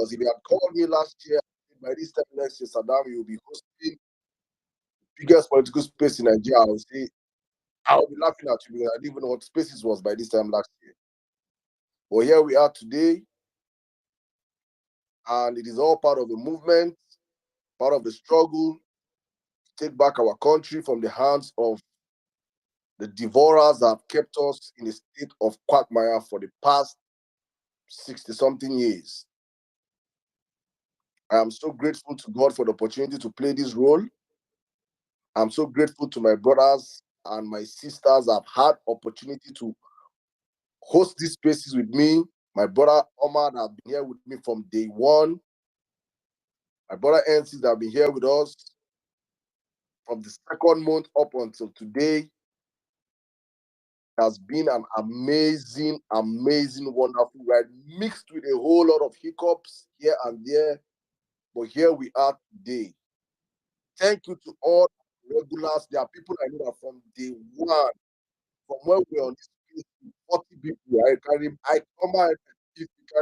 Because if you had called me last year, by this time next year, Saddam, you will be hosting the biggest political space in Nigeria. I would say, I would be laughing at you because I didn't even know what spaces was by this time last year. But here we are today, and it is all part of the movement, part of the struggle to take back our country from the hands of the devourers that have kept us in a state of quagmire for the past 60-something years. I am so grateful to God for the opportunity to play this role. I'm so grateful to my brothers and my sisters that have had opportunity to host these spaces with me. My brother Omar that have been here with me from day one. My brother ENDSears that have been here with us from the second month up until today. It has been an amazing, wonderful ride, mixed with a whole lot of hiccups here and there. But here we are today. Thank you to all regulars. There are people I know that from day one, from when we were on this space, 40 people. I can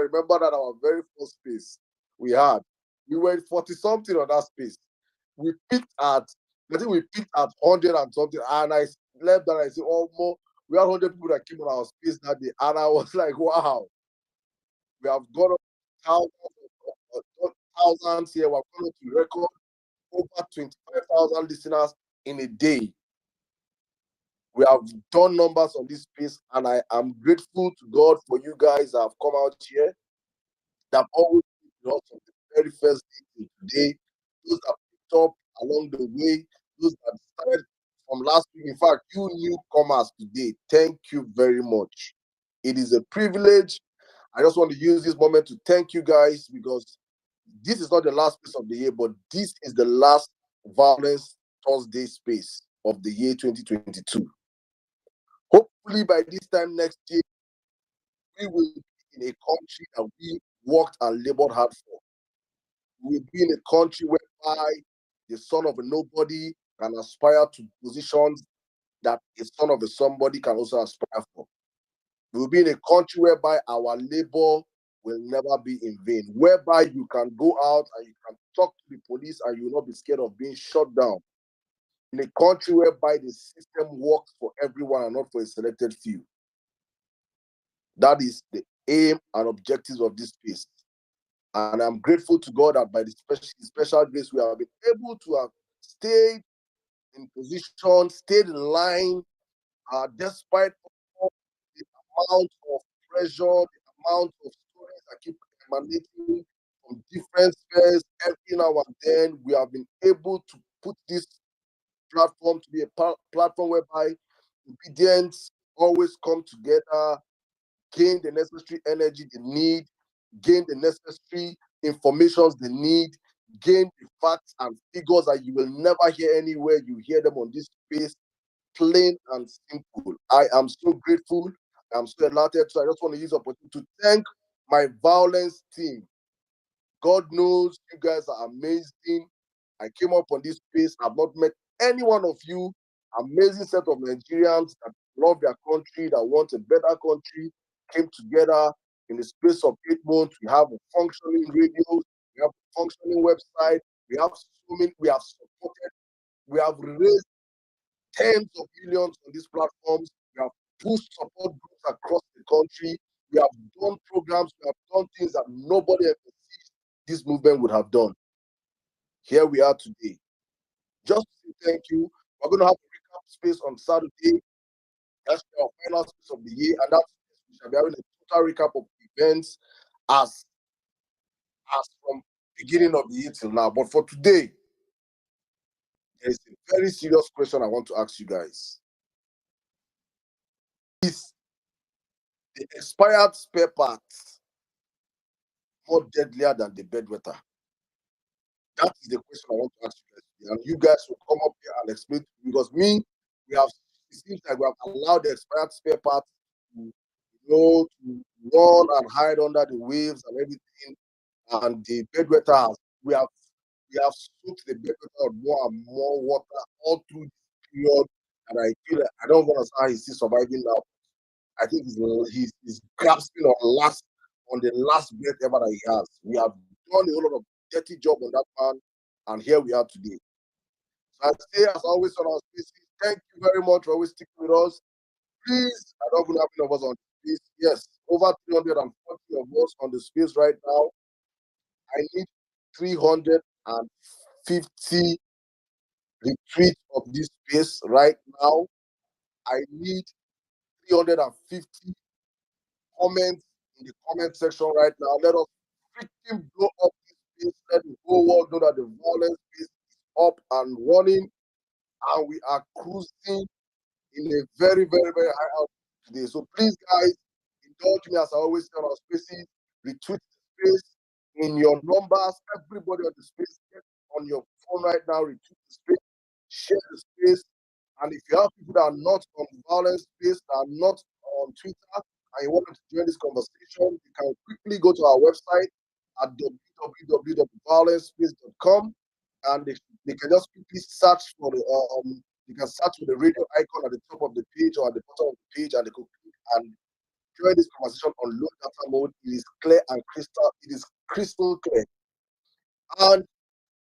remember that our very first space we had. We were 40-something on that space. I think we picked at 100 and something. And I left and I said, oh, more. We had 100 people that came on our space that day. And I was like, wow. We have got thousands here. We're going to record over 25,000 listeners in a day. We have done numbers on this space, and I am grateful to God for you guys that have come out here, that have always been with us from the very first day to today, those that picked up along the way, those that started from last week. In fact, you newcomers today, thank you very much. It is a privilege. I just want to use this moment to thank you guys, because this is not the last space of the year, but this is the last Violence Thursday space of the year 2022. Hopefully by this time next year, we will be in a country that we worked and labored hard for. We will be in a country whereby the son of a nobody can aspire to positions that a son of a somebody can also aspire for. We will be in a country whereby our labor will never be in vain, whereby you can go out and you can talk to the police and you will not be scared of being shut down. In a country whereby the system works for everyone and not for a selected few. That is the aim and objectives of this space. And I'm grateful to God that by the special grace we have been able to have stayed in position, stayed in line, despite all the amount of pressure, the amount of stories that keep emanating from different spheres. Every now and then, we have been able to put this platform to be a platform whereby obedience always come together, gain the necessary energy they need, gain the necessary informations they need, gain the facts and figures that you will never hear anywhere. You hear them on this space, plain and simple. I am so grateful. I'm so elated. So I just want to use the opportunity to thank my violence team. God knows you guys are amazing. I came up on this space. I've not met any one of you. Amazing set of Nigerians that love their country, that want a better country, came together in the space of 8 months. We have a functioning radio, we have a functioning website, we have supported, we have raised tens of millions on these platforms, we have pushed support groups across the country, we have done programs, we have done things that nobody ever sees this movement would have done. Here we are today. Just to say thank you. We're going to have a recap space on Saturday. That's our final space of the year, and that's we shall be having a total recap of events as from beginning of the year till now. But for today, there is a very serious question I want to ask you guys. Is the expired spare parts more deadlier than the bedwetter? That is the question I want to ask you guys today. And you guys will come up here and explain to me, because it seems like we have allowed the expired spare parts to run and hide under the waves and everything. And the bedwetter we have soaked the bedwetter with more and more water all through this period. And I feel like I don't understand how he's still surviving now. I think he's grasping on the last breath ever that he has. We have done a whole lot of dirty job on that man, and here we are today. So I say, as always on our spaces, thank you very much for always sticking with us. Please, I don't even have enough of us on the space. Yes, over 340 of us on the space right now. I need 350 retweets of this space right now. I need 350 comments in the comment section right now. Let us freaking blow up this space. Let the whole world know that the violence space is up and running, and we are cruising in a very, very, very high altitude today. So please, guys, indulge me as I always say on our spaces. Retweet the space in your numbers. Everybody on the space, get on your phone right now. Retweet the space, share the space. And if you have people that are not on violence space, that are not on Twitter, and you want to join this conversation, you can quickly go to our website at www.violencespace.com, and they can just quickly search for the you can search with the radio icon at the top of the page or at the bottom of the page, and they could click and join this conversation on low data mode. It is clear and crystal clear. And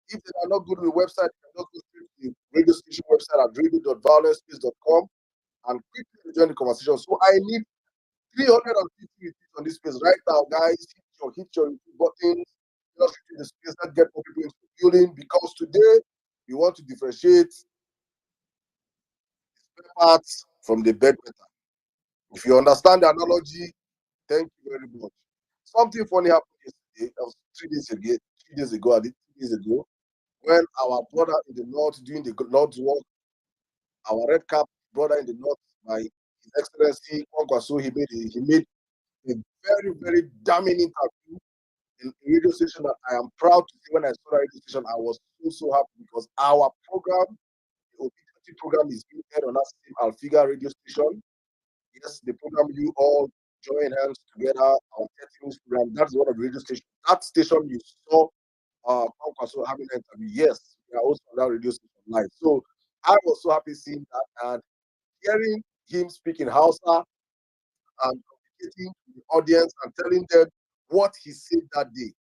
if they are not good with the website, you can just go straight to the radio station website at radio.violencespace.com and quickly join the conversation. So I need 350 retweets on this space right now, guys. Hit your buttons. Just retweet the space. Let's get more people into the building, because today we want to differentiate spare parts from the bedwetter. If you understand the analogy, thank you very much. Something funny happened yesterday. That was 3 days ago. 3 days ago, I did 3 days ago, when our brother in the north doing the Lord's work, our red cap brother in the north, by His Excellency Kwankwaso, he made a very, very damning interview in a radio station that I am proud to see. When I saw that radio station, I was so happy, because our program, the Obi-Datti program, is being aired on that same Alfiga radio station. Yes, the program you all join hands together, our 30 minutes program. That's one of the radio stations. That station you saw Kwankwaso having an interview. Yes, we are also on that radio station live. So I was so happy seeing that and hearing him speak in Hausa and communicating to the audience and telling them what he said that day.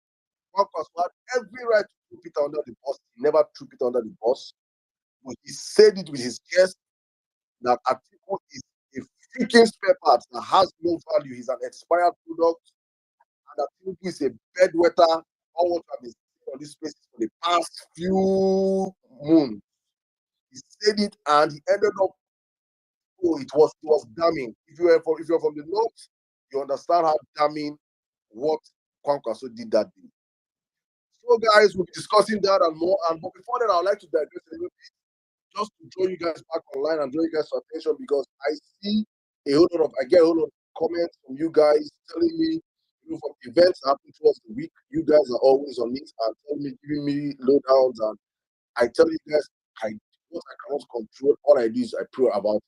Kwankwaso had every right to throw Peter under the bus. He never threw Peter under the bus. But he said it with his chest that Atiku is a freaking spare part that has no value. He's an expired product, and Atiku is a bedwetter. All what I've been saying on this space for the past few months. He said it, and he ended up. Oh, it was damning. If you're from the north, you understand how damning what Kwankwaso did that day. So, guys, we'll be discussing that and more. But before that, I would like to digress a little bit, just to draw you guys back online and draw you guys' attention, because I get a whole lot of comments from you guys telling me, from events happening towards the week, you guys are always on it and telling me, giving me lowdowns, and I tell you guys, what I cannot control, all I do is I pray about it.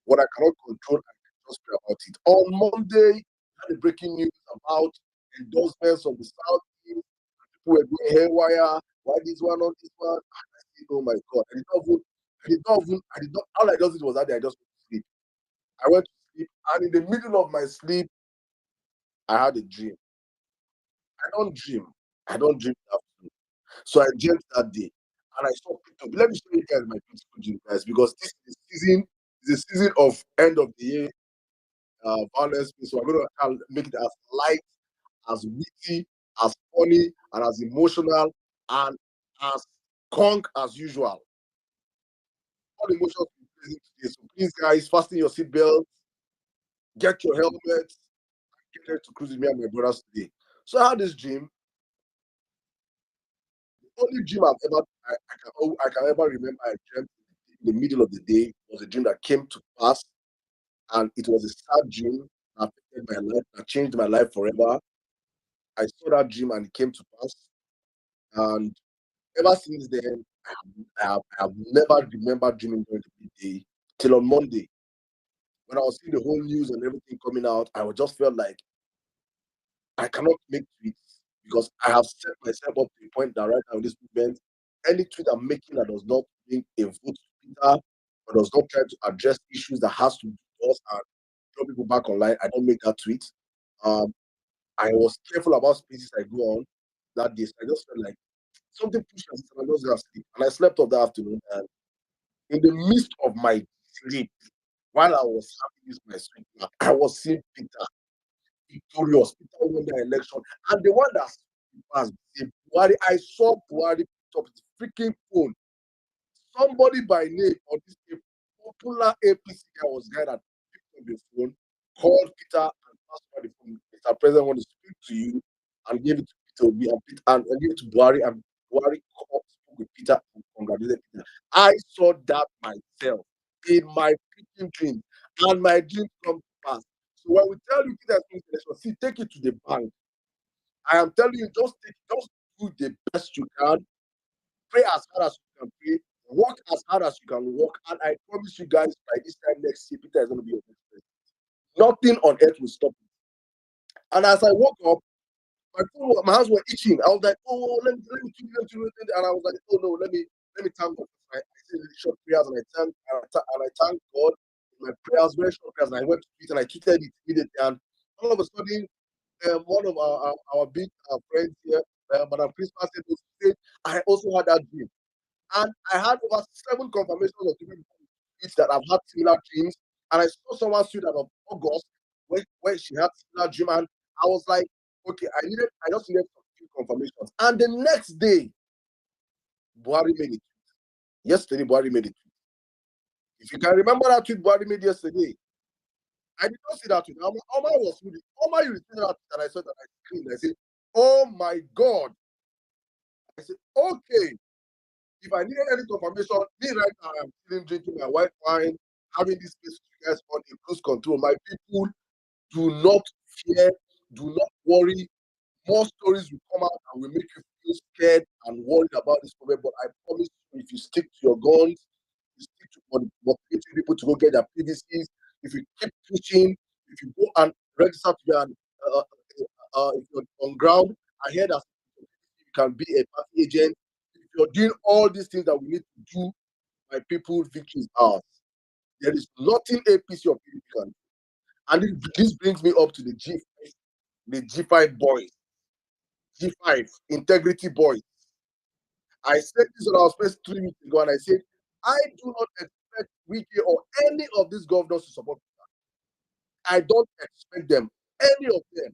What I cannot control, I can just pray about it. On Monday, I had a breaking news about endorsements of the South team. People were going haywire. Why this one, not this one? I said, oh my God. All I just did was that day I just went to sleep. I went to sleep, and in the middle of my sleep, I had a dream. I don't dream that. So I dreamt that day, and I saw Peter. Let me show you guys my beautiful dream, guys, because this is the season of end of the year violence. So I'm going to make it as light, as witty, as funny, and as emotional, and as conk as usual. All emotions present today. So please, guys, fasten your seatbelt, get your helmet, get ready to cruise with me and my brothers today. So I had this dream. The only dream I can ever remember I dreamt in the middle of the day was a dream that came to pass, and it was a sad dream that affected my life, that changed my life forever. I saw that dream and it came to pass, and ever since then, I have never remembered dreaming during the day till on Monday. When I was seeing the whole news and everything coming out, I just felt like I cannot make tweets, because I have set myself up to a point that right now in this movement, any tweet I'm making that does not bring a vote to Peter, or does not try to address issues that has to do with us and draw people back online, I don't make that tweet. I was careful about spaces I go on. that day. So I just felt like something pushed me, and I just got sleep. And I slept off that afternoon. And in the midst of my sleep, while I was having this my sleep, I was seeing Peter victorious. Peter won the election. And the one that passed, Buhari, I saw Buhari pick up his freaking phone. Somebody by name or this popular APC guy was the guy that picked up the phone, called Peter and asked for the phone. Mr. President, want to speak to you, and gave it to Peter Obi and gave it to Buhari, and Buhari spoke with Peter and congratulated Peter. I saw that myself in my freaking dream, and my dream come to pass. So when we tell you Peter is election, see, take it to the bank. I am telling you, just do the best you can. Pray as hard as you can pray. Work as hard as you can work. And I promise you guys, by this time next year, Peter is going to be your next president. Nothing on earth will stop it. And as I woke up, my hands were itching. I was like, oh, let me and I was like, oh no, let me thank God. I said short prayers, and I thank God in my prayers, very short prayers, and I went to tweet and I tweeted it immediately. And all of a sudden, one of our big friends here, Madam Christmas, said, I also had that dream. And I had over 7 confirmations of different tweets that I've had similar dreams. And I saw someone tweet that of August when she had similar dream, and I was like, okay, I just needed some few confirmations. And the next day, Buhari made it. Yesterday, Buhari made it. If you can remember that tweet Buhari made yesterday, I did not see that tweet. Omar was with it. Omar, you received that tweet, and I saw that I screamed. I said, oh my God. I said, okay. If I needed any confirmation, me right now, I'm still drinking my white wine, having this place you guys on in cruise control. My people, do not fear, do not worry. More stories will come out and will make you feel scared and worried about this problem. But I promise you, if you stick to your guns, you stick to motivating people to go get their PVCs, if you keep pushing, if you go and register to be if you're on ground, I hear that you can be a party agent. If you're doing all these things that we need to do, my people, victory is ours. There is nothing APC or PDP can do. And this brings me up to the G5 boys. G5, integrity boys. I said this on our space 3 weeks ago, and I said, I do not expect Wike or any of these governors to support me. I don't expect them, any of them.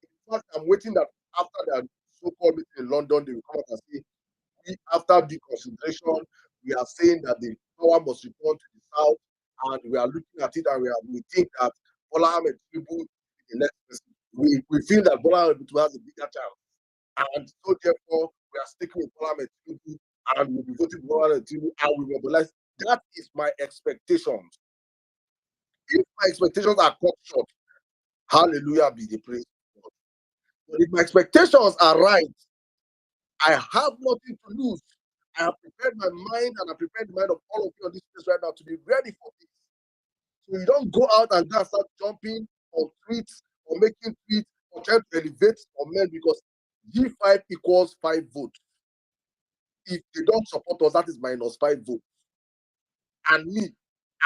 In fact, I'm waiting that after their so-called meeting in London, they will come out and say, after due consideration, we are saying that the power must return to the south, and we are looking at it, and we think that Bola Ahmed Tinubu is the next person. We feel that Bola Ahmed Tinubu has a bigger chance, and so therefore we are sticking with Bola Ahmed Tinubu, and we'll be voting for Bola Ahmed Tinubu, and we mobilize. That is my expectations. If my expectations are cut short, hallelujah be the praise of God. But if my expectations are right, I have nothing to lose. I have prepared my mind, and I prepared the mind of all of you on this place right now to be ready for this. So you don't go out and just start jumping on tweets or making tweets or trying to elevate or men, because G5 equals 5 votes. If they don't support us, that is -5 votes. And me,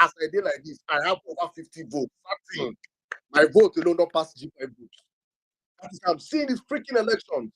as I did like this, I have over 50 votes. Nothing. My vote alone don't pass G5 votes. That is how I'm seeing these freaking elections.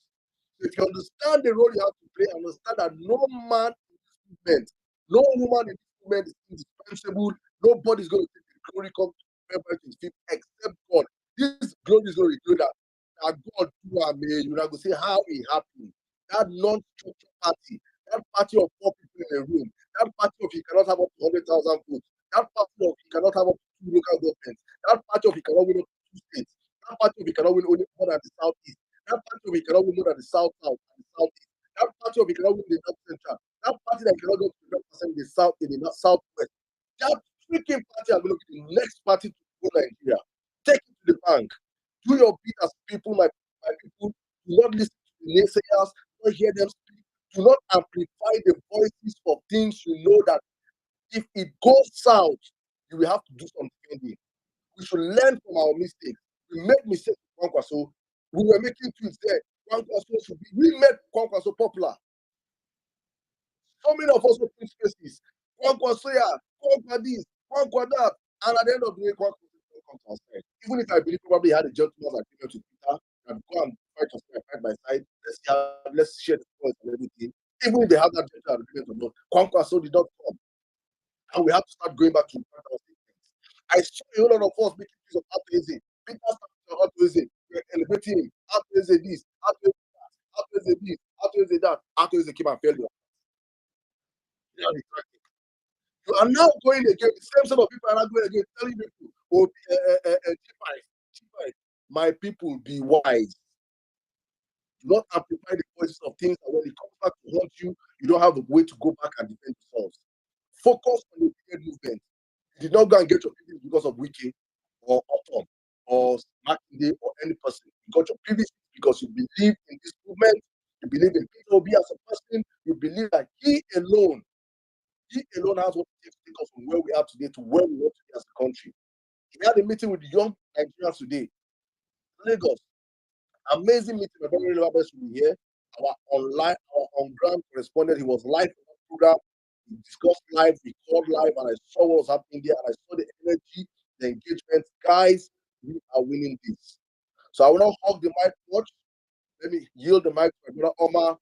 So if you understand the role you have to play, understand that no man in this movement, no woman in this movement is indispensable. Nobody's going to take the glory come to February 25th except God. This glory is going to be that God do amazing. You're not going to say how it happened. That non-structured party, that party of 4 people in a room, that party of he cannot have up to 100,000 votes, that party of he cannot have up to 2 local governments, that party of he cannot win up to 2 states, that party of he cannot win only more than the southeast, that party of he cannot win more than the south and the southeast, that party of he cannot win the north central, that party that cannot go to 100% in the south, in the southwest. That freaking party are going to be the next party to go Nigeria. Take it to the bank. Do your bit as people, my people. Do not listen to the naysayers. Do not hear them speak. Do not amplify the voices of things you know that if it goes south, you will have to do some defending. We should learn from our mistakes. We made mistakes with Kwankwaso. We were making tweets there. Kwankwaso should be. We made Kwankwaso popular. So many of us open spaces. Kwankwaso, yeah, Kwankwa this, Kwankwa that. And at the end of the day, Kwankwaso comes outside. Even if I believe probably had a gentleman's agreement with Peter and go and fight your side, fight by side. Let's share the spoils and everything. Even if they have that gender agreement or not, Kwankwaso did not come. And we have to start going back to things. I saw a whole lot of us making use of Atueze. Peter started Atueze. We're elevating him. Atueze this, Atueze that, Atueze this, Atueze that. Atueze came and failed you. You are now going again. The same set of people are now going again, telling people, oh, my people, be wise. Do not amplify the voices of things that when it comes back to haunt you, you don't have a way to go back and defend yourselves. Focus on the bigger movement. You did not go and get your privilege because of Wiki or Otom or Makinde or any person. You got your privilege because you believe in this movement, you believe in Peter Obi as a person, you believe that he alone has what it takes to take us from where we are today to where we want to be as a country. He had a meeting with the young Nigerians today. Lagos. Amazing meeting. My brother Elizabeth will be here. Our on-ground correspondent, he was live on the program. We discussed live, we called live, and I saw what was happening there, and I saw the energy, the engagement. Guys, we are winning this. So I will not hog the mic much. Let me yield the mic to my brother Omar.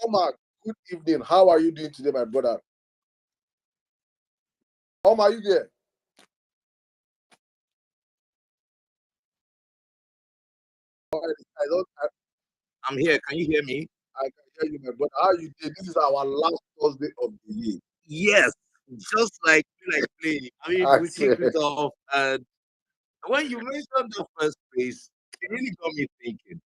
Omar, good evening. How are you doing today, my brother? Omar, are you there? I'm here. Can you hear me? I can hear you, my brother. How are you doing? This is our last Thursday of the year. Yes, just like playing. I mean, we kicked it off, and when you mentioned the first place, it really got me thinking.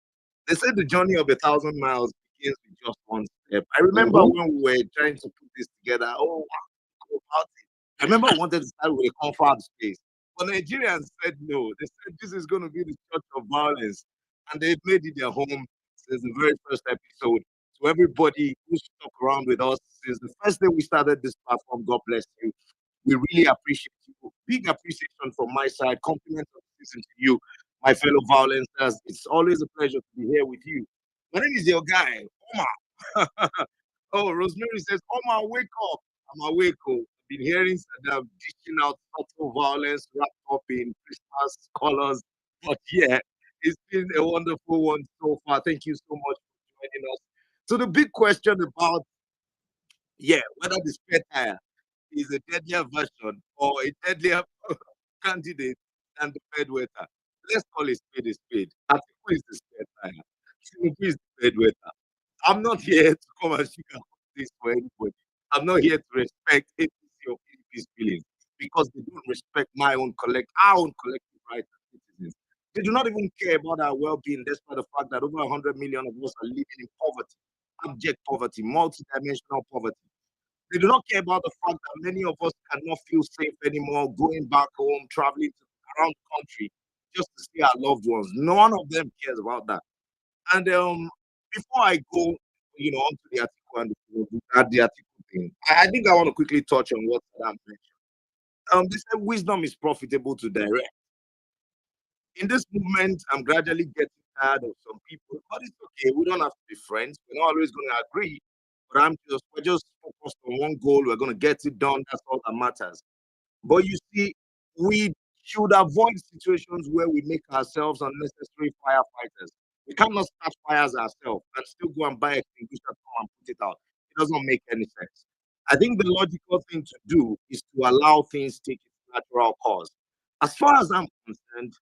They said the journey of 1,000 miles begins with just one step. I remember when we were trying to put this together. Oh, wow, about it. I remember I wanted to start with a comfort space, but Nigerians said no. They said this is going to be the church of violence, and they've made it their home since the very first episode. So everybody who stuck around with us since the first day we started this platform, God bless you. We really appreciate you. Big appreciation from my side. Compliments of the season to you, my fellow violencers. It's always a pleasure to be here with you. My name is your guy, Omar. Oh, Rosemary says, Omar, wake up. I'm awake. Oh. I've been hearing them dishing out subtle violence wrapped up in Christmas colors. But yeah, it's been a wonderful one so far. Thank you so much for joining us. So the big question about, whether the spare tire is a deadlier version or a deadlier candidate than the bedwetter. Let's call it spade a spade. Atiku is the spare tire. Tinubu is the bedwetter. I'm not here to come and sugarcoat this for anybody. I'm not here to respect APC or PDP's feelings because they don't respect our own collective rights as citizens. They do not even care about our well-being, despite the fact that over 100 million of us are living in poverty, abject poverty, multi-dimensional poverty. They do not care about the fact that many of us cannot feel safe anymore going back home, traveling around the country just to see our loved ones. None of them cares about that. And before I go, onto the article and the article thing, I think I want to quickly touch on what Saddam mentioned. They said wisdom is profitable to direct. In this movement, I'm gradually getting tired of some people, but it's okay. We don't have to be friends. We're not always going to agree, but we're just focused on one goal. We're going to get it done. That's all that matters. But you see, we should avoid situations where we make ourselves unnecessary firefighters. We cannot start fires ourselves and still go and buy extinguisher and put it out. It doesn't make any sense. I think the logical thing to do is to allow things take its natural course. As far as I'm concerned,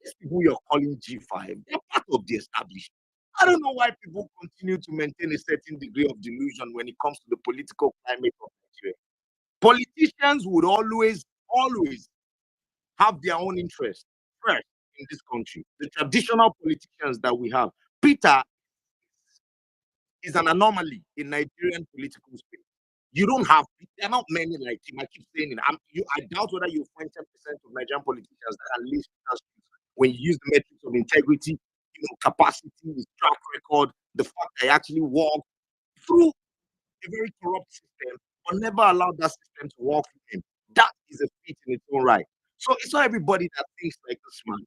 these people you're calling G5, they're part of the establishment. I don't know why people continue to maintain a certain degree of delusion when it comes to the political climate of Nigeria. Politicians would always have their own interest first in this country. The traditional politicians that we have, Peter is an anomaly in Nigerian political space. You don't have, there are not many like him. I keep saying it. I doubt whether you find 10% of Nigerian politicians that can list when you use the metrics of integrity, capacity, his track record, the fact that he actually walked through a very corrupt system, but never allowed that system to work for him. That is a feat in its own right. So it's not everybody that thinks like this man.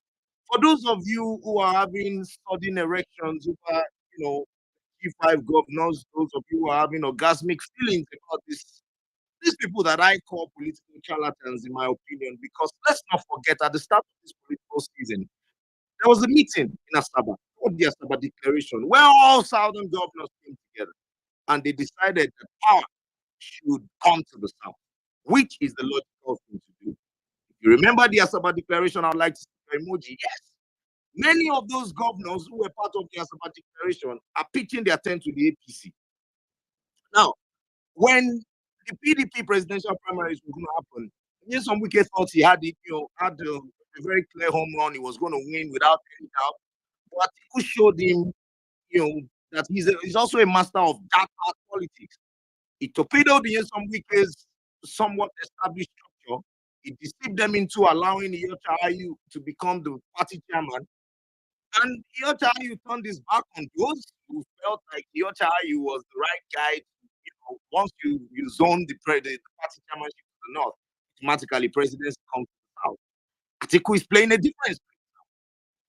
For those of you who are having sudden erections over, G5 governors, those of you who are having orgasmic feelings about these people that I call political charlatans, in my opinion, because let's not forget at the start of this political season, there was a meeting in Asaba. called the Asaba Declaration, where all southern governors came together and they decided that power should come to the south, which is the logical thing to do. If you remember the Asaba Declaration, I would like to see emoji. Yes, many of those governors who were part of the Asaba Declaration are pitching their tent to the APC. Now, when the PDP presidential primaries were going to happen, some wicked thought he had it, had a very clear home run. He was going to win without any doubt. But Atiku showed him, that he's also a master of dark art politics. He torpedoed the some Wike's somewhat established structure. He deceived them into allowing Iyorchia Ayu to become the party chairman. And Iyorchia Ayu turned his back on those who felt like Iyorchia Ayu was the right guy. Once you zone the party chairmanship to the north, automatically presidency comes to the south. Atiku is playing a different.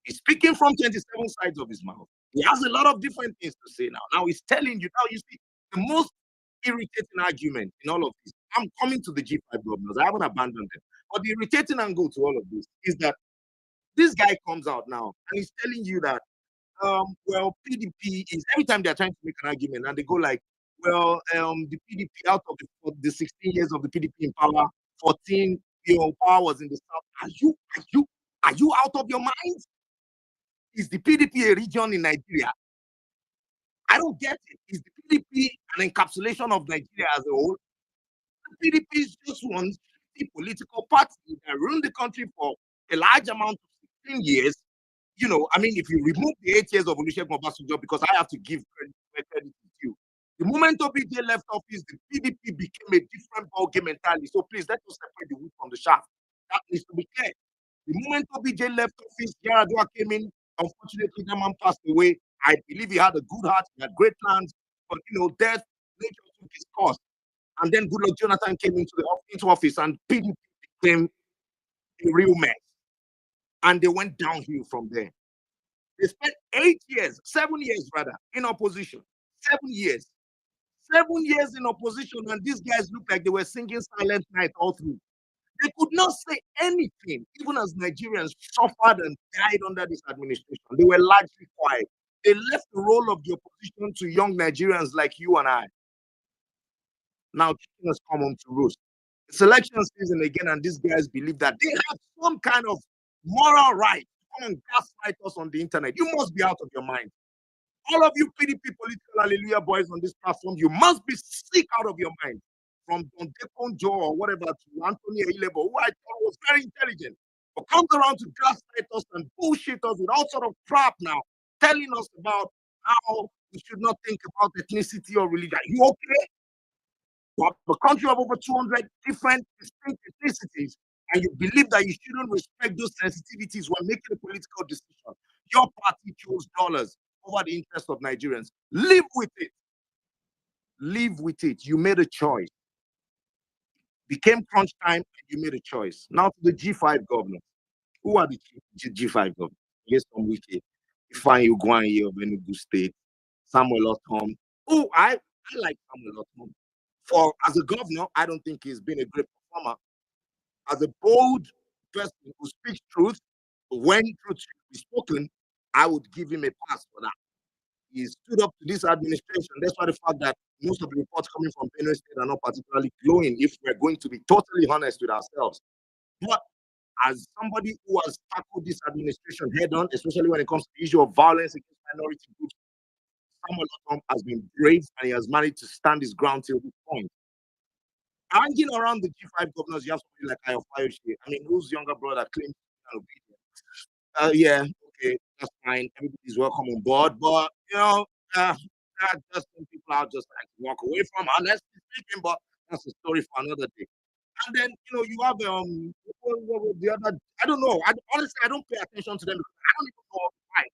He's speaking from 27 sides of his mouth. He has a lot of different things to say now. Now he's telling you, now you see, the most irritating argument in all of this, I'm coming to the G5 governors, I haven't abandoned them. But the irritating angle to all of this is that this guy comes out now and he's telling you that, well, PDP is, every time they're trying to make an argument and they go like, well, the PDP out of the 16 years of the PDP in power, 14, power was in the south. Are you out of your mind? Is the PDP a region in Nigeria? I don't get it. Is the PDP an encapsulation of Nigeria as a whole? The PDP is just one political party that ruled the country for a large amount of 16 years. If you remove the 8 years of Olusegun Obasanjo, because I have to give credit to you. The moment OBJ left office, the PDP became a different ballgame entirely. So please, let us separate the wheat from the chaff. That needs to be clear. The moment OBJ left office, Yaradua came in. Unfortunately, that man passed away. I believe he had a good heart, he had great plans, but death, nature took his course. And then Goodluck Jonathan came into office, and PDP became a real mess. And they went downhill from there. They spent 7 years rather, in opposition. 7 years. 7 years in opposition, and these guys looked like they were singing Silent Night all through. They could not say anything, even as Nigerians suffered and died under this administration. They were largely quiet. They left the role of the opposition to young Nigerians like you and I. Now, chicken has come home to roost. It's election season again, and these guys believe that they have some kind of moral right to come and gaslight us on the internet. You must be out of your mind. All of you PDP political hallelujah boys on this platform, you must be sick out of your mind. From Don Decon Joe or whatever to Anthony Ailebo, who I thought was very intelligent, but comes around to gaslight us and bullshit us with all sort of crap now, telling us about how we should not think about ethnicity or religion. Are you okay? You have a country of over 200 different distinct ethnicities, and you believe that you shouldn't respect those sensitivities when making a political decision. Your party chose dollars over the interest of Nigerians. Live with it. Live with it. You made a choice. Became crunch time, and you made a choice. Now to the G5 governors. Who are the G5 governors? Yes, from Wiki. Ifeanyi Ugwuanyi of Enugu State. Samuel Otom. Oh, I like Samuel Otom. As a governor, I don't think he's been a great performer. As a bold person who speaks truth, when truth should be spoken, I would give him a pass for that. He stood up to this administration. That's why the fact that most of the reports coming from Benue State are not particularly glowing, if we're going to be totally honest with ourselves. But as somebody who has tackled this administration head on, especially when it comes to the issue of violence against minority groups, Samuel Otom has been brave and he has managed to stand his ground till this point. Hanging around the G5 governors, you have somebody like Ayo Fayose. Whose younger brother claims to be obedient. Yeah, okay, that's fine. Everybody's welcome on board, but that's just some people are just like to walk away from, honestly speaking. But that's a story for another day. And then you have the other. I don't know. Honestly, I don't pay attention to them because I don't even know why.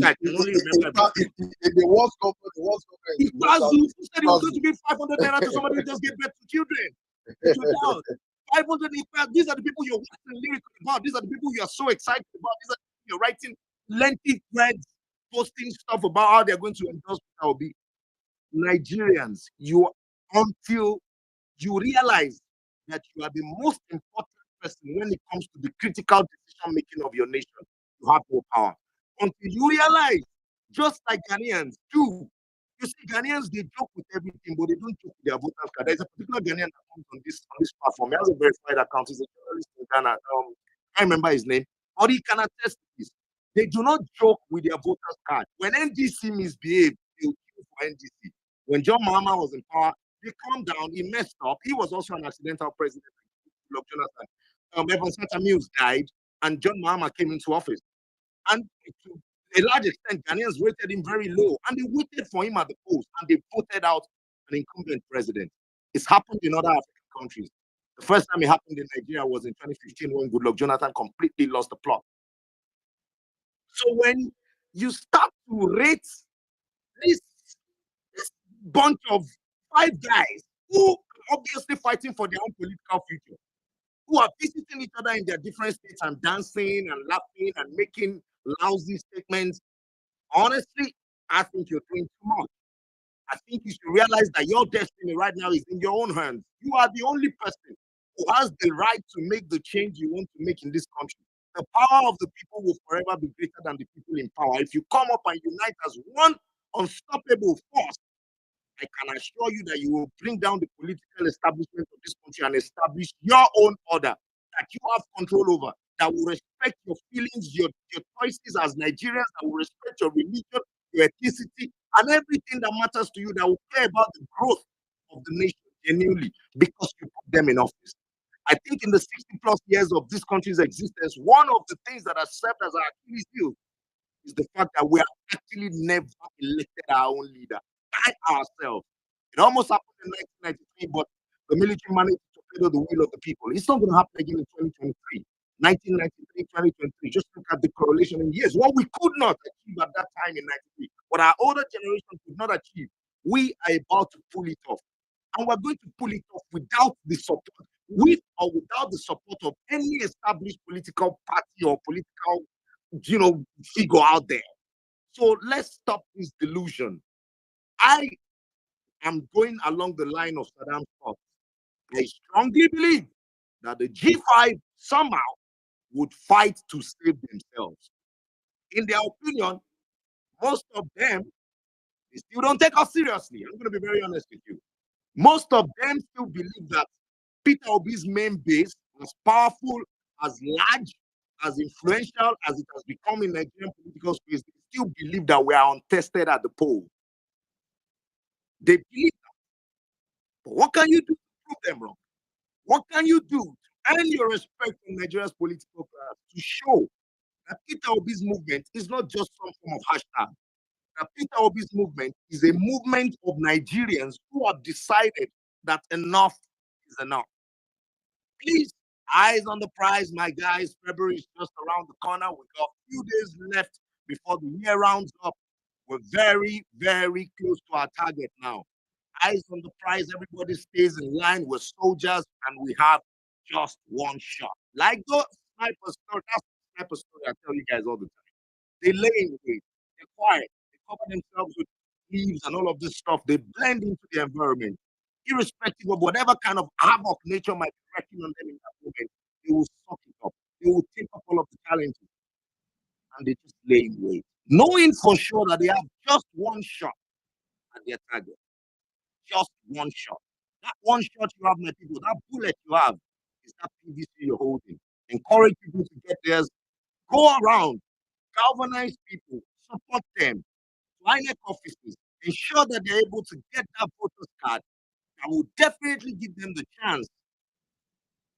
I can only remember the worst government. Who said it was going to be 500 naira to somebody who just gave birth to children? 500. These are the people you're writing lyrics about. These are the people you are so excited about. These are the people you're writing lengthy threads, posting stuff about how they're going to endorse Obi. Nigerians, until you realize that you are the most important person when it comes to the critical decision making of your nation, you have no power. Until you realize just like Ghanaians do. You see, Ghanaians, they joke with everything, but they don't joke with their voters card. There's a particular Ghanaian that comes on this platform. He has a verified account. He's a journalist in Ghana. I remember his name, but he can attest to this. They do not joke with their voters card. When NDC misbehaved, they will kill for NDC. When John Mahama was in power, they calmed down. He messed up. He was also an accidental president. Like Jonathan. Evans Santa Mills died, and John Mahama came into office. And to a large extent, Ghanaians rated him very low, and they waited for him at the polls, and they voted out an incumbent president. It's happened in other African countries. The first time it happened in Nigeria was in 2015 when Goodluck Jonathan completely lost the plot. So when you start to rate this bunch of 5 guys who are obviously fighting for their own political future, who are visiting each other in their different states and dancing and laughing and making lousy statements, honestly, I think you're doing too much. I think you should realize that your destiny right now is in your own hands. You are the only person who has the right to make the change you want to make in this country. The power of the people will forever be greater than the people in power. If you come up and unite as one unstoppable force, I can assure you that you will bring down the political establishment of this country and establish your own order that you have control over, that will respect your feelings, your choices as Nigerians, that will respect your religion, your ethnicity, and everything that matters to you, that will care about the growth of the nation genuinely because you put them in office. I think in the 60 plus years of this country's existence, one of the things that has served as our Achilles heel is the fact that we have actually never elected our own leader by ourselves. It almost happened in 1993, but the military managed to follow the will of the people. It's not going to happen again in 2023. 1993, 2023. Just look at the correlation in years. What we could not achieve at that time in 93, what our older generation could not achieve, we are about to pull it off. And we're going to pull it off without the support, with or without the support of any established political party or political, figure out there. So let's stop this delusion. I am going along the line of Saddam's thoughts. I strongly believe that the G5 somehow would fight to save themselves. In their opinion, most of them, they still don't take us seriously. I'm going to be very honest with you. Most of them still believe that Peter Obi's main base, as powerful, as large, as influential as it has become in Nigerian political space, they still believe that we are untested at the poll. They believe that. But what can you do to prove them wrong? What can you do to earn your respect from Nigeria's political class, to show that Peter Obi's movement is not just some form of hashtag? That Peter Obi's movement is a movement of Nigerians who have decided that enough is enough. Please, eyes on the prize, my guys. February is just around the corner. We got a few days left before the year rounds up. We're very, very close to our target now. Eyes on the prize. Everybody stays in line. We're soldiers, and we have just one shot. Like the sniper story. That's the sniper story I tell you guys all the time. They lay in wait. They're quiet. They cover themselves with leaves and all of this stuff. They blend into the environment. Irrespective of whatever kind of havoc nature might be wrecking on them in that moment, they will suck it up. They will take up all of the challenges. And they just lay in wait, knowing for sure that they have just one shot at their target. Just one shot. That one shot you have, my people, that bullet you have is that PVC you're holding. Encourage people to get theirs. Go around, galvanize people, support them, INEC offices, ensure that they're able to get that voter's card that will definitely give them the chance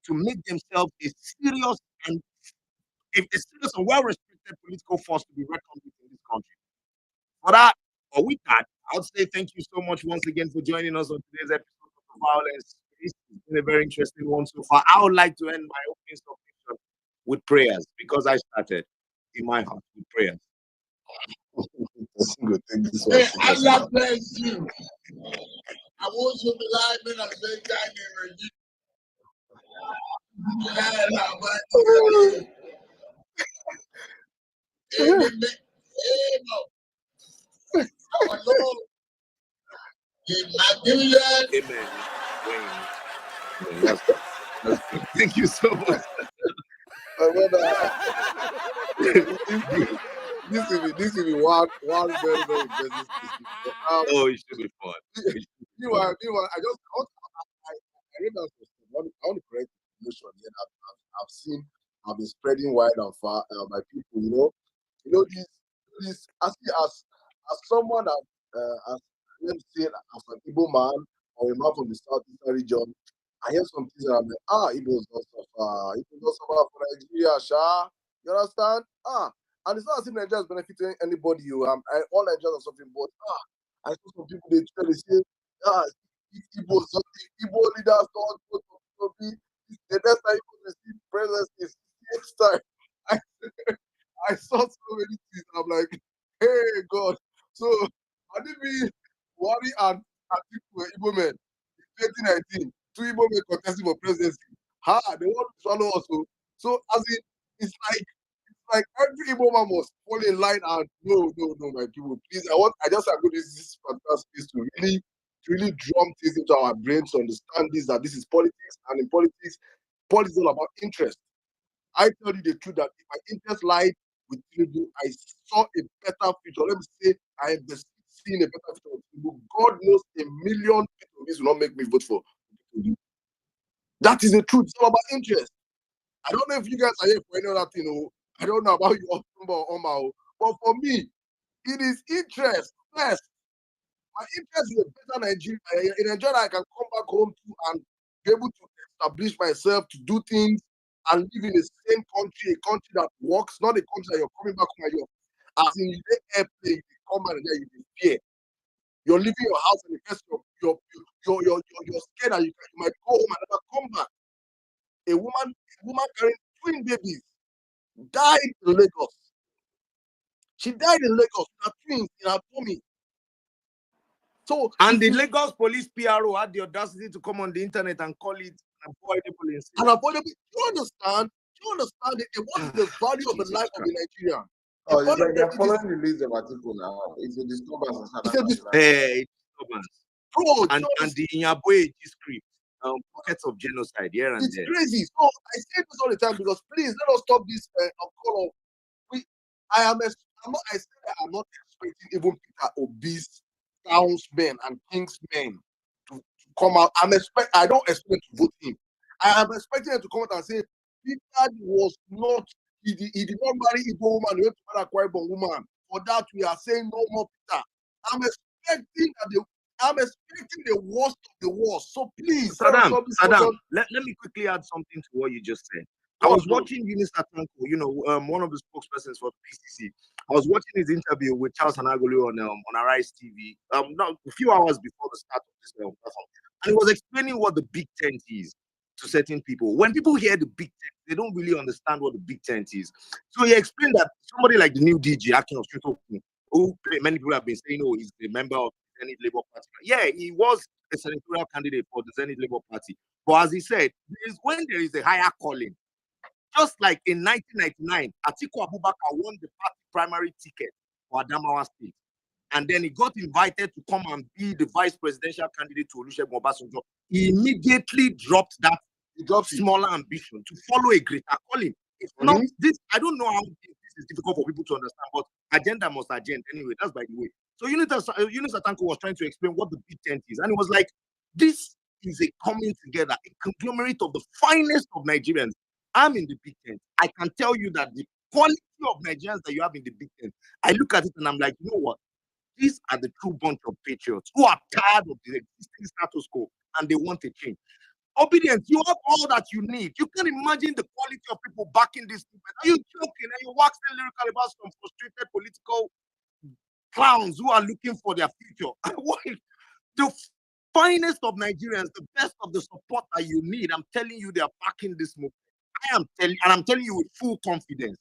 to make themselves a serious and well-respected political force to be reckoned with in this country. For that, or with that, I would say thank you so much once again for joining us on today's episode of the Violence. It's been a very interesting one so far. I would like to end my opening submission with prayers because I started in my heart with prayers. Hey, Allah bless you. I want you to lie in and say thank you. Amen. That's thank you so much. this will be one very, very interesting space. Oh, it should be fun. Meanwhile, I read that I want to correct information here. I've been spreading wide and far by people. This as someone as let me say as an Igbo man or a man from the southeastern region, I hear some things and I'm like, Igbos don't suffer. Igbos don't suffer for Nigeria, Sha. You understand? And it's not as if Nigeria is benefiting anybody. All Nigerians are suffering, but I saw some people they say, Igbo leaders don't vote for Obi. The next time Igbo receive presence is next time. I saw so many things. I'm like, hey God. So I didn't be worry and Atiku Igbo men in 2019. Two Igbo men contesting for presidency. They want to swallow us. So as it's like every Igbo man must fall in line and no, my people, please. I just have to use this fantastic space to really drum things into our brains to understand that this is politics, and in politics is all about interest. I tell you the truth that if my interest lied with Tinubu, I saw a better future. Let me say I am seeing a better future with Tinubu. God knows a million people this will not make me vote for Tinubu. That is the truth. It's all about interest. I don't know if you guys are here for any other thing. I don't know about you, but for me, it is interest first. My interest is a better Nigeria. In Nigeria, I can come back home to and be able to establish myself, to do things, and live in the same country, a country that works, not a country that you're coming back home and you're, as in you get airplane, you come out and there you fear. You're leaving your house and the first you're scared that you might go home and never come back. A woman carrying twin babies died in Lagos. She died in Lagos with her twins in her tummy. So, and the Lagos police PRO had the audacity to come on the internet and call it an avoidable incident. Unavoidable. Do you understand? What is the value of the life of the Nigerian? They're following the leads of Atiku now. It's a disturbance. It's a disturbance. Bro, and the Njenje script, pockets of genocide here and there. It's crazy. So I say this all the time because please let us stop this call of I'm not expecting even Peter Obi's townsmen and kingsmen to come out. I don't expect to vote him. I am expecting him to come out and say Peter was not. He did not marry Igbo woman. He went to marry a Akwa Ibom woman. For that, we are saying no more Peter. I'm expecting the worst of the worst. So please, Saddam, let me quickly add something to what you just said. I was watching Eunice Atanko, one of the spokespersons for PCC. I was watching his interview with Charles Anagolu on Arise TV, a few hours before the start of this platform, and he was explaining what the Big Tent is to certain people. When people hear the Big Tent, they don't really understand what the Big Tent is. So he explained that somebody like the new DG, Akin of Shutokun, who many people have been saying, he's a member of the Zenith Labour Party. Yeah, he was a senatorial candidate for the Zenith Labour Party. But as he said, when there is a higher calling, just like in 1999, Atiku Abubakar won the party primary ticket for Adamawa State. And then he got invited to come and be the vice presidential candidate to Olusegun Obasanjo. He immediately dropped that smaller ambition to follow a greater calling. It's not this. I don't know how this is difficult for people to understand, but agenda must agenda anyway. That's by the way. So Eunice Atanko was trying to explain what the Big Tent is, and it was like, this is a coming together, a conglomerate of the finest of Nigerians. I'm in the Big Tent. I can tell you that the quality of Nigerians that you have in the Big Tent, I look at it and I'm like, you know what? These are the true bunch of patriots who are tired of the existing status quo and they want a change. Obedience, you have all that you need. You can imagine the quality of people backing this movement. Are you joking? Are you waxing lyrical about some frustrated political clowns who are looking for their future? The finest of Nigerians, the best of the support that you need, I'm telling you, they are backing this movement. I'm telling you with full confidence,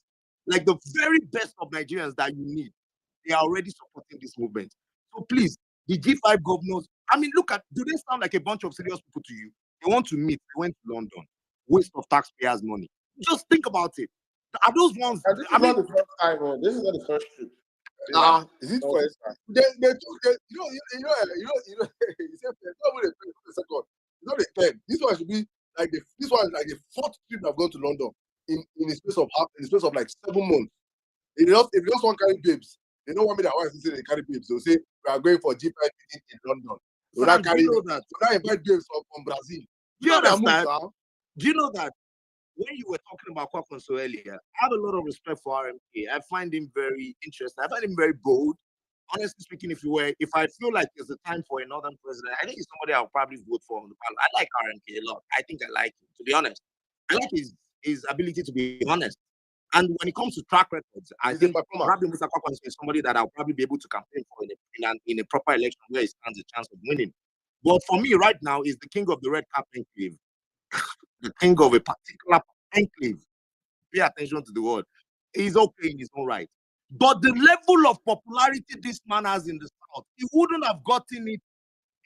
like the very best of Nigerians that you need, they are already supporting this movement. So please, the G5 governors, do they sound like a bunch of serious people to you? They want to meet, they went to London, waste of taxpayers' money. Just think about it. Are those ones? This is not the first time. This is not the first trip. Is it first time? They took second. It's not the third. This one should be like this one is like the fourth trip I've gone to London in the space of like 7 months. If you just want to carry babes, they don't want me that wife to say they carry babes. They'll say we are going for G5 meeting in London. We'll not carry. We'll not invite babes from Brazil. Do you understand? Do you know that when you were talking about Kwakonso earlier, I have a lot of respect for RMK. I find him very interesting. I find him very bold. Honestly speaking, if I feel like there's a time for a northern president, I think he's somebody I'll probably vote for on the ballot. I like RMK a lot. I think I like him, to be honest. I like his ability to be honest. And when it comes to track records, I think probably Mr. Kwakonso is somebody that I'll probably be able to campaign for in a proper election where he stands a chance of winning. But for me right now, is the king of the red cap enclave. The king of a particular enclave. Pay attention to the word. He's okay in his own right. But the level of popularity this man has in the South, he wouldn't have gotten it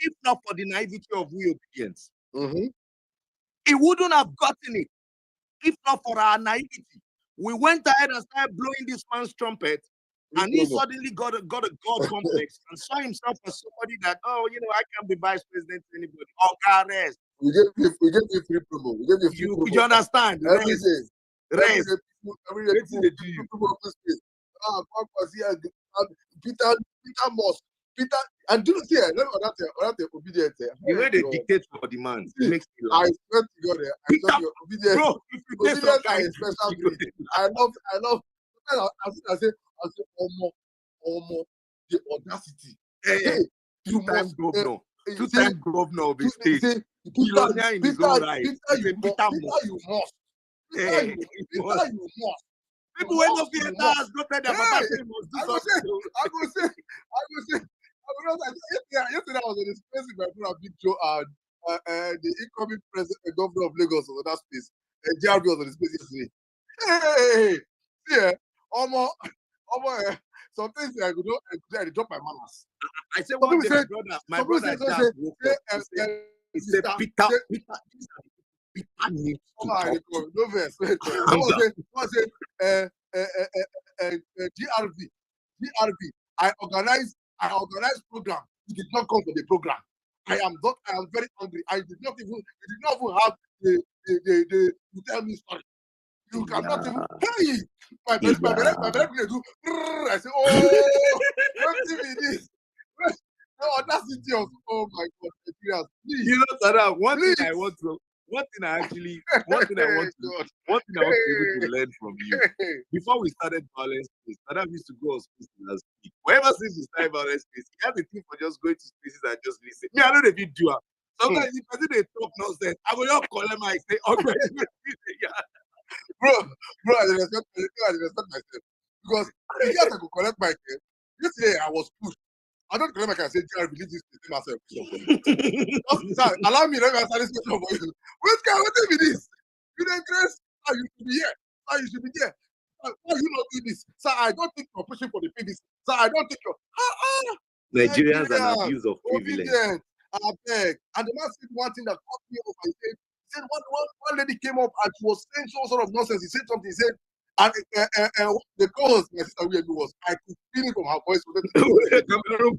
if not for the naivety of we obedience. He wouldn't have gotten it if not for our naivety. We went ahead and started blowing this man's trumpet, and he suddenly got a God complex and saw himself as somebody that, I can't be vice president to anybody. Rest. We gave you free promo. We gave you free promo. You understand? Everything. Rest. Every day, people Peter Moss. Peter, and do you see let me obedience. The way they dictate for the man makes me laugh. I swear to God, obedience. Bro, obedience is a special breed. I love. I say, almost the audacity. Hey, two-time governor of the state. Billionaire in his own right. Peter, you must. Peter, you must. People when of the entire go tell their papa say must do something. I go say. Yesterday I was in a space with my brother Big Joe and the incoming president, governor of Lagos was on that space. JRB was on the space yesterday. Hey, see, some things I could drop my manners. I said, what my brother just woke up. He said, Peter needs to talk. No verse. GRV. I organize program. You did not come for the program. I am very angry. You did not even have the tell me story. You cannot even my do. I say, what is this? No audacity of my God, please. You know, Sada, one thing I want to be able to learn from you. Before we started violence space, Sada used to go on spaces and speak. Wherever since we started violence space, he has a thing for just going to spaces and just listen. Me, I know the video. Sometimes if I they talk nonsense, I will not call them and say, Bro, I respect myself. Because if I could collect my care, yesterday I was pushed. I don't collect my care and say, I believe this to myself. Allow me to answer this question for you. What is this? You don't dress. You should be here. You should be there. Why you not do this? Sir, I don't think you're pushing for the PVC. Sir, I don't think you're. Nigerians are abuse of privilege. I beg. And the man said one thing that caught me off. He said one lady came up and she was saying some sort of nonsense. He said something. He said, and the co-host, my sister William, was, I could feel it from her voice. And William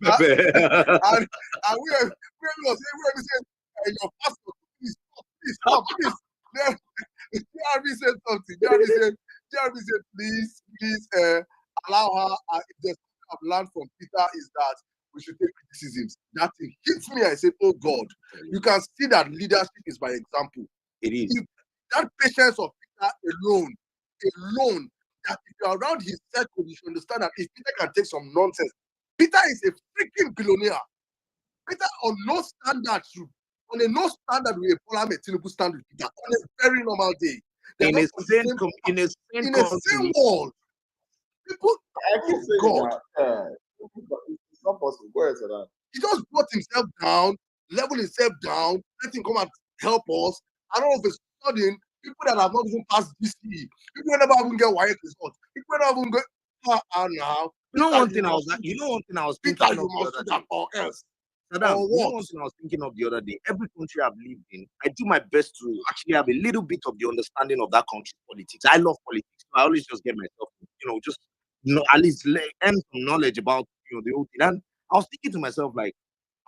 was saying, your pastor, please stop. Then JRB said something. JRB said, please allow her. If there's something I've learned from Peter is that we should take criticisms. That thing hits me. I said, oh God, you can see that leadership is by example. It is. That patience of Peter alone, that if you're around his circle, you should understand that if Peter can take some nonsense, Peter is a freaking billionaire. Peter on no standard with a Bola Tinubu stand with Peter on a very normal day. In a same world. People, God. It's not possible. Go ahead, Sada. He just brought himself down, leveled himself down, let him come and help us. And all of a sudden, people that have not even passed DCE, people that never even get wired results, people that even go now. You know one thing I was thinking of the other day. Or else. You know one thing I was thinking of the other day. Every country I've lived in, I do my best to actually have a little bit of the understanding of that country's politics. I love politics. So I always just get myself, at least earn some knowledge about the whole thing. And I was thinking to myself, I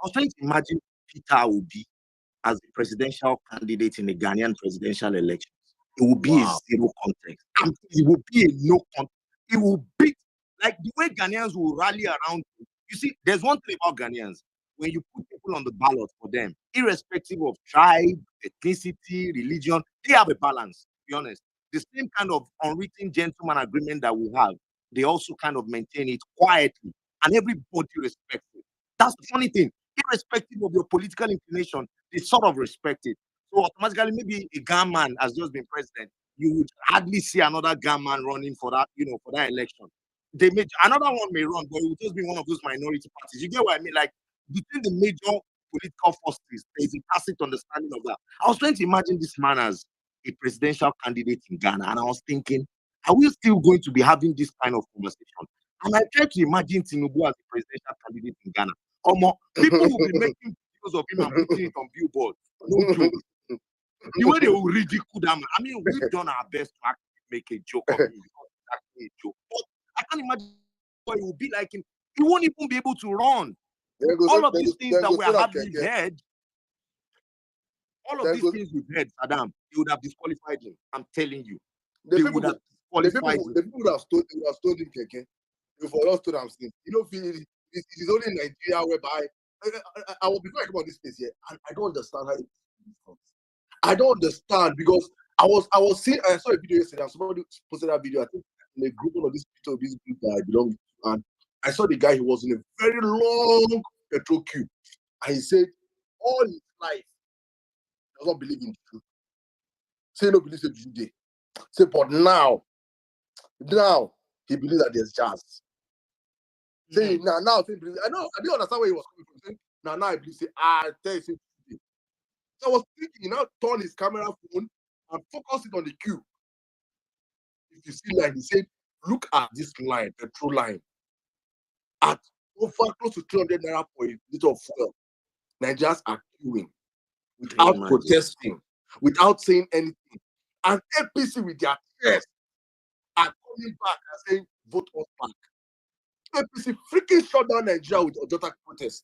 was trying to imagine Peter Obi as the presidential candidate in the Ghanaian presidential elections. It would be a zero context. It would be a no context. it will beat, like the way Ghanaians will rally around you. You see, there's one thing about Ghanaians. When you put people on the ballot for them, irrespective of tribe, ethnicity, religion, they have a balance, to be honest. The same kind of unwritten gentleman agreement that we have, they also kind of maintain it quietly, and everybody respects it. That's the funny thing. Irrespective of your political inclination, they sort of respect it. So automatically, maybe a Ghan man has just been president, you would hardly see another Ghan man running for that, for that election. They may another one may run, but it would just be one of those minority parties. You get what I mean? Like between the major political forces, there's a tacit understanding of that. I was trying to imagine this man as a presidential candidate in Ghana, and I was thinking, are we still going to be having this kind of conversation? And I tried to imagine Tinubu as a presidential candidate in Ghana. People will be making videos of him and putting it on billboard. No joke. The way they will ridicule them. I mean, we've done our best to actually make a joke of him because it's actually a joke. But I can't imagine what it will be like. He won't even be able to run. All of these things that we are having heard, all of these things we've heard, Saddam, they would have disqualified him. I'm telling you. They would have disqualified him. The people would have stolen him, Keke. For us to have seen. It is only in Nigeria whereby I will before I come on this place here, and I don't understand how it comes. I don't understand because I was seeing, I saw a video yesterday, and somebody posted that video, I think in a group, one of these group that I belong to, and I saw the guy, he was in a very long petrol queue, and he said all his life he does not believe in truth. Say no believe in Jude. Say, but now he believes that there's jazz. Say now I didn't understand where he was coming from. Say, now I believe. Say, I tell you, say, so I was thinking, he now turn his camera phone and focus it on the queue. If you see line, he said, look at this line, petrol line. At over close to 300 naira for a liter of fuel. Nigerians are queuing without protesting, without saying anything. And APC with their chest are coming back and saying, vote us back. APC freaking shut down Nigeria with Obi-Datti protest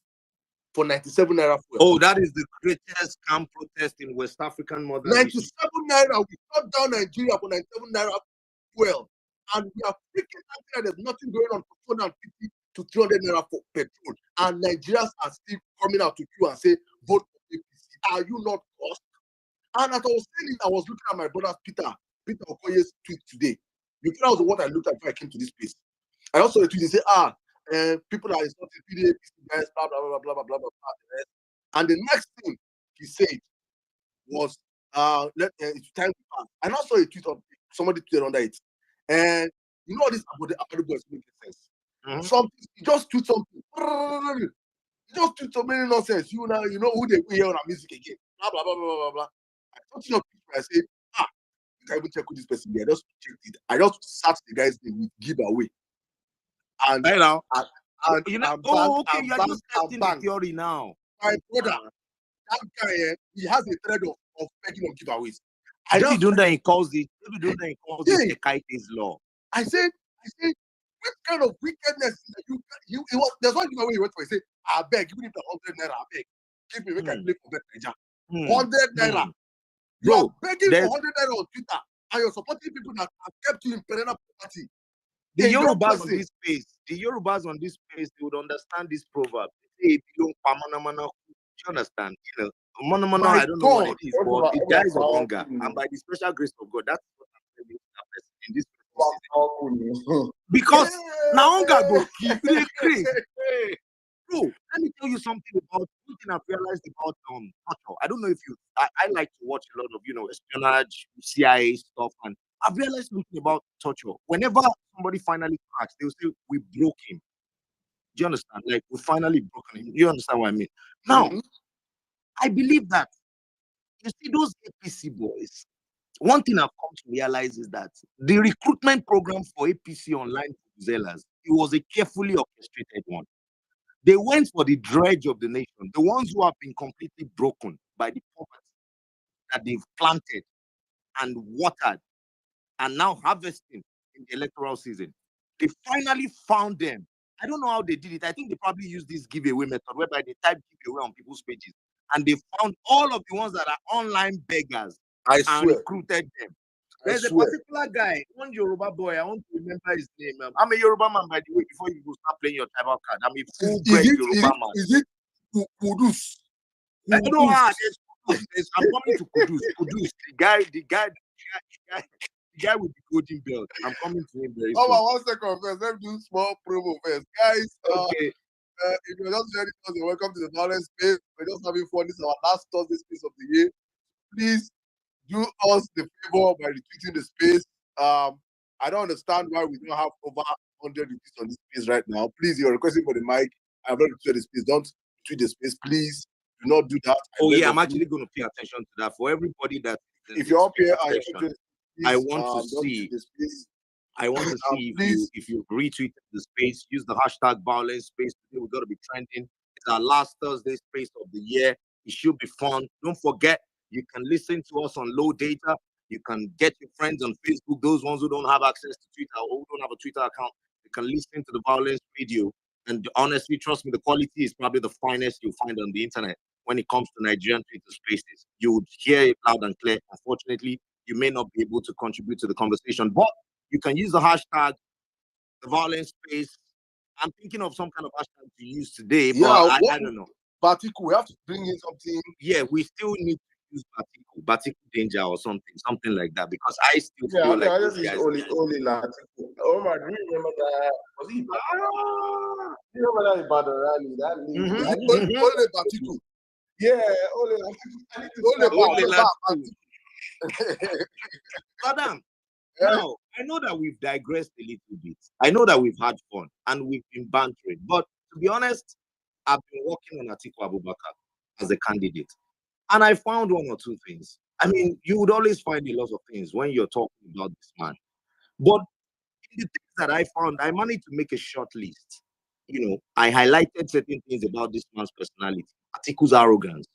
for 97 naira fuel. Oh, that is the greatest camp protest in West African modern 97 naira, we shut down Nigeria for 97 naira fuel. And we are freaking happy that there's nothing going on for 250 to 300 naira for petrol. And Nigerians are still coming out to queue and say, vote for APC. Are you not lost? And as I was saying it, I was looking at my brother Peter Okoye's tweet today. That was what I looked at before I came to this place. I also tweeted, he said, people are insulting PDA, guys, blah, blah, blah, blah, blah, blah, blah. And the next thing he said was, it's time to pass. I now saw a tweet of somebody tweeted under it. And you know this about the Akadu boys making sense. Something, he just tweet something. He just tweet so many nonsense. You know who they hear on our music again. Blah, blah, blah, blah, blah, blah. I thought you know, I said, you can even check who this person is. I just checked it. I just searched the guy's name with giveaway. And right now, you're just testing the theory now. My brother, that guy, he has a thread of making of giveaways. Maybe doing that in cause the Ekaites law. I said, what kind of wickedness you it was? There's one giveaway he went for. He said, I beg, give me the 100 naira, I beg. Give me, we can play for that 100 naira. You are begging for 100 naira on Twitter, and you're supporting people that have kept you in perennial poverty. The Yorubas on this space, they would understand this proverb. They say, do you understand? I don't know what it is, but it dies of hunger. And by the special grace of God, that's what I'm telling that person in this season. Because now hunger go keep the crazy. Bro, let me tell you something about something I've realized about torture. I don't know if I like to watch a lot of espionage, CIA stuff, and I've realized something about torture. Whenever somebody finally cracks, they'll say, we broke him. Do you understand? Like, we finally broken him. You understand what I mean? Now, I believe that, you see, those APC boys, one thing I've come to realize is that the recruitment program for APC online zealers, it was a carefully orchestrated one. They went for the dredge of the nation, the ones who have been completely broken by the poverty that they've planted and watered and now harvesting in the electoral season. They finally found them. I don't know how they did it. I think they probably used this giveaway method whereby they type giveaway on people's pages and they found all of the ones that are online beggars and recruited them. There's a particular guy, one Yoruba boy. I want to remember his name. I'm a Yoruba man, by the way. Before you go start playing your tribal card, I'm a full-bred Yoruba man. Is it Kudus? I don't know how. I'm coming to Kudus. Kudus, the guy with the golden belt. I'm coming to him very soon. Oh, 1 second first. Let me do small promo first, guys. Okay. If you're just joining us, welcome to the Violence Space. We're just having fun. This is our last Thursday space of the year. Please do us the favor by retweeting the space. I don't understand why we don't have over 100 retweets on this space right now. Please, you're requesting for the mic. I've not retweeted the space. Don't tweet the space, please. Do not do that. I'm actually going to pay attention to that for everybody that. If you're up here, I want to see. I want to see if you retweet the space, use the hashtag violence space. Today we're going to be trending. It's our last Thursday space of the year. It should be fun. Don't forget, you can listen to us on low data. You can get your friends on Facebook. Those ones who don't have access to Twitter or who don't have a Twitter account, you can listen to the Violence Radio. And honestly, trust me, the quality is probably the finest you'll find on the internet when it comes to Nigerian Twitter spaces. You would hear it loud and clear. Unfortunately, you may not be able to contribute to the conversation, but you can use the hashtag, the Violence Space. I'm thinking of some kind of hashtag to use today, but I don't know. Atiku, we have to bring in something. Yeah, we still need to use Atiku danger or something like that, because I still feel like I just use only Atiku. Oh my, do you remember that? Was he? You remember that Ibadan rally? That Only Atiku. Yeah, only Atiku. Madam, now I know that we've digressed a little bit. I know that we've had fun and we've been bantering, but to be honest, I've been working on Atiku Abubakar as a candidate, and I found one or two things. I mean, you would always find a lot of things when you're talking about this man, but in the things that I found, I managed to make a short list. You know, I highlighted certain things about this man's personality: Atiku's arrogance,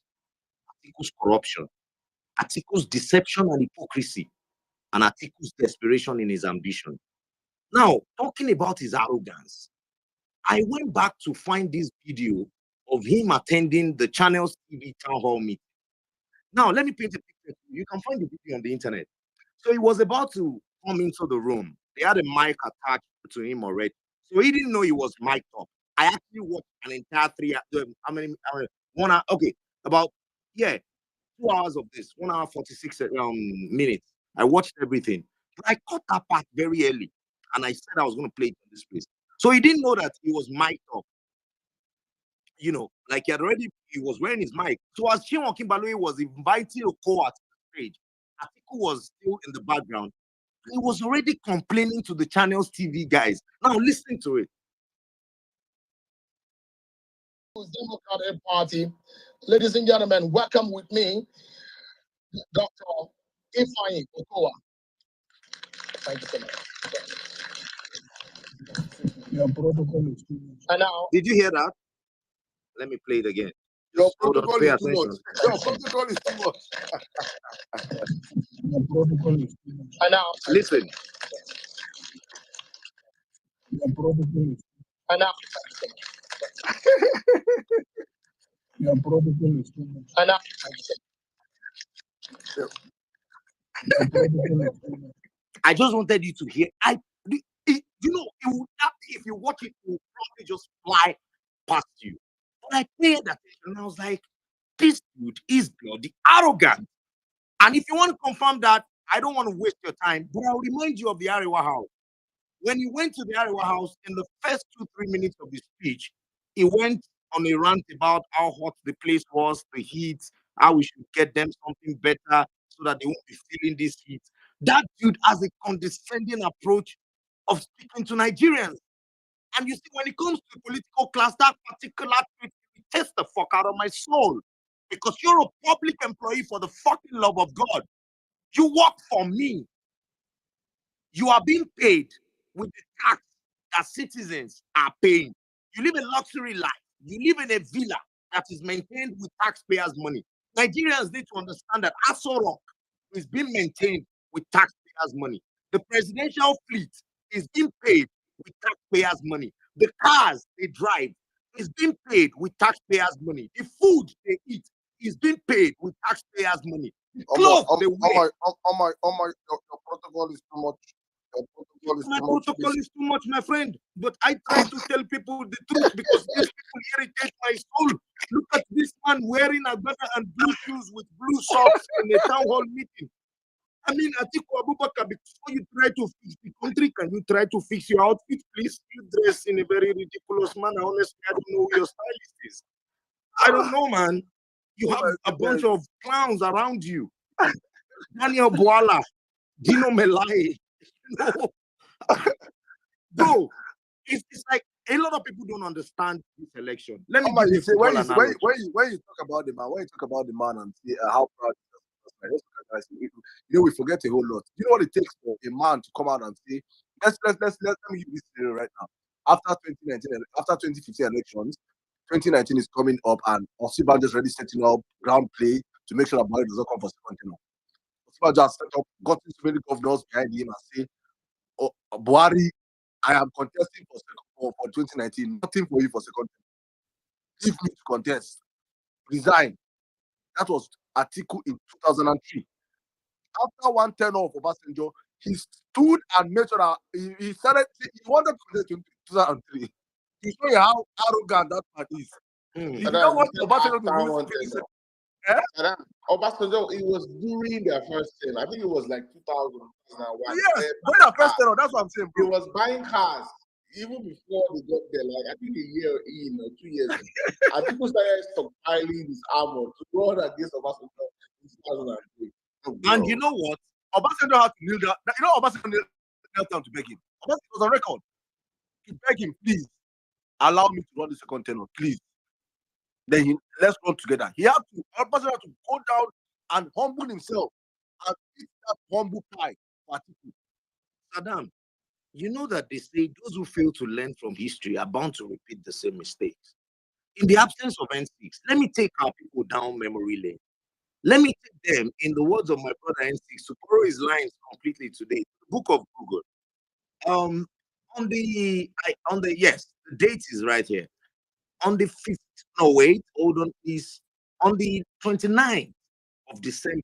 Atiku's corruption, Atiku's deception and hypocrisy, and Atiku's desperation in his ambition. Now, talking about his arrogance, I went back to find this video of him attending the Channels TV town hall meeting. Now, let me paint a picture. You can find the video on the internet. So he was about to come into the room. They had a mic attached to him already. So he didn't know he was mic'd up. I actually watched an entire 1 hour, about 2 hours of this, 1 hour 46 minutes. I watched everything, but I caught that part very early, and I said I was going to play it on this place. So he didn't know that he was mic'd up. You know, like he was wearing his mic. So as Chinua Kimbaloi was inviting Okowa to the stage, Atiku was still in the background. He was already complaining to the Channels TV guys. Now listen to it. Democratic Party. Ladies and gentlemen, welcome with me, Dr. Ifeanyi Okowa. Thank you so much. Your protocol is too much. And now, did you hear that? Let me play it again. Your protocol is too much. Your protocol is too much. Your protocol is too much. And now, listen. Your protocol is. And now, your protocol is too much. And now, I just wanted you to hear. You know, if you watch it, it will probably just fly past you. But I paid attention and I was like, this dude is bloody arrogant. And if you want to confirm that, I don't want to waste your time, but I'll remind you of the Arewa House. When he went to the Arewa House, in the first 2-3 minutes of his speech, he went on a rant about how hot the place was, the heat, how we should get them something better so that they won't be feeling this heat. That dude has a condescending approach of speaking to Nigerians. And you see, when it comes to the political class, that particular trait takes the fuck out of my soul. Because you're a public employee for the fucking love of God. You work for me. You are being paid with the tax that citizens are paying. You live a luxury life. You live in a villa that is maintained with taxpayers' money. Nigerians need to understand that Aso Rock is being maintained with taxpayers' money. The presidential fleet is being paid with taxpayers' money. The cars they drive is being paid with taxpayers' money. The food they eat is being paid with taxpayers' money. The clothes they wear. Your protocol is too much. Your protocol is My too much. protocol is too much, my friend. But I try to tell people the truth because these people irritate my soul. Look at this man wearing a gather and blue shoes with blue socks in a town hall meeting. I mean, Atiku Abubakar, before you try to fix the country, can you try to fix your outfit, please? You dress in a very ridiculous manner. Honestly, I don't know who your stylist is. I don't know, man. You have a bunch of clowns around you. Daniel Boala, Dino Melai. No. Bro, it's like a lot of people don't understand this election. Let me give you a football analogy. When you talk about the man, and see how proud he is, we forget a whole lot. You know what it takes for a man to come out and say, let me give this scenario right now. After 2015 elections, 2019 is coming up, and Osiba just already setting up ground play to make sure that Buhari does not come for second term. Osiba just set up, got so many governors behind him and say, oh, Buhari, I am contesting for 2019. Nothing for you for second term. Give me to contest. Resign. That was Atiku in 2003. After one tenure of Obasanjo, he stood and made sure that he wanted to contest in 2003. To show you how arrogant that man is. He did not want Obasanjo to lose. Obasanjo, it was during their first term. I think it was like 2001. Yes, when their first term, that's what I'm saying, bro. He was buying cars even before they got there. Like I think a year in or 2 years. And people started stockpiling this armor to run against Obasanjo in 2003. And you know what? Obasanjo had to kneel down. You know, Obasanjo knelt down to beg him. Obasanjo was on record. He begged him, please allow me to run the second tenure, please. Then let's run together. Obasanjo had to go down and humble himself and eat that humble pie for Atiku. Saddam, you know that they say those who fail to learn from history are bound to repeat the same mistakes. In the absence of N6, let me take our people down memory lane. Let me take them, in the words of my brother N6, to borrow his lines completely today. The book of Google. Yes, the date is right here. On the 5th, no wait, hold on please. On the 29th of December,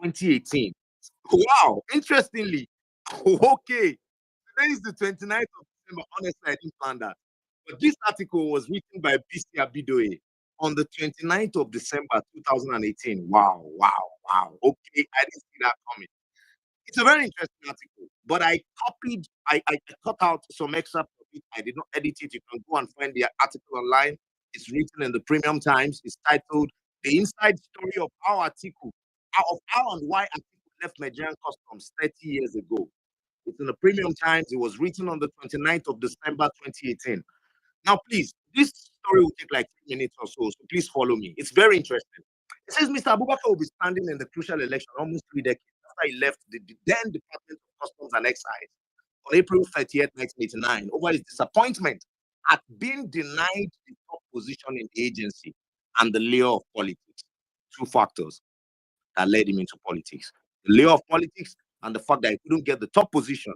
2018. Wow, interestingly, okay. Today is the 29th of December. Honestly, I didn't plan that. But this article was written by BC Abidoye on the 29th of December 2018. Wow. Okay, I didn't see that coming. It's a very interesting article, but I cut out some excerpts of it. I did not edit it. You can go and find the article online. It's written in the Premium Times. It's titled "The Inside Story of How and Why Atiku Left Nigerian Customs 30 years ago." It's in the Premium Times. It was written on the 29th of December 2018. Now, please, this story will take like 3 minutes or so please follow me. It's very interesting. It says Mr. Abubakar will be standing in the crucial election almost 3 decades after he left the then Department of Customs and Excise on April 30th, 1989, over his disappointment at being denied the top position in the agency and the layer of politics. 2 factors that led him into politics: the layer of politics and the fact that he couldn't get the top position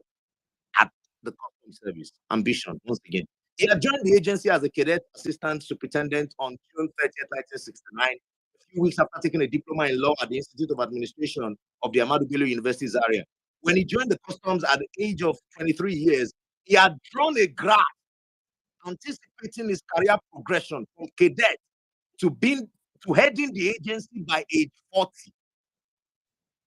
at the Customs Service. Ambition, once again. He had joined the agency as a cadet assistant superintendent on June 30th, 1969, a few weeks after taking a diploma in law at the Institute of Administration of the Ahmadu Bello University Zaria. When he joined the customs at the age of 23 years, he had drawn a graph anticipating his career progression from cadet to heading the agency by age 40.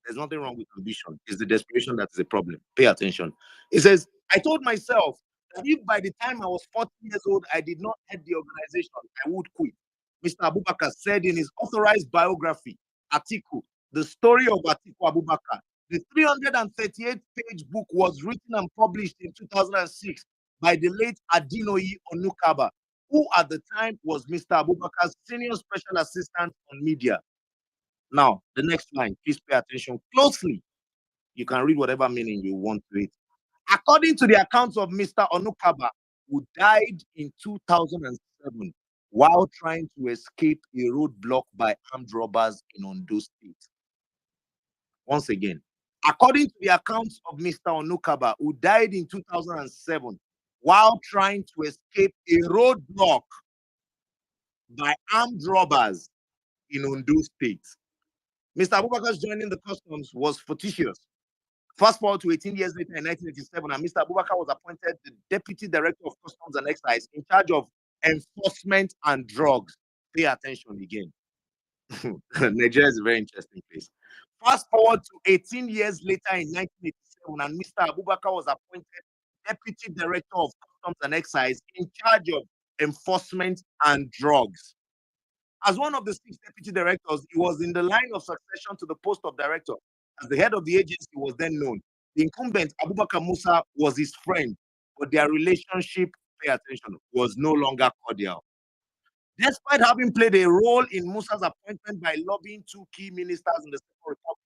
There's nothing wrong with ambition. It's the desperation that is a problem. Pay attention. It says, I told myself that if by the time I was 40 years old, I did not head the organization, I would quit. Mr. Abubakar said in his authorized biography, Atiku, the story of Atiku Abubakar. The 338-page book was written and published in 2006 by the late Adinoyi Onukaba, who at the time was Mr. Abubakar's senior special assistant on media. Now, the next line, please pay attention closely. You can read whatever meaning you want to it. According to the accounts of Mr. Onukaba, who died in 2007 while trying to escape a roadblock by armed robbers in Ondo State. Once again, according to the accounts of Mr. Onukaba, who died in 2007 while trying to escape a roadblock by armed robbers in Ondo State. Mr. Abubakar's joining the customs was fortuitous. Fast forward to 18 years later in 1987, and Mr. Abubakar was appointed the Deputy Director of Customs and Excise in charge of enforcement and drugs. Pay attention again. Nigeria is a very interesting place. Fast forward to 18 years later in 1987, and Mr. Abubakar was appointed Deputy Director of Customs and Excise in charge of enforcement and drugs. As one of the 6 deputy directors, he was in the line of succession to the post of director. As the head of the agency was then known. The incumbent, Abubakar Musa, was his friend, but their relationship, pay attention, was no longer cordial. Despite having played a role in Musa's appointment by lobbying 2 key ministers in the Second Republic,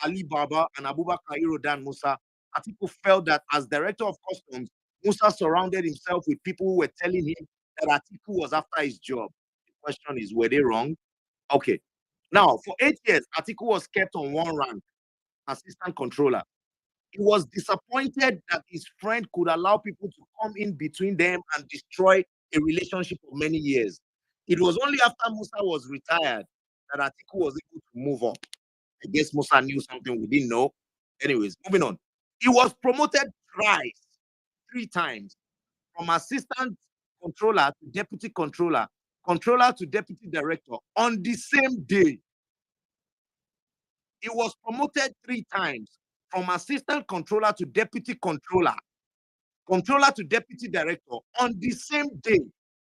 Ali Baba and Abubakar Irodan Musa, Atiku felt that as director of customs, Musa surrounded himself with people who were telling him that Atiku was after his job. The question is, were they wrong? Okay. Now, for 8 years, Atiku was kept on one rank, assistant controller. He was disappointed that his friend could allow people to come in between them and destroy a relationship of many years. It was only after Musa was retired that Atiku was able to move up. I guess Musa knew something we didn't know. Anyways, moving on. He was promoted twice, 3 times, from assistant controller to deputy controller, controller to deputy director on the same day. He was promoted 3 times, from assistant controller to deputy controller, controller to deputy director on the same day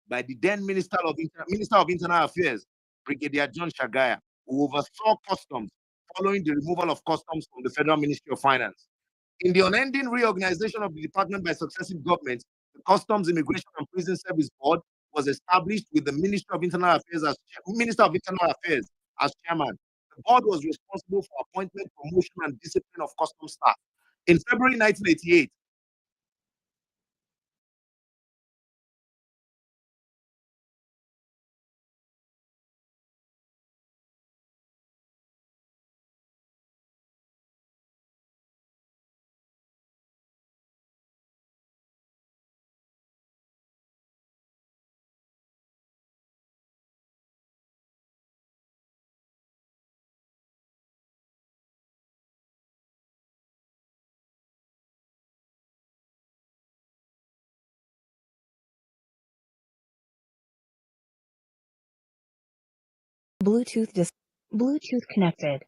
by the then Minister of Internal Affairs, Brigadier John Shagaya, who oversaw customs following the removal of customs from the Federal Ministry of Finance. In the unending reorganization of the department by successive governments, the Customs, Immigration and Prison Service Board was established with the Minister of Internal Affairs as chairman. The board was responsible for appointment, promotion, and discipline of customs staff. In February 1988, Bluetooth connected.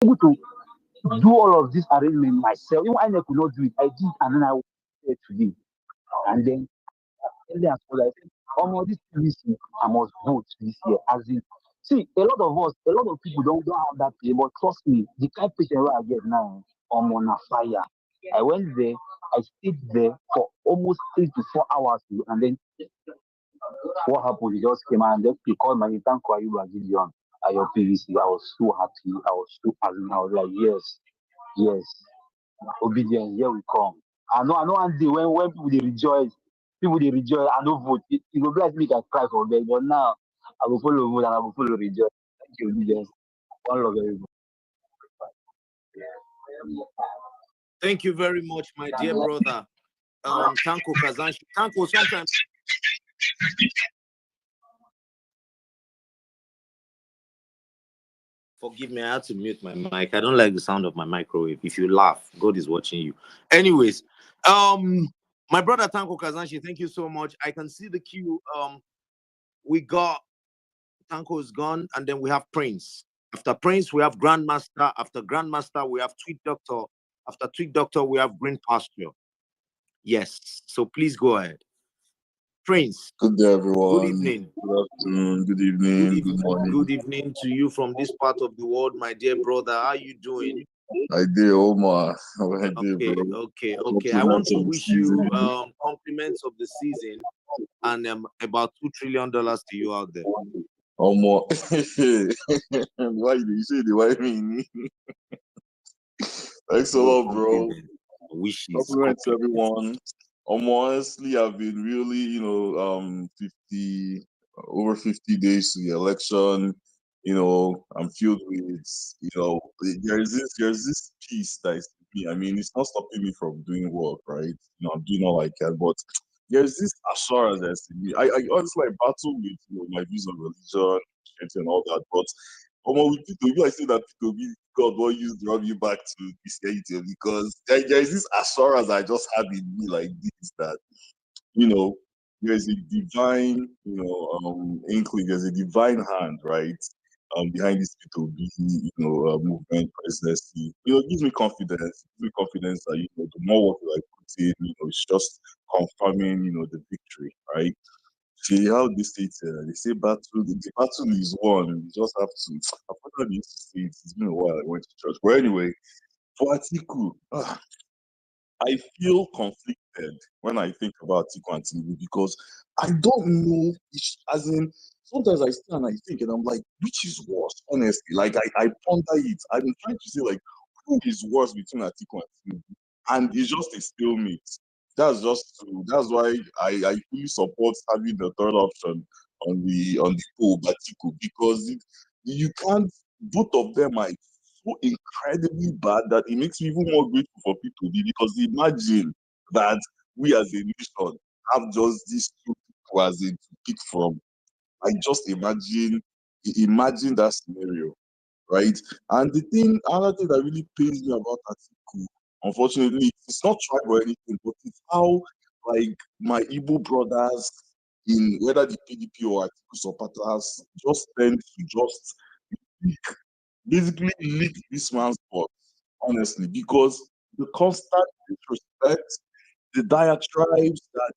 able to do all of this arrangement myself. Even I could not do it. I did, and then I was there today. And then earlier as well, I said, this PVC, I must vote this year. As in, see, a lot of people don't have that patient, but trust me, the kind of patient where I get now, I'm on a fire. I went there, I stayed there for almost 3 to 4 hours, and then what happened? He just came out and then he called my intern Kwayu Gideon at your PVC. I was so happy. I was so happy. I was like, yes, yes, obedience, here we come. I know one day when people they rejoice, I don't vote. It will be like me can cry for them, but now I will follow vote and I will follow rejoice. Thank you, obedience. One love everybody. Thank you very much, my dear brother. Tanko Kazanshi. Tanko, sometimes. Forgive me, I had to mute my mic. I don't like the sound of my microwave. If you laugh, God is watching you. Anyways, my brother Tanko Kazanshi, thank you so much. I can see the queue. We got Tanko is gone, and then we have Prince. After Prince, we have Grandmaster. After Grandmaster, we have Tweet Doctor. After Tweet Doctor, we have Green Pasture. Yes, so please go ahead. Prince. Good day, everyone. Good evening. Good afternoon. Good evening. Good morning. Good evening to you from this part of the world, my dear brother. How are you doing? I did, Omar. I did, bro. Okay. I want to wish you compliments of the season and about $2 trillion to you out there. Omar. Why you say the why me? Thanks a lot, bro. Wishes. Compliments everyone. Honestly, I've been really, over 50 days to the election. I'm filled with, there's this peace that is me. I mean, it's not stopping me from doing work, right? I'm doing all I can, but there's this assurance that's in me. I honestly battle with my views on religion, Christianity, and all that, but with P2B, I say that P2B, God will use to rub you back to Christianity because there's this assurance I just have in me like this that, there's a divine, inkling, there's a divine hand, right? Behind this P2B, movement, presidency. It gives me confidence. It gives me confidence that, the more work that I put in, it's just confirming, the victory, right? See how they say it, they say the battle is won. You just have to. I forgot they used to say it. It's been a while I went to church. But anyway, for Atiku, I feel conflicted when I think about Atiku and Tinubu because I don't know, as in, sometimes I stand and I think and I'm like, which is worse, honestly? Like, I ponder it. I've been trying to say, like, who is worse between Atiku and Tinubu? And it's just a stalemate. That's why I fully support having the third option on the poll, Atiku, because you can't, both of them are so incredibly bad that it makes me even more grateful for people because imagine that we as a nation have just these two people as in to pick from. I just imagine that scenario, right? And another thing that really pains me about Atiku, unfortunately, it's not tribe or anything, but it's how, like, my Igbo brothers in whether the PDP or Atiku supporters just tend to just basically lick this man's butt, honestly, because the constant disrespect, the diatribes that,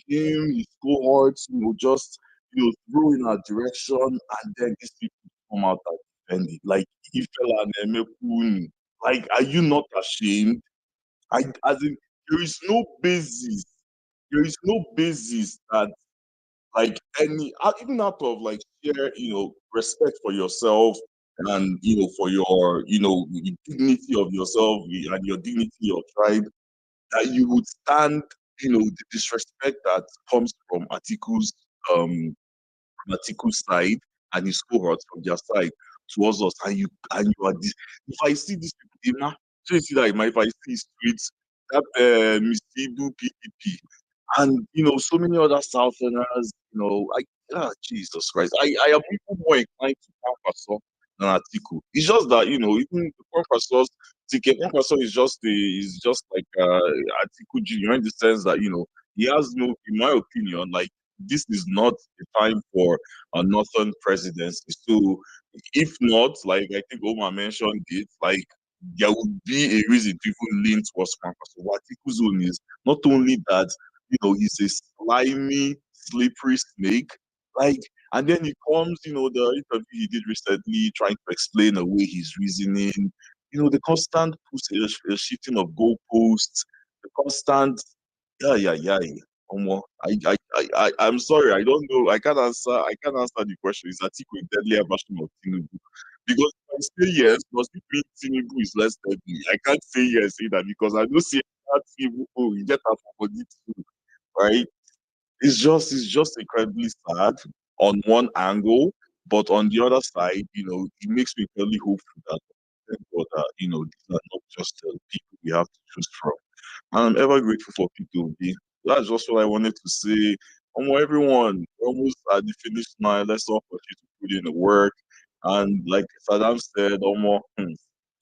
him, his cohorts, just, throw in our direction, and then these people come out and defend it. Like, Ifela and Emekun, like, are you not ashamed? As in, there is no basis. There is no basis that, like, even out of, like, sheer, respect for yourself and, for your, the dignity of yourself and your dignity of tribe, that you would stand, the disrespect that comes from um Atiku's side and his cohorts from their side towards us, and you are this. If I see these people, you see that if I see streets, that Mr. Ibu PDP, and so many other Southerners, Jesus Christ, I am even more inclined to Kwankwaso than Atiku. It's just that even the Kwankwaso's ticket, Kwankwaso is just like Atiku Junior in the sense that he has no, in my opinion, like this is not the time for a northern presidency. So if not, like I think Omar mentioned it, like there would be a reason to even lean towards Franca. So what Atiku's own is not only that, he's a slimy, slippery snake, like, and then he comes, the interview he did recently, trying to explain away his reasoning, the constant shifting of goalposts, the constant, yeah, yeah, yeah. Omo, I'm sorry, I don't know. I can't answer the question. Is Atiku a deadlier version of Tinubu? Because if I say yes, does it mean Tinubu is less deadly? I can't say yes, say that because I don't see that Tinubu, oh, you get that for body too, right? It's just incredibly sad on one angle, but on the other side, it makes me really hopeful that thank God that, these are not just the people we have to choose from. And I'm ever grateful for P2B. That's just what I wanted to say. Everyone, we're almost at the finish line. Let's all continue to put in the work. And like Saddam said,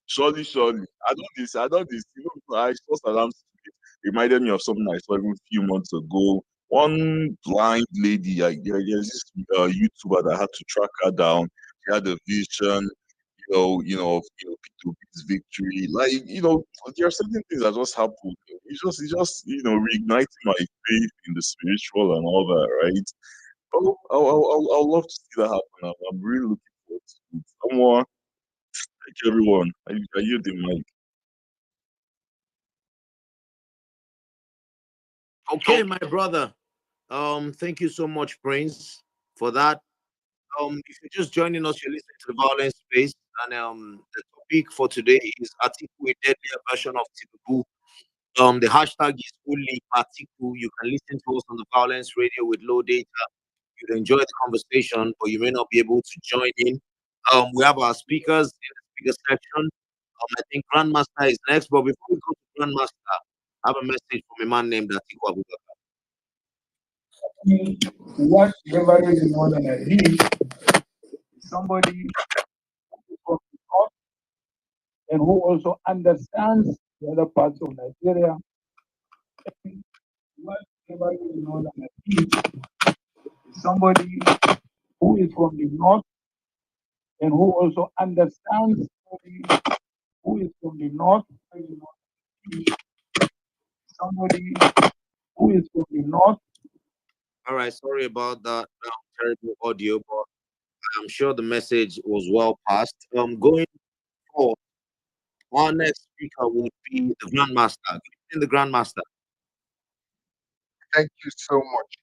surely, surely. I don't this. I saw Saddam speak. Reminded me of something I saw even a few months ago. One blind lady, there's this YouTuber that had to track her down. She had a vision, of P2P's victory. Like, there are certain things that just happen. It's just reigniting my faith in the spiritual and all that, right? Oh, I'll love to see that happen. I'm really looking forward to it. Someone, like everyone, I hear the mic. Okay, my brother. Thank you so much, Prince, for that. If you're just joining us, you're listening to the Violence Space, and the topic for today is Atiku, a deadlier version of Tinubu. The hashtag is only Atiku. You can listen to us on the Violence Radio with low data. You'd enjoy the conversation, but you may not be able to join in. We have our speakers in the speaker section. I think Grandmaster is next, but before we go to Grandmaster, I have a message from a man named Atiku Abubakar. What everybody is more than I need, somebody from the north and who also understands the other parts of Nigeria. What everybody is more than I need, somebody who is from the north and who also understands somebody who is from the north, somebody who is from the north. All right, sorry about that terrible audio, but I'm sure the message was well passed. Going forward, our next speaker would be the Grandmaster. Good evening, the Grandmaster. Thank you so much,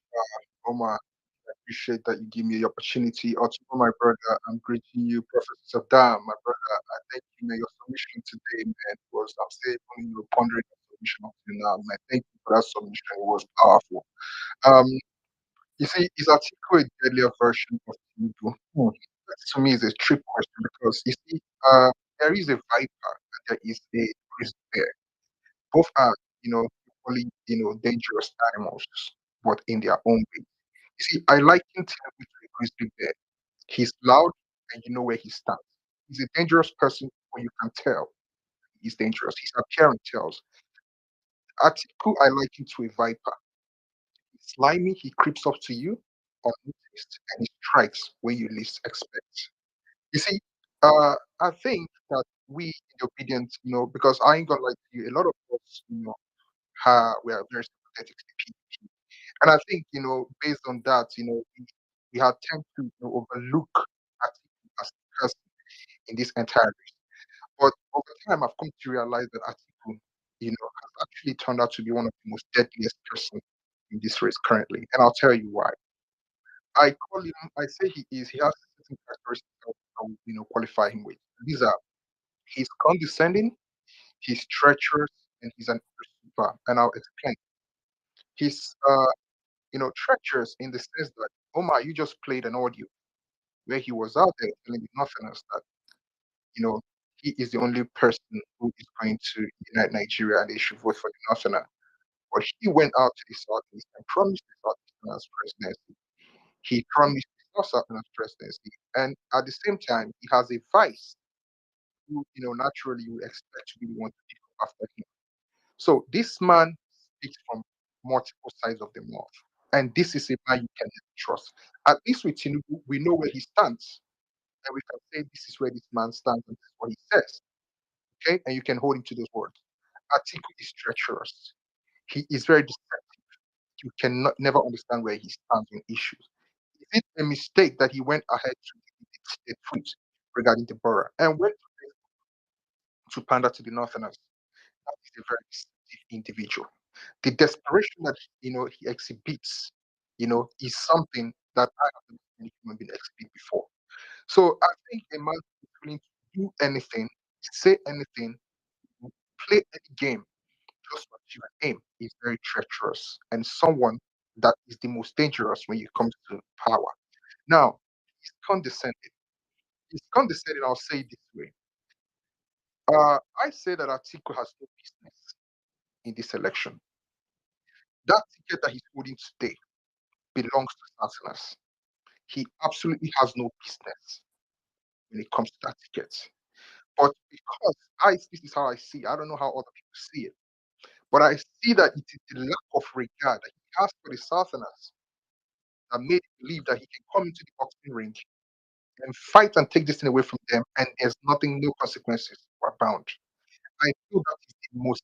Omar. I appreciate that you give me the opportunity. Also, my brother, I'm greeting you, Prophet Saddam, my brother. I thank you, man. Your submission today, man, was, I'm still pondering the submission up to now, man. Thank you for that submission. It was powerful. Um, you see, is Atiku a deadlier version of Tinubu? That to me is a trick question because you see, there is a viper and there is a grizzly bear. Both are, equally, dangerous animals, but in their own way. You see, I liken Tinubu to a grizzly bear. He's loud and you know where he stands. He's a dangerous person when you can tell he's dangerous. His appearance tells. Atiku, I liken to a viper. He's slimy, he creeps up to you unnoticed and he strikes when you least expect. You see, I think that we in the obedience, because I ain't gonna lie to you, a lot of us, we are very sympathetic to PDP. And I think, based on that, we have tend to overlook Atiku as a person in this entire race. But over time, I've come to realize that Atiku, has actually turned out to be one of the most deadliest persons in this race currently. And I'll tell you why. I say he has certain characteristics that will, qualify him with. These are, he's condescending, he's treacherous, and he's an super. And I'll explain. He's, treacherous in the sense that, Omar, you just played an audio where he was out there telling the Northerners that, you know, he is the only person who is going to unite Nigeria and they should vote for the Northerner. But he went out to the Southeast and promised the Southeasterners presidency. He promised the Southerners presidency. And at the same time, he has a vice who, naturally you expect to be the one to pick up after him. So this man speaks from multiple sides of the mouth. And this is a man you can never trust. At least with Tinubu, we know where he stands. And we can say this is where this man stands and this is what he says. Okay? And you can hold him to those words. Atiku is treacherous. He is very deceptive. You cannot never understand where he stands on issues. Is it a mistake that he went ahead to the tweet regarding the borough and went to pander to the Northerners? That is a very deceptive individual. The desperation that he exhibits, is something that I have never seen any human being exhibit before. So I think a man who is willing to do anything, say anything, play any game just to achieve an aim is very treacherous and someone that is the most dangerous when it comes to power. Now, he's condescending. He's condescending, I'll say it this way. I say that Atiku has no business in this election. That ticket that he's holding today belongs to Southerners. He absolutely has no business when it comes to that ticket. But because this is how I see it. I don't know how other people see it, but I see that it is the lack of regard that he has for the Southerners that made him believe that he can come into the boxing ring and fight and take this thing away from them, and there's nothing, no consequences were bound. I feel that is the most,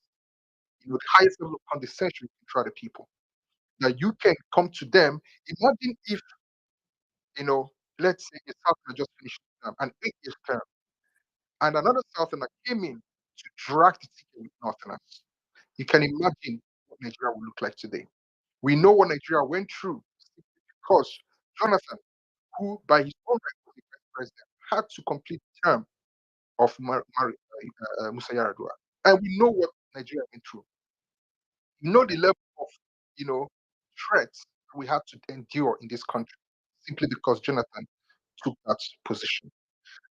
the highest level of condescension you can try to people. That you can come to them. Imagine if, let's say a Southerner just finished an 8 year term, and another Southerner came in to drag the ticket with Northerners. You can imagine what Nigeria would look like today. We know what Nigeria went through because Jonathan, who by his own right was the vice president, had to complete the term of Musa Yaradua. And we know what Nigeria went through. You know the level of, threats we had to endure in this country simply because Jonathan took that position.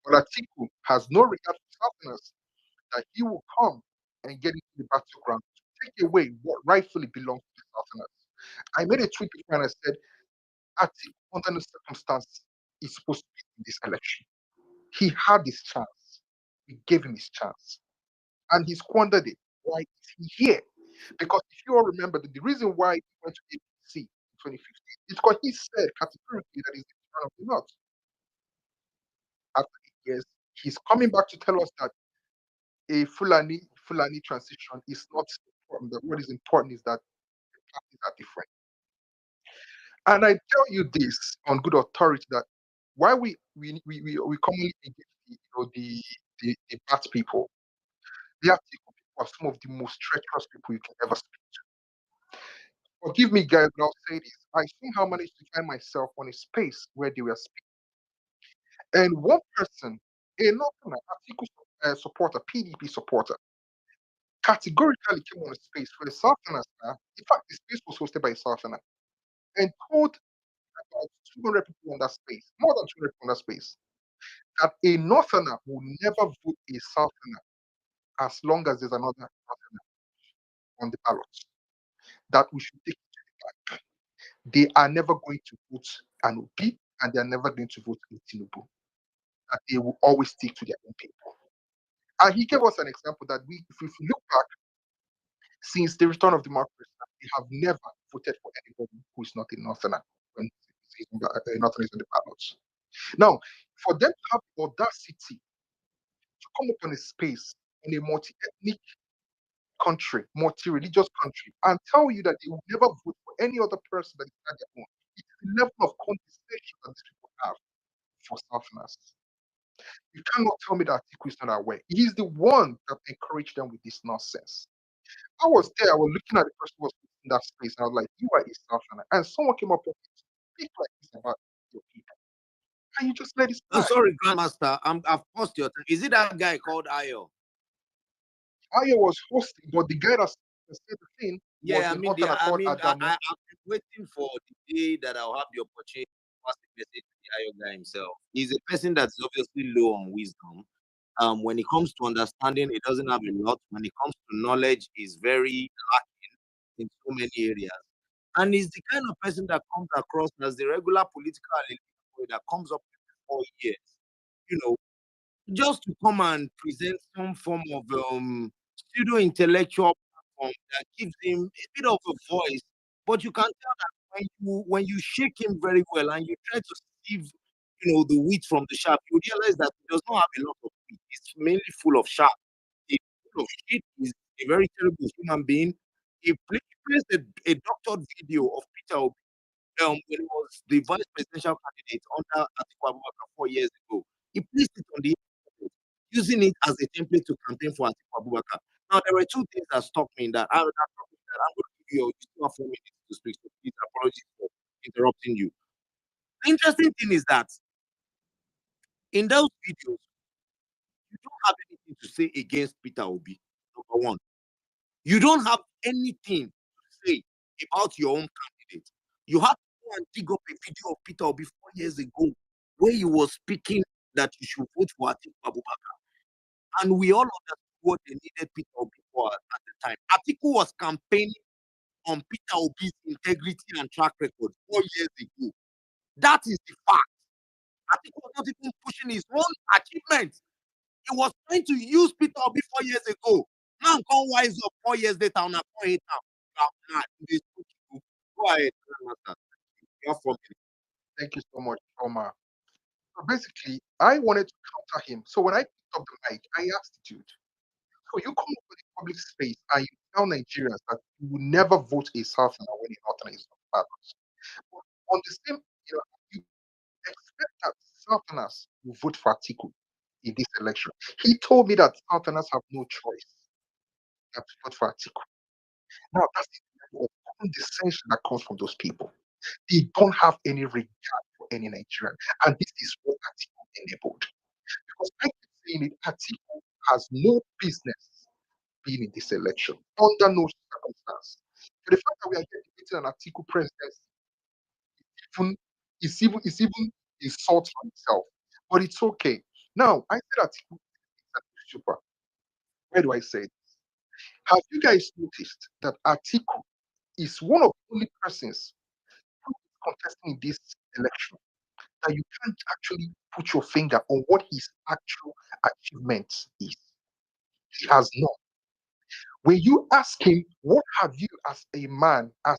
But Atiku has no regard for Southerners that he will come and get into the battleground to take away what rightfully belongs to the Southerners. I made a tweet before and I said, Atiku, under no circumstance, is supposed to be in this election. He had his chance. We gave him his chance. And he squandered it. Why is he here? Because if you all remember that the reason why he went to APC in 2015 is because he said categorically that he's the son of the North. After 8 years, he's coming back to tell us that a Fulani transition is not important. That what is important is that the parties are different. And I tell you this on good authority that why we commonly engage the bad people, the Atiku people are some of the most treacherous people you can ever speak to. Forgive me, guys, but I'll say this. I somehow managed to find myself on a space where they were speaking. And one person, a Northerner, Atiku supporter, PDP supporter, categorically came on a space where the Southerners, in fact, the space was hosted by a Southerner, and told about 200 people on that space, more than 200 people on that space, that a Northerner will never vote a Southerner as long as there's another Northerner on the ballot. That we should take it to the back. They are never going to vote an Obi, and they are never going to vote in Tinubu. That they will always stick to their own people. And he gave us an example that if we look back, since the return of democracy, we have never voted for anybody who is not a Northerner when a Northerner is on the ballots. Now, for them to have the audacity to come up on a space in a multi-ethnic country, multi-religious country, and tell you that they will never vote for any other person that is not their own, it's the level of condescension that these people have for Southerners. You cannot tell me that Atiku is not aware. He's the one that encouraged them with this nonsense. I was there, I was looking at the person who was in that space, and I was like, you are a Southerner. And someone came up and speak like this about your people. And you just let it slide. Sorry, Grandmaster, I've paused your time. Is it that guy called Ayo? Ayo was hosting, but the guy that said the thing was I'm waiting for the day that I'll have the opportunity to pass the message to the Ayo guy himself. He's a person that's obviously low on wisdom. When it comes to understanding, he doesn't have a lot. When it comes to knowledge, he's very lacking in so many areas. And he's the kind of person that comes across as the regular political elite that comes up for 4 years, just to come and present some form of pseudo-intellectual platform that gives him a bit of a voice. But you can tell that when you shake him very well and you try to sieve, the wheat from the chaff, you realize that it does not have a lot of wheat. It's mainly full of chaff. It's full of shit. He's a very terrible human being. He placed a doctored video of Peter Obi when he was the vice presidential candidate under Atiku Abubakar 4 years ago. He placed it on the internet, using it as a template to campaign for Atiku Abubakar. Now, there were two things that stopped me in that. I'm going to give you still have 4 minutes to speak, so please apologies for interrupting you. The interesting thing is that in those videos, you don't have anything to say against Peter Obi, number one. You don't have anything to say about your own candidate. You have to go and dig up a video of Peter Obi 4 years ago where he was speaking that you should vote for Atiku Abubakar. And we all understood what they needed Peter Obi for at the time. Atiku was campaigning on Peter Obi's integrity and track record 4 years ago. That is the fact. Atiku was not even pushing his own achievements. He was trying to use Peter Obi 4 years ago. Man can't wise up 4 years later on a point now. Go ahead, Master. You have 4 minutes. Thank you so much, Omar. So basically, I wanted to counter him. So when I picked up the mic, I asked the dude, so you come up with a public space and you tell Nigerians that you will never vote a Southerner when a Northerner is on balance. But on the same, you expect that Southerners will vote for Atiku in this election. He told me that Southerners have no choice than to vote for Atiku. Now, that's the level of condescension that comes from those people. They don't have any regard for any Nigerian. And this is what Atiku enabled. Because I keep saying it, Atiku has no business being in this election under no circumstance. So the fact that we are getting debating an Atiku presidency is even insult for himself. But it's okay. Now, I said Atiku is super. Why do I say this? Have you guys noticed that Atiku is one of the only persons who is contesting in this election that you can't actually put your finger on what his actual achievement is? He has none. When you ask him, what have you as a man, as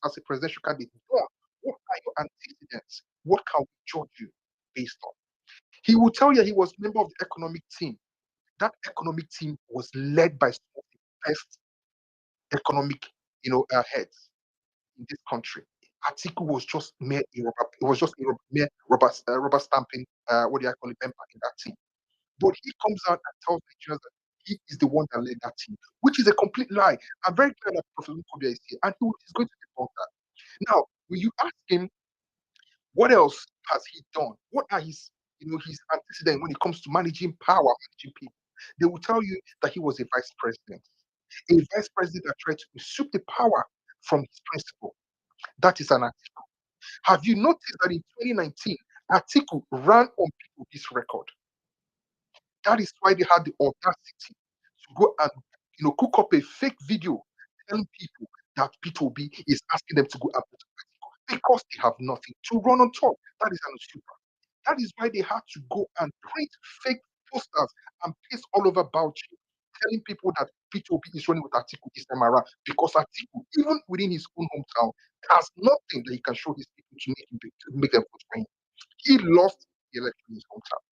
a presidential candidate done? What are your antecedents? What can we judge you based on? He will tell you he was member of the economic team. That economic team was led by some of the best economic, heads in this country. Atiku was just mere mere rubber stamping, what do I call it, member in that team. But he comes out and tells Nigerians that he is the one that led that team, which is a complete lie. I'm very glad that Professor Kobia is here, and he's going to debunk that. Now, when you ask him what else has he done, what are his antecedents when it comes to managing power, managing people, they will tell you that he was a vice president that tried to usurp the power from his principal. That is an Atiku. Have you noticed that in 2019, Atiku ran on P2B's record? That is why they had the audacity to go and cook up a fake video telling people that P2B is asking them to go and vote for Atiku because they have nothing to run on top. That is an super. That is why they had to go and print fake posters and paste all over Bauchi, telling people that P2B is running with Atiku this time around because Atiku, even within his own hometown, has nothing that he can show his people to make them vote for him. He lost the election in his hometown.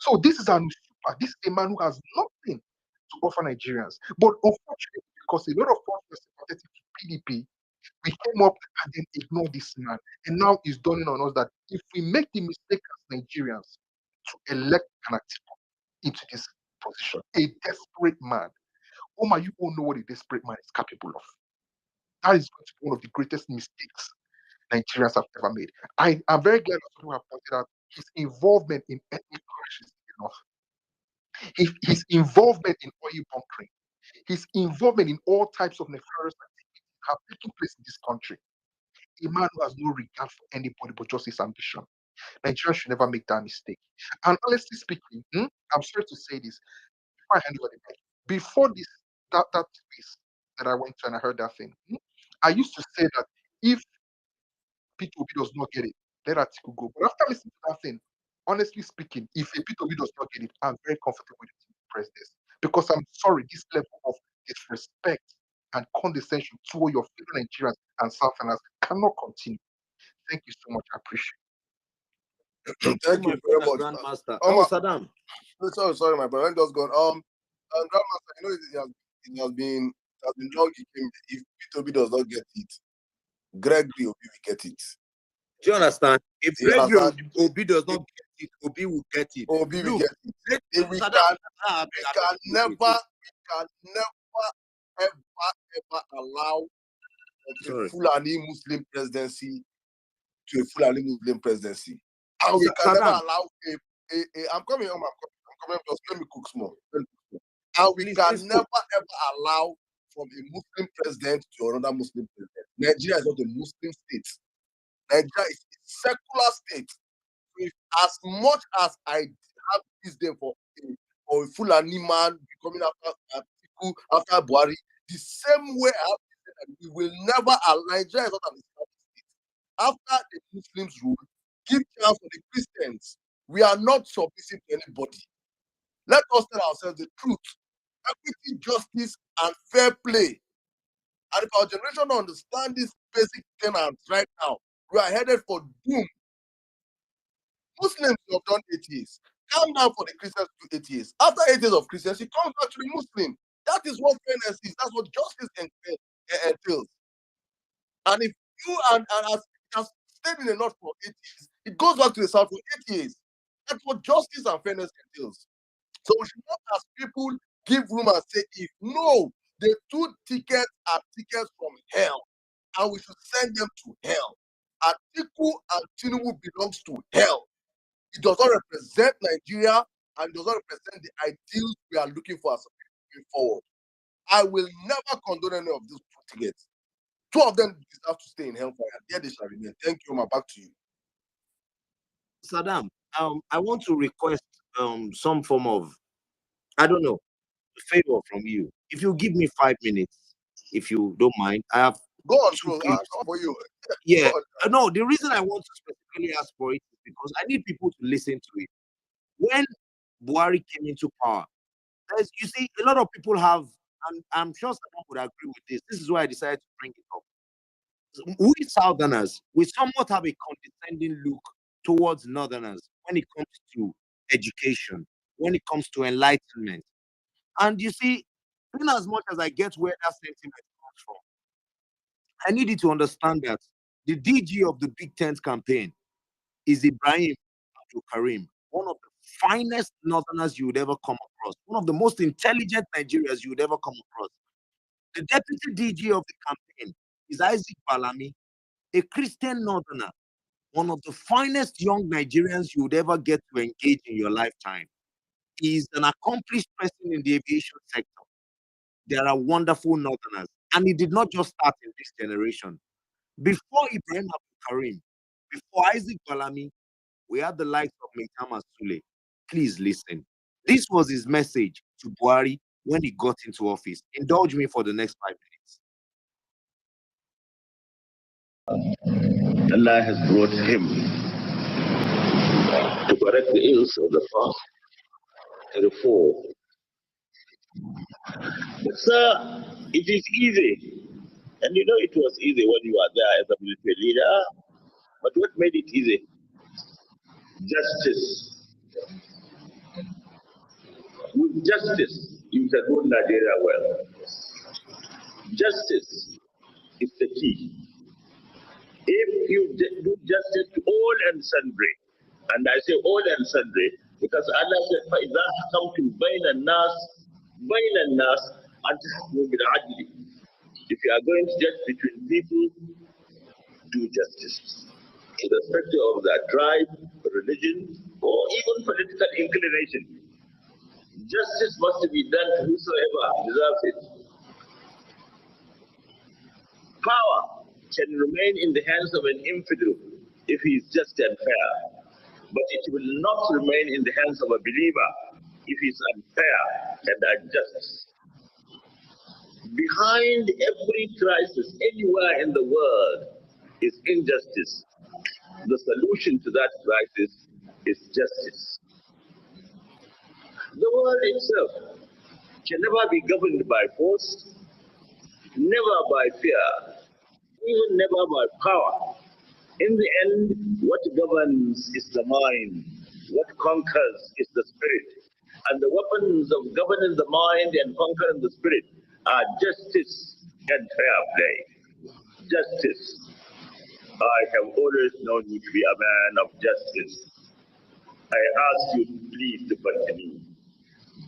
So this is an super. This is a man who has nothing to offer Nigerians. But unfortunately, because a lot of us were sympathetic to PDP, we came up and then ignored this man. And now it's dawning on us that if we make the mistake as Nigerians to elect an Atiku into this position, a desperate man, Omar, you all know what a desperate man is capable of. That is going to be one of the greatest mistakes Nigerians have ever made. I am very glad that people have pointed out his involvement in ethnic clashes enough. His involvement in oil bunkering, his involvement in all types of nefarious activities have taken place in this country. A man who has no regard for anybody but just his ambition. Nigerians should never make that mistake. And honestly speaking, I'm sorry to say this, before I hand over the mic, before that space that I went to and I heard that thing, I used to say that if P2B does not get it, let Atiku go. But after listening to that thing, honestly speaking, if a P2B does not get it, I'm very comfortable with the president because I'm sorry, this level of disrespect and condescension toward your fellow Nigerians and Southerners cannot continue. Thank you so much. I appreciate Thank you very much. Grandmaster. Oh, Saddam. Sorry, my brother. I'm just going. Grandmaster, you know it has been long. If P2B does not get it, Gregory Obi will get it. Do you understand? If You Gregory understand? Obi does not get it, Obi will get it. Obi will Look, get it. let We Saddam can never ever allow a Fulani Muslim presidency to a Fulani Muslim presidency. And we can never allow I'm coming home, just let me cook small. And we can never ever allow from a Muslim president to another Muslim president. Nigeria is not a Muslim state. Nigeria is a secular state. So if, as much as I have this day for a Fulani man becoming after Atiku, after Buhari, the same way I have to say that we will never allow Nigeria is not an Islamic state. After the Muslims rule, give chance for the Christians. We are not submissive to anybody. Let us tell ourselves the truth. Equity, justice, and fair play. And if our generation don't understand these basic tenets right now, we are headed for doom. Muslims have done 8 years. Calm down for the Christians to do 8 years. After 8 years of Christians, he comes back to the Muslim. That is what fairness is. That's what justice entails. And if you and as stayed in the north for 8 years, it goes back to the south for 8 years. That's what justice and fairness entails. So we should not, as people, give room and say, if no, the 2 tickets are tickets from hell, and we should send them to hell. Atiku and Tinubu belongs to hell. It does not represent Nigeria, and does not represent the ideals we are looking for as a people moving forward. I will never condone any of these 2 tickets. 2 of them deserve to stay in hellfire. There they shall remain. Thank you, Oma. Back to you. Saddam, I want to request some form of, I don't know, a favor from you. If you give me 5 minutes, if you don't mind, I have go on, bro. For you. Yeah. No, the reason I want to specifically ask for it is because I need people to listen to it. When Buhari came into power, you see, a lot of people have, and I'm sure someone would agree with this. This is why I decided to bring it up. We Southerners, we somewhat have a condescending look towards Northerners when it comes to education, when it comes to enlightenment. And you see, in as much as I get where that sentiment comes from, I need you to understand that the DG of the Big Tent campaign is Ibrahim Abdul Karim, one of the finest Northerners you would ever come across, one of the most intelligent Nigerians you would ever come across. The deputy DG of the campaign is Isaac Balami, a Christian Northerner, one of the finest young Nigerians you would ever get to engage in your lifetime. He is an accomplished person in the aviation sector. There are wonderful Northerners, and it did not just start in this generation. Before Ibrahim Abdul Karim, before Isaac Balami, we had the likes of Maitama Sule. Please listen. This was his message to Buhari when he got into office. Indulge me for the next 5 minutes. Allah has brought him to correct the ills of the past and reform. But sir, it is easy. And you know it was easy when you were there as a military leader. But what made it easy? Justice. With justice, you can rule Nigeria well. Justice is the key. If you do justice to all and sundry, and I say all and sundry, because Allah said, فَإِذَا حَكَمْتُمْ بَيْنَ النَّاسِ أَنْ تَحْكُمُوا بِالْعَدْلِ. If you are going to judge between people, do justice, irrespective of their tribe, religion, or even political inclination. Justice must be done to whosoever deserves it. Power can remain in the hands of an infidel if he is just and fair, but it will not remain in the hands of a believer if he is unfair and unjust. Behind every crisis anywhere in the world is injustice. The solution to that crisis is justice. The world itself can never be governed by force, never by fear. even never by power. In the end, what governs is the mind. What conquers is the spirit. And the weapons of governing the mind and conquering the spirit are justice and fair play. Justice. I have always known you to be a man of justice. I ask you please to continue.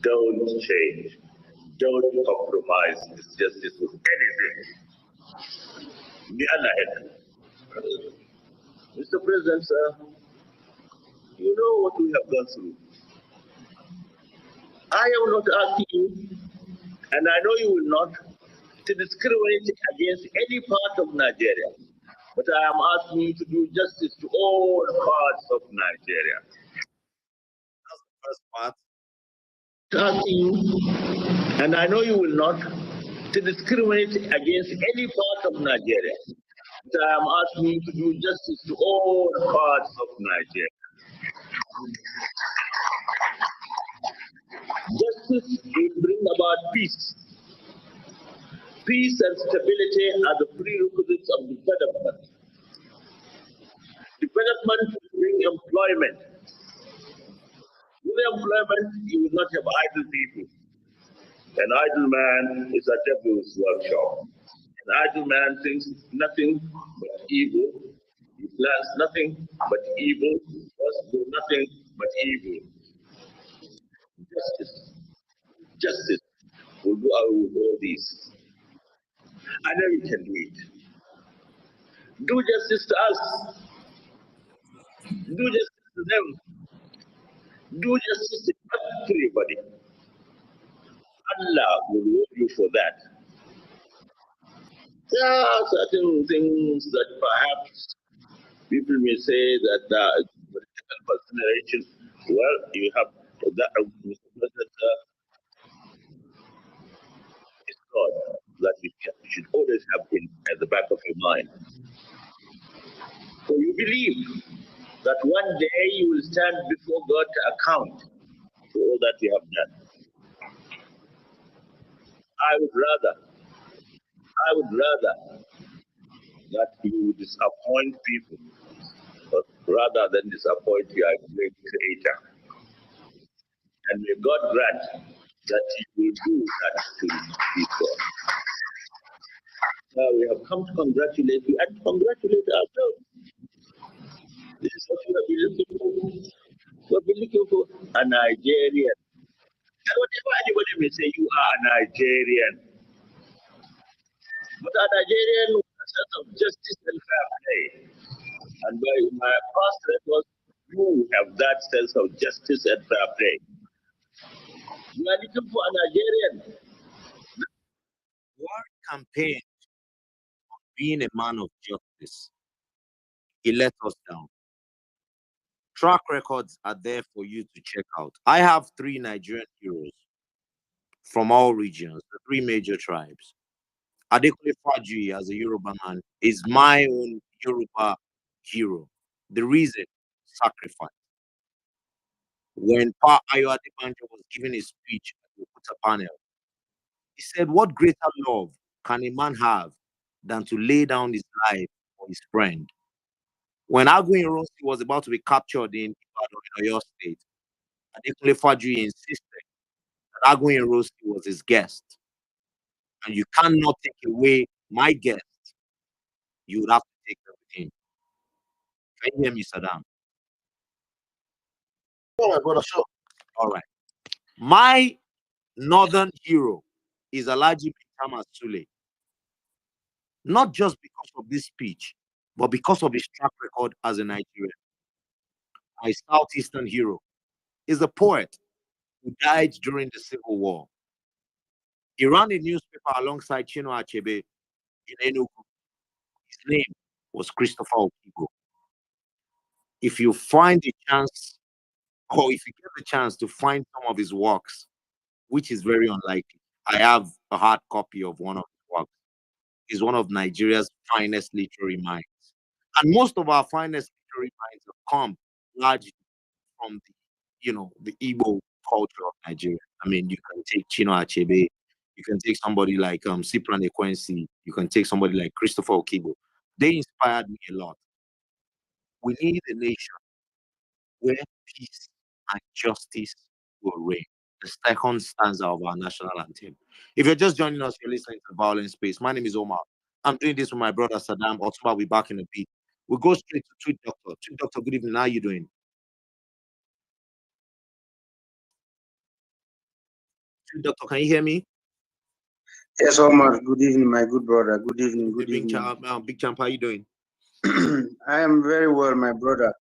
Don't change. Don't compromise this justice with anything. The other hand, Mr. President, sir, you know what we have gone through. I am not asking you, and I know you will not, to discriminate against any part of Nigeria. But I am asking you to do justice to all parts of Nigeria. That's the first part. Asking you, and I know you will not, to discriminate against any part of Nigeria. But I am asking you to do justice to all parts of Nigeria. Justice will bring about peace. Peace and stability are the prerequisites of development. Development will bring employment. With employment, you will not have idle people. An idle man is a devil's workshop. An idle man thinks nothing but evil. He plans nothing but evil. Does do nothing but evil. Justice. Justice will do away with all these. I know you can do it. Do justice to us. Do justice to them. Do justice to everybody. Allah will reward you for that. There are certain things that perhaps people may say that political consideration. Well, you have that. Mr. President, it's God that you should always have at the back of your mind. So you believe that one day you will stand before God to account for all that you have done. I would rather that you disappoint people, but rather than disappoint your great creator. And may God grant that you will do that to people. Now we have come to congratulate you and congratulate ourselves. This is what we have been looking for. We have been looking for a Nigerian. And whatever anybody may say, you are a Nigerian. But a Nigerian with a sense of justice and fair play. And by my past records, you have that sense of justice and fair play. You are looking for a Nigerian. War campaign on being a man of justice. He let us down. Track records are there for you to check out. I have 3 Nigerian heroes from all regions, the 3 major tribes. Adekunle Fajuyi, as a Yoruba man, is my own Yoruba hero. The reason, sacrifice. When Pa Ayo Adebanjo was giving his speech at the Okuta panel, he said, what greater love can a man have than to lay down his life for his friend? When Aguiyi Ironsi was about to be captured in Ibadan, in Oyo State, Adekunle Fajuyi insisted that Aguiyi Ironsi was his guest. And you cannot take away my guest. You would have to take them with him. Can you hear me, Saddam? Oh my brother, sure. All right. My northern hero is Alhaji Thomas Sule. Not just because of this speech, but because of his track record as a Nigerian. My southeastern hero is a poet who died during the Civil War. He ran a newspaper alongside Chinua Achebe in Enugu. His name was Christopher Okigo. If you find the chance, or if you get the chance to find some of his works, which is very unlikely, I have a hard copy of one of his works. He's one of Nigeria's finest literary minds. And most of our finest literary minds have come largely from the Igbo culture of Nigeria. I mean, you can take Chinua Achebe, you can take somebody like Cyprian Ekwensi, you can take somebody like Christopher Okibo. They inspired me a lot. We need a nation where peace and justice will reign. The second stanza of our national anthem. If you're just joining us, you're listening to Violent Space. My name is Omar. I'm doing this with my brother Saddam. Otumba will be back in a bit. We'll go straight to Tweet Doctor. Tweet Doctor, good evening. How are you doing? Tweet Doctor, can you hear me? Yes, Omar. Good evening, my good brother. Good evening. Good Big evening. Big Champ, how are you doing? I am very well, my brother.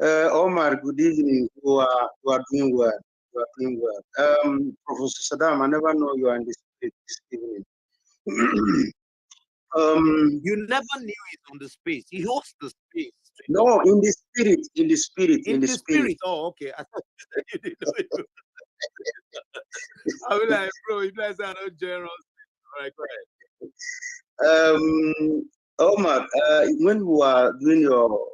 Omar, good evening. You are doing well. You are doing well. Professor Saddam, I never know you are in this evening. You never knew it on the space. He hosts the space. No, in the spirit, in the spirit, in the spirit. Oh, okay. I thought you didn't know it. I was like, bro, you guys are not generous. All right, go ahead. Omar, when you were doing your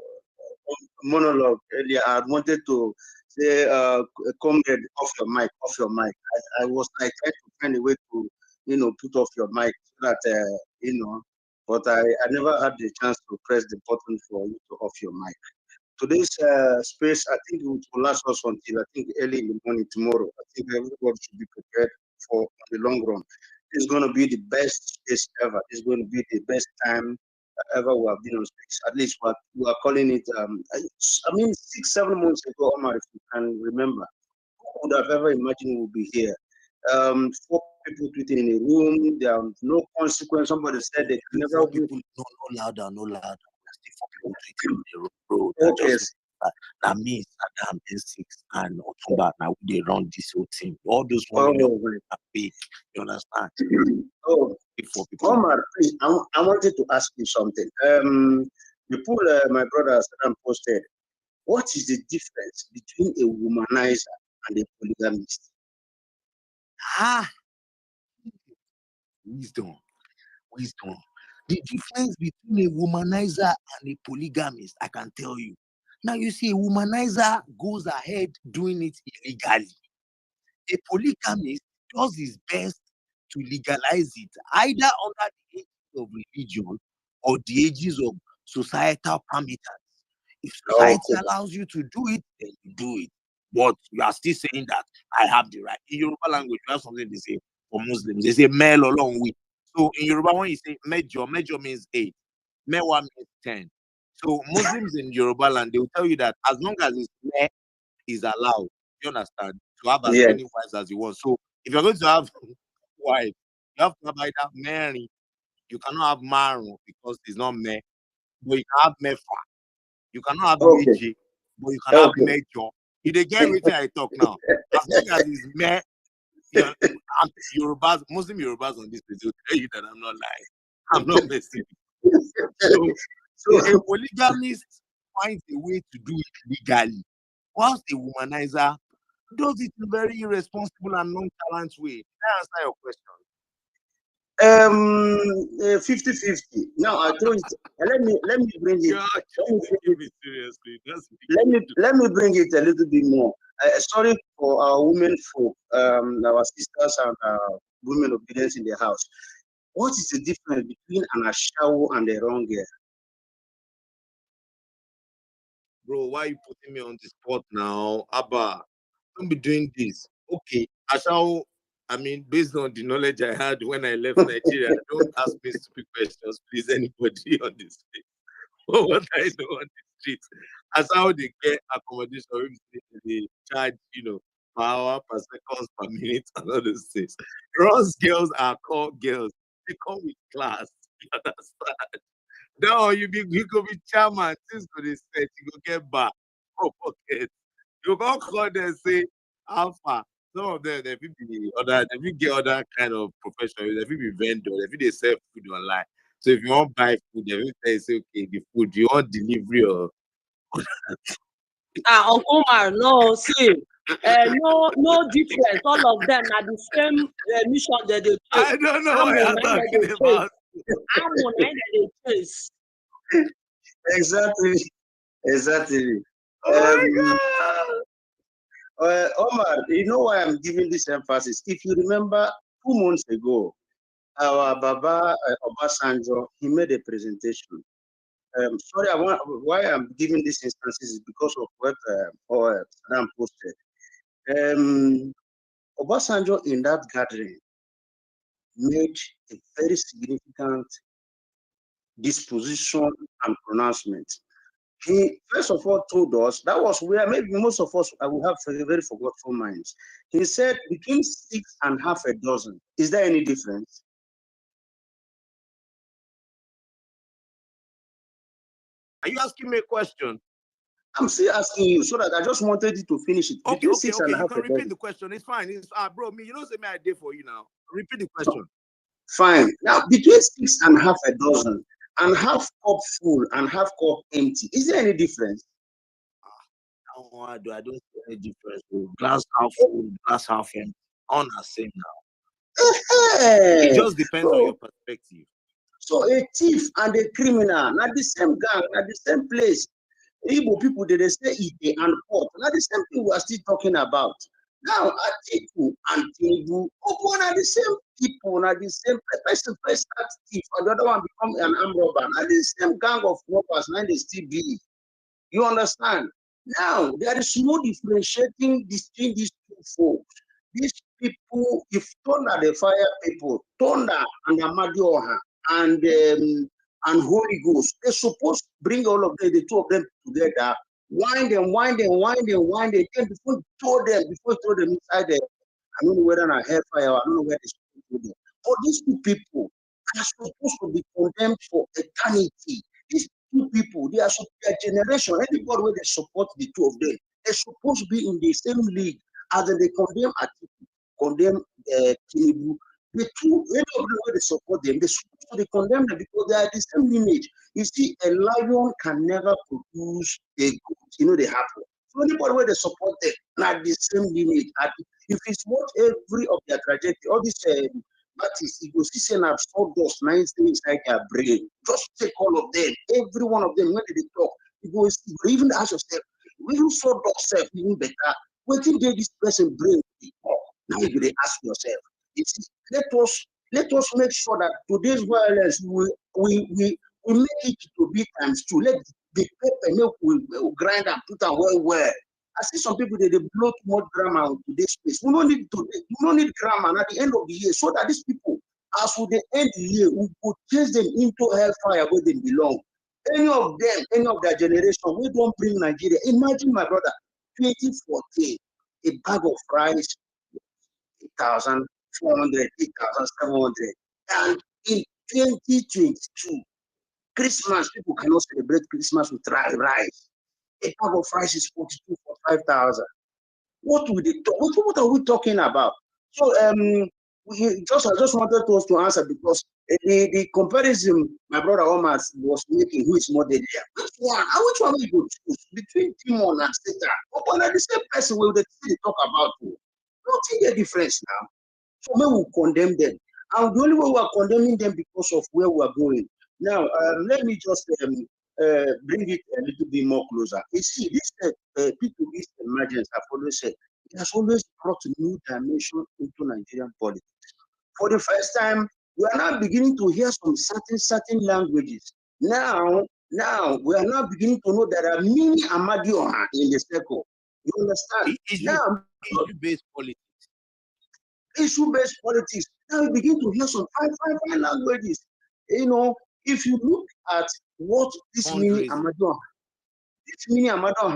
monologue earlier, I wanted to say, comrade, off your mic. I was like trying to find a way to, put off your mic so that, but I never had the chance to press the button for you to off your mic. Today's space, I think it will last us until I think early in the morning tomorrow. I think everybody should be prepared for the long run. It's going to be the best space ever. It's going to be the best time ever we have been on space. At least we are calling it. I mean, 6-7 months ago, Omar, if you can remember, who would have ever imagined we'll be here? 4 people tweeting in a room. There are no consequence. Somebody said they can never. 4 people, no louder. 4 people tweeting in the room. Okay. That means Adam N6 and Otumba now they run this whole thing. All those 1 million are big. You understand? Oh, Omar, please, I wanted to ask you something. You put my brother Saddam posted. What is the difference between a womanizer and a polygamist? Wisdom. The difference between a womanizer and a polygamist, I can tell you. Now you see, a womanizer goes ahead doing it illegally. A polygamist does his best to legalize it, either under the aegis of religion or the aegis of societal parameters. If society allows you to do it, then you do it. But you are still saying that I have the right. In Yoruba language, you have something they say for Muslims. They say male along with. So in Yoruba, when you say major means 8, mewa means 10. So Muslims in Yoruba land, they will tell you that as long as it's male is allowed, you understand, to have as many wives as you want. So if you're going to have wife, you have to have either Mary. You cannot have Maru because it's not male, but you can have Mefa. You cannot have Meji, but you can have Major. You dey get everything I talk now. As long as it's male, Yorubas, Muslim Yorubas on this page will tell you that I'm not lying. I'm not messing. So a polygamist finds a way to do it legally, whilst a womanizer does it in a very irresponsible and nonchalant way. Can I answer your question? 50-50. Now I told you, let me bring it. Let me bring it a little bit more. Sorry for our women folk, our sisters and women obedience in the house. What is the difference between an ashawo and a wrong girl? Bro, why are you putting me on the spot now? Abba, don't be doing this. Okay, ashawo. I mean, based on the knowledge I had when I left Nigeria, don't ask me stupid questions, please, anybody on this street. What I know on the street. As how they get accommodation, they charge, per hour, per seconds, per minute, and all those things. Ross girls are called girls. They come with class. You understand? Now you go be chairman, things go dey set, you go get back. Oh, pocket. You go call them say alpha. Some of them, they get other kind of profession. They be vendor. They sell food online. So if you want to buy food, they will say, okay, the food you want delivery or. Uncle Omar, no, see, no difference. All of them are the same mission that they chase. I don't know what you're talking about. Exactly. Oh my God. Omar, you know why I'm giving this emphasis? If you remember, 2 months ago, our Baba Obasanjo, he made a presentation. sorry, why I'm giving these instances is because of what Saddam posted. Obasanjo in that gathering made a very significant disposition and pronouncement. He first of all told us, that was where maybe most of us will have very forgetful minds. He said between 6 and half a dozen. Is there any difference? Are you asking me a question? I'm still asking you, so that I just wanted you to finish it. Okay, Between okay, 6 and okay. a You half can a repeat dozen. the question. It's fine. It's bro, me, you know, say me I did for you now. Repeat the question. Fine. Now, between 6 and half a dozen, and half cup full and half cup empty, is there any difference? I don't see any difference. Glass half full, glass half empty. On the same now. It just depends on your perspective. So a thief and a criminal, not the same gang, not the same place. Igbo people, they say Ite and Port. Not the same thing we are still talking about. Now, Atiku and Tinubu, are the same people, not the same person, first start thief, and the other one become an armed robber. Not the same gang of robbers, now they still be. You understand? Now, there is no differentiating between these two folks. These people, if Thunder, the fire people, Thunder and Amadioha and Holy Ghost, they're supposed to bring all of them, the two of them together, wind them, then before you throw them inside the, I don't know whether I hellfire, I don't know where they're supposed to do them. But these two people are supposed to be condemned for eternity. These two people, they are their generation, anybody where they support the two of them, they're supposed to be in the same league as they condemn Atiku, condemn Tinubu. The two, any of them where they support them, they're supposed to condemn them because they are the same lineage. You see, a lion can never produce a goat. You know they happen. So anybody where they support them, not the same lineage. If it's what every of their trajectory, all these that is, you go see saying I've sawdust nice things inside their brain. Just take all of them, every one of them, when they talk, you go even ask yourself, even sawdust self, even better. When did this person brain talk? Now you they ask yourself. It's, let us make sure that today's violence we make it to be times two. Let the pepper milk we grind and put on well. I see some people they blow too much grammar into this space. We don't need grammar at the end of the year, so that these people, as we the end the year, we could chase them into hellfire where they belong. Any of them, any of their generation, we don't bring Nigeria. Imagine my brother, 2014, a bag of rice, 8,400, 8,700. And in 2022, Christmas, people cannot celebrate Christmas with rice. A bag of rice is 42 for 5,000. What will they talk? What are we talking about? So I just wanted us to answer because the comparison my brother Omar was making, who is more deadlier? Which one will you go choose between Timon and Satan? But are the same person will they talk about? Nothing the difference now. So we will condemn them. And the only way we are condemning them because of where we are going. Now, let me just bring it a little bit more closer. You see, this people, this emergence, I've always said, it has always brought a new dimension into Nigerian politics. For the first time, we are now beginning to hear some certain languages. Now, we are now beginning to know there are many Amadioha in the circle. You understand? Issue-based politics. Issue-based politics. Now we begin to hear some fine languages. You know, if you look at what this mini Amadon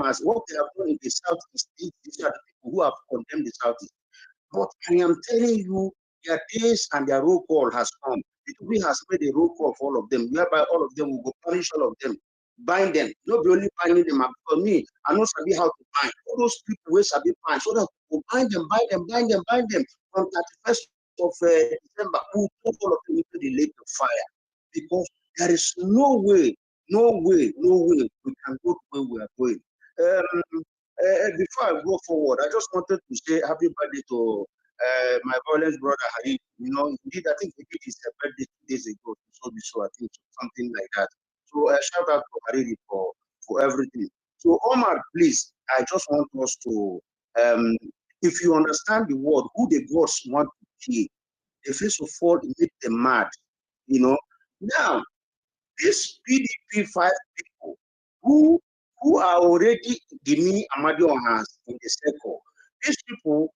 has, what they have done in the Southeast, these are the people who have condemned the Southeast. But I am telling you, their days and their roll call has come. Tinubu has made a roll call for all of them, whereby all of them will go punish all of them, bind them. Not be only binding them. For me, I know sabi how to bind. All those people who sabi bind, so that we bind them from 31st of December. We will put all of them into the lake of fire, because there is no way we can go to where we are going. Before I go forward, I just wanted to say happy birthday to my violence brother Harry. You know, indeed, I think he did his birthday 2 days ago. So I think something like that. So shout out to Harry for everything. So Omar, please, I just want us to, if you understand the word, who the gods want to kill, they first of all make them mad. You know, now These PDP 5 people who are already Gimi Amadiohas in the circle, these people,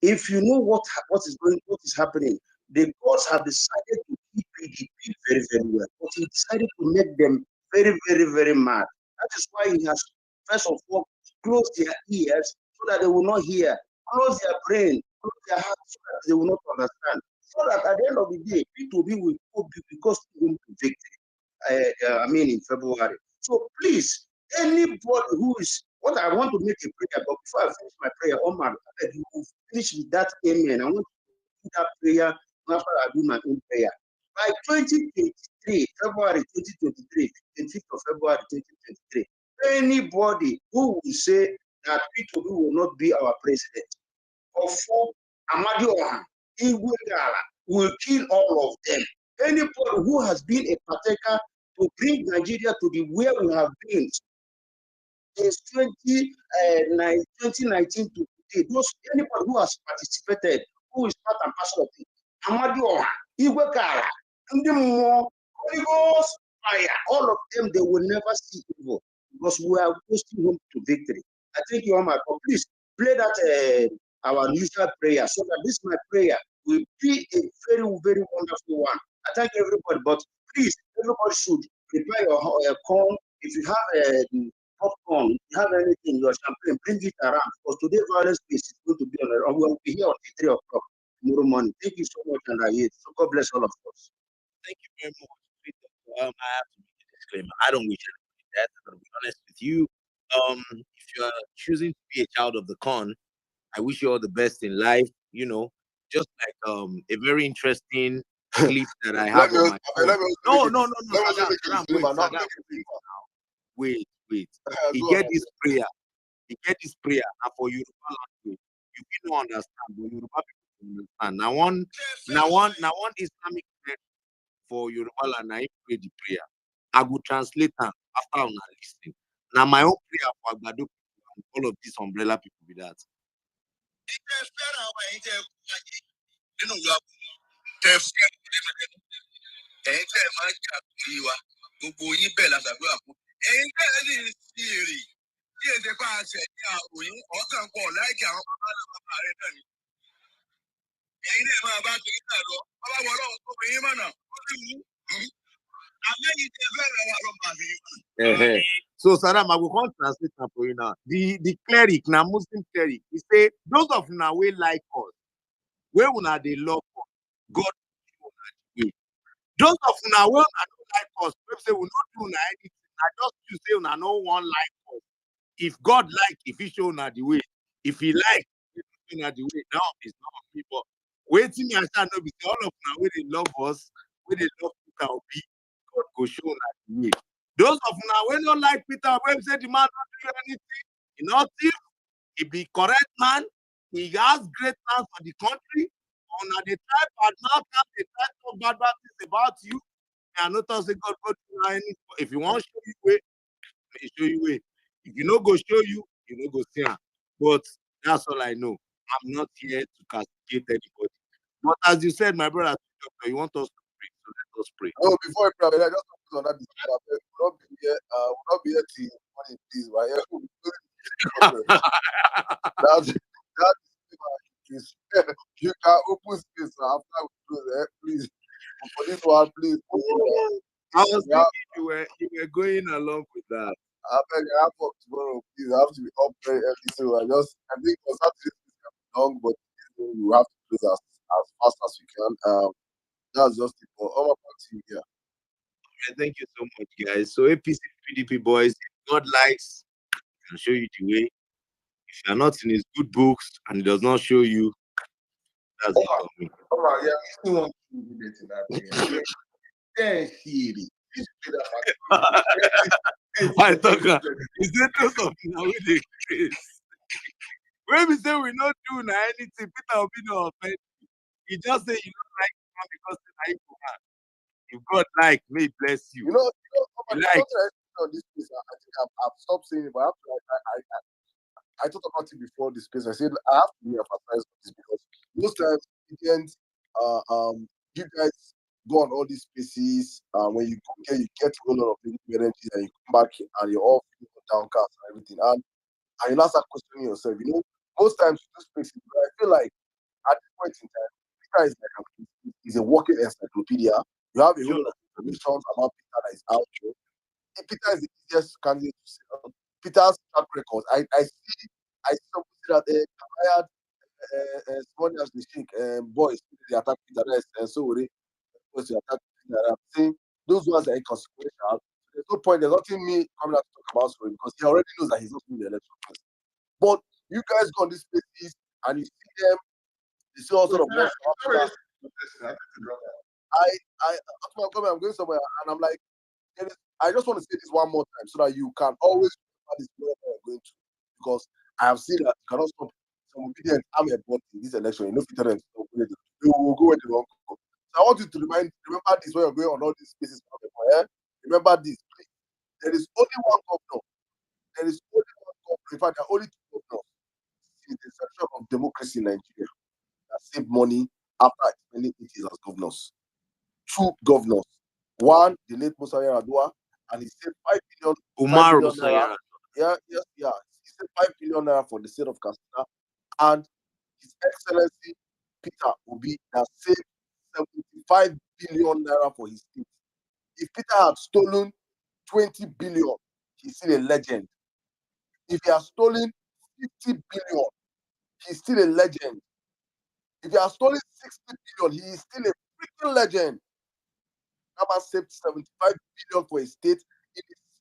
if you know what is happening, the gods have decided to keep PDP very, very well, but he decided to make them very, very, very mad. That is why he has, first of all, closed their ears so that they will not hear, close their brain, close their heart so that they will not understand. So that at the end of the day, P2B will go because they will be victory. In February. So please, anybody who is, what I want to make a prayer, but before I finish my prayer, Omar, you will finish with that amen. I want to do that prayer after I do my own prayer. By 2023, February 2023, 25th of February 2023, anybody who will say that P2B will not be our president, or for Amadioha, Igwegala, will kill all of them. Anybody who has been a partaker to bring Nigeria to the where we have been since 2019 to today, anybody who has participated, who is part and parcel of it, Amadioha, Igwegala, and the more Holy Ghost fire, all of them, they will never see evil because we are posting home to victory. I thank you, Omar. Please play that our usual prayer so that this my prayer will be a very, very wonderful one. I thank everybody, but please, everybody should prepare your corn. If you have popcorn, if you have anything, your champagne, bring it around because today violence space is going to be on the, we will be here until 3 o'clock tomorrow morning. Thank you so much, and I hate. So God bless all of us. Thank you very much. I have to make a disclaimer. I don't wish anybody that. I'm going to be honest with you. If you are choosing to be a child of the corn, I wish you all the best in life. You know, just like a very interesting clip that I have on my phone. No, wait. He get this prayer. And for Yoruba language, you will not understand, but Yoruba people understand. Now one Islamic prayer for Yoruba land, I pray the prayer. I will translate them after I'm listening. Now my own prayer for Agbado people and all of these umbrella people with that. So Saddam, I will come translate that for you now. The cleric, now Muslim cleric, he say those of now we like us, where una they love us, God will give una. Those of now we don't like us, people say we not do anything. I just to say una no one like us. If God like, if He show una the way, if He like, He show una the way. Now it's not people. Waiting me, I stand up. All of now where they love us, where they love Peter Obi, God go show una the way. Those of now when don't like Peter Obi, say the man don't do anything. He not thief. He be correct man. He has great plans for the country. On the type bad mouth, they try to talk bad things about you. And not say God go do anything. If you want to show you way, he show you way. If you no go show you, you no go see him. But that's all I know. I'm not here to castigate anybody. But as you said, my brother, you want us to pray, so let us pray. Oh, before I pray, I just put on that disclaimer. We'll not be here till morning, please. Right? That is you can open space after we close, please. For this one, please. I was thinking you were going along with that. I beg you, I have work tomorrow, please. I have to be up very early, so I think for Saturday it's long, but we have to close as fast as we can. That's just it. But all about you, yeah. Thank you so much, guys. So APC PDP boys, if God likes, he can show you the way. If you're not in his good books and he does not show you, that's it for me. Oh, yeah, we still want to do this in that way. Then see I talk. Is there those of now with the case? When we say we not do anything, Peter will be no offense. He just say you don't like him because he's like man. If God like, may he bless you. You know like, on this place, I think I've stopped saying it, but I thought about it before this place. I said I have to emphasize this because most times you guys go on all these spaces, when you go there, you get a whole lot of energy, and you come back and you're all feeling downcast and everything. And you now start questioning yourself. Most times in those spaces, I feel like at this point in time, Peter is a walking encyclopedia. You have a whole lot of information about Peter that is out there. Peter is the easiest candidate to sell. Peter's track record. I see some say that hired small as the shake boys they attack Peter and so they supposed to attack Peter. I'm saying those ones are inconsequential. There's no point. There's nothing me coming out to talk about Sowore because he already knows that he's not winning the election. But you guys go on these places and you see them. You see all sort of work. I'm going somewhere and I'm like, I just want to say this one more time so that you can always remember this wherever you're going to. Because I have seen that you cannot stop some obedient army body in this election. You know, if you will go where they won't go. So I want you to remember this when you're going on all these spaces. Remember this, please. There is only one governor. There is only one governor. In fact, there are only two governors since the inception of democracy in Nigeria that save money after spending 8 years as governors. Two governors. One, the late Musa Yar'Adua, and he saved 5 billion. Umar Musa Yar'Adua. Yeah. He saved 5 billion naira for the state of Katsina, and His Excellency Peter Obi that saved 75 billion naira for his state. If Peter had stolen 20 billion, he's still a legend. If he has stolen 50 billion, he's still a legend. If he has stolen 60 billion, he is still a freaking legend. That man saved 75 billion for his state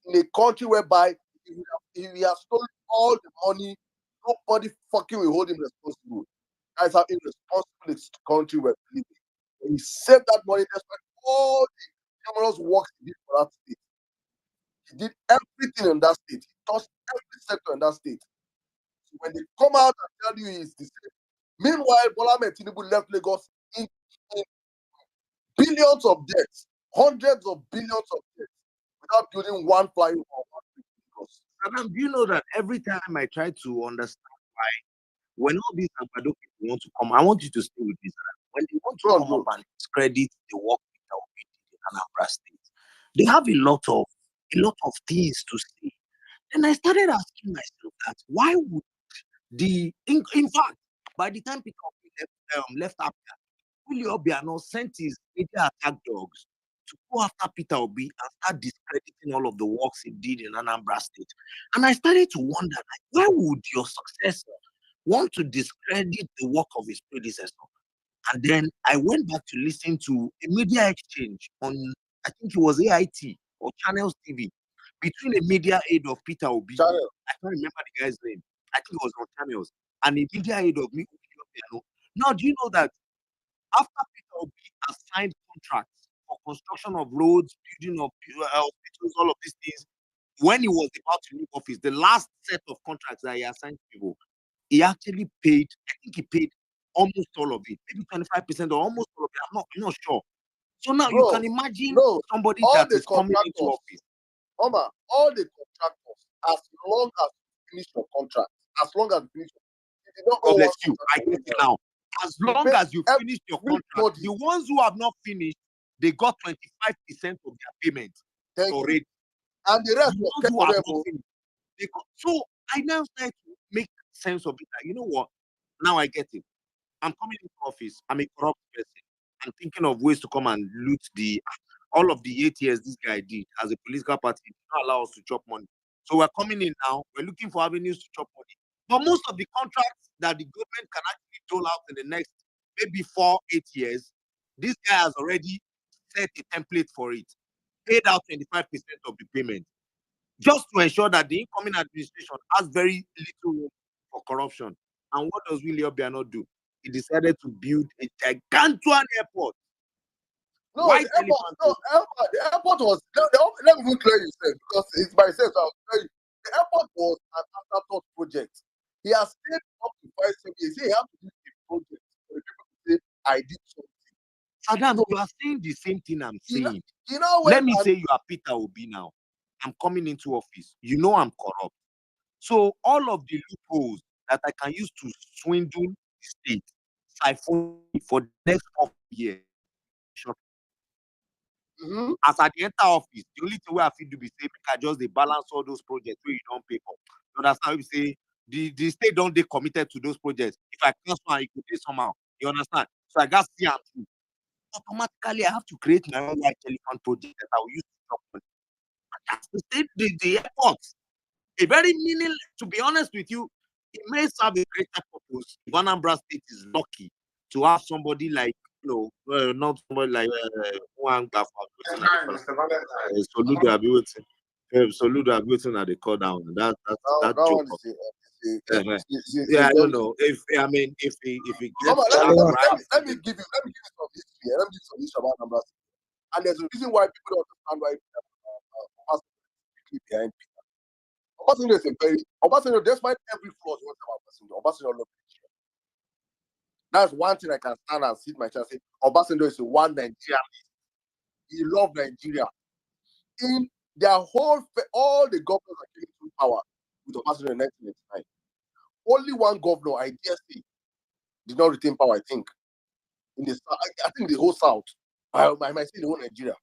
in a country whereby if he has stolen all the money, nobody fucking will hold him responsible. That's how irresponsible this country we're living. When he saved that money, despite all the numerous works he did for that state. He did everything in that state. He touched every sector in that state. So when they come out and tell you he's the same. Meanwhile, Bola Ahmed Tinubu left Lagos in billions of debts, hundreds of billions of debts, without building one flyover. Adam, do you know that every time I try to understand why, when all these Agbado people want to come, I want you to stay with this. When they want to come up and discredit the work that we did in Anambra State, they have a lot of things to say. And I started asking myself that why would in fact, by the time people left after, Willie Obiano sent his media attack dogs to go after Peter Obi and start discrediting all of the works he did in Anambra State. And I started to wonder, why would your successor want to discredit the work of his predecessor? And then I went back to listen to a media exchange on, I think it was AIT or Channels TV, between a media aide of Peter Obi. I can't remember the guy's name. I think it was on Channels. And a media aide of me. Now, do you know that after Peter Obi has signed contracts for construction of roads, building of hospitals, all of these things, when he was about to leave office, the last set of contracts that he assigned people, he actually paid, I think he paid almost all of it, maybe 25% or almost all of it. I'm not sure. So now you can imagine somebody that is coming into office. Omar, all the contractors, as long as you finish your contract, as long as you finish God bless you. I get it now. As long as you finish your contract, the ones who have not finished, they got 25% of their payment already. And the rest was kept for them. So I now start to make sense of it. You know what? Now I get it. I'm coming into office. I'm a corrupt person. I'm thinking of ways to come and loot all of the 8 years this guy did as a political party. Did not allow us to chop money. So we're coming in now. We're looking for avenues to chop money. But most of the contracts that the government can actually dole out in the next maybe 4-8 years, this guy has already set a template for it. Paid out 25% of the payment, just to ensure that the incoming administration has very little room for corruption. And what does Willie Obiano do? He decided to build a gigantuan airport. No, the airport was. Let me clear you, sir, because it's myself. I'll tell you. The airport was an afterthought project. He has stayed up to 5-7 years. He had to do a project for the people to say, I did something. Adam, you are saying the same thing I'm saying. Let me say you are Peter Obi now. I'm coming into office. You know I'm corrupt. So all of the loopholes that I can use to swindle the state, siphon for the next 4 years. As I enter office, the only thing where I feel to be say, I just they balance all those projects where you don't pay for. You understand? You say the state don't they committed to those projects. If I transfer, it could pay somehow. You understand? So I got see and through. Automatically, I have to create my own white elephant project that I will use to drop money. That's the state, the airports. A very meaning, to be honest with you, it may serve a greater purpose if Anambra State is lucky to have somebody like, not somebody like Mwanga Soludo Abiwutin. Soludo Abiwutin at the call down. That joke. Yeah, I don't know. If he let me give you some history. Let me give you some history about Anambra State. And there's a reason why people don't understand why behind Peter. Obasanjo is a very Obasanjo, despite every flaw you want about Obasanjo loves Nigeria. That's one thing I can stand and sit my chest and say Obasanjo is a one Nigerian. He loved Nigeria. In their all the governors are giving through power with Obasanjo in 1989. Only one governor, I dare say, did not retain power, I think. In the I think the whole South. I might say the whole Nigeria.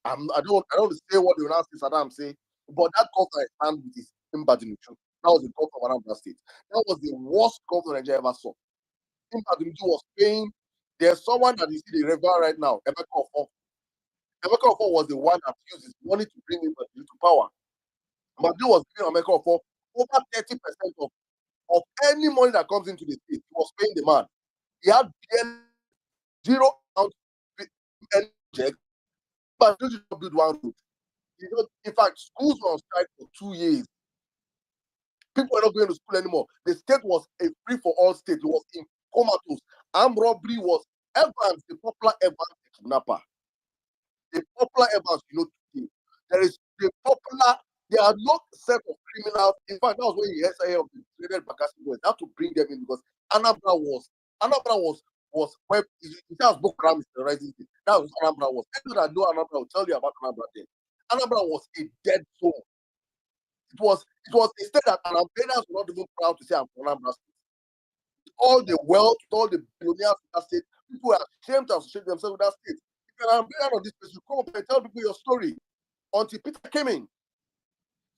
I don't say what the United States Saddam say, but that governor I stand with is Mbadinuju. That was the governor of Anambra State. That was the worst governor Nigeria ever saw. Mbadinuju was paying. There's someone that you see the river right now, Emeka Ofo. Emeka Ofo was the one that used his money to bring Mbadinuju to power. Mbadinuju was paying Emeka Ofo over 30% of any money that comes into the state. He was paying the man. He had zero amount any project, but did not build one road. In fact, schools were on strike for 2 years. People were not going to school anymore. The state was a free-for-all state. It was in comatose. Armed robbery was Evans, the popular Evans, the kidnapper. The popular Evans, today. There are no set of criminals. In fact, that was when the SIA of the traded Bakassi boys had to bring them in because Anambra was where it has Boko Haram is terrorizing it. That was Anambra was. Anyone that know Anambra will tell you about Anambra then. Anambra was a dead zone. It was a state that Anambra were not even proud to say I'm from Anambra State. All the wealth, all the billionaires in that state, people are ashamed to associate themselves with that state. If you're an Anambra of this place, you come up and tell people your story until Peter came in.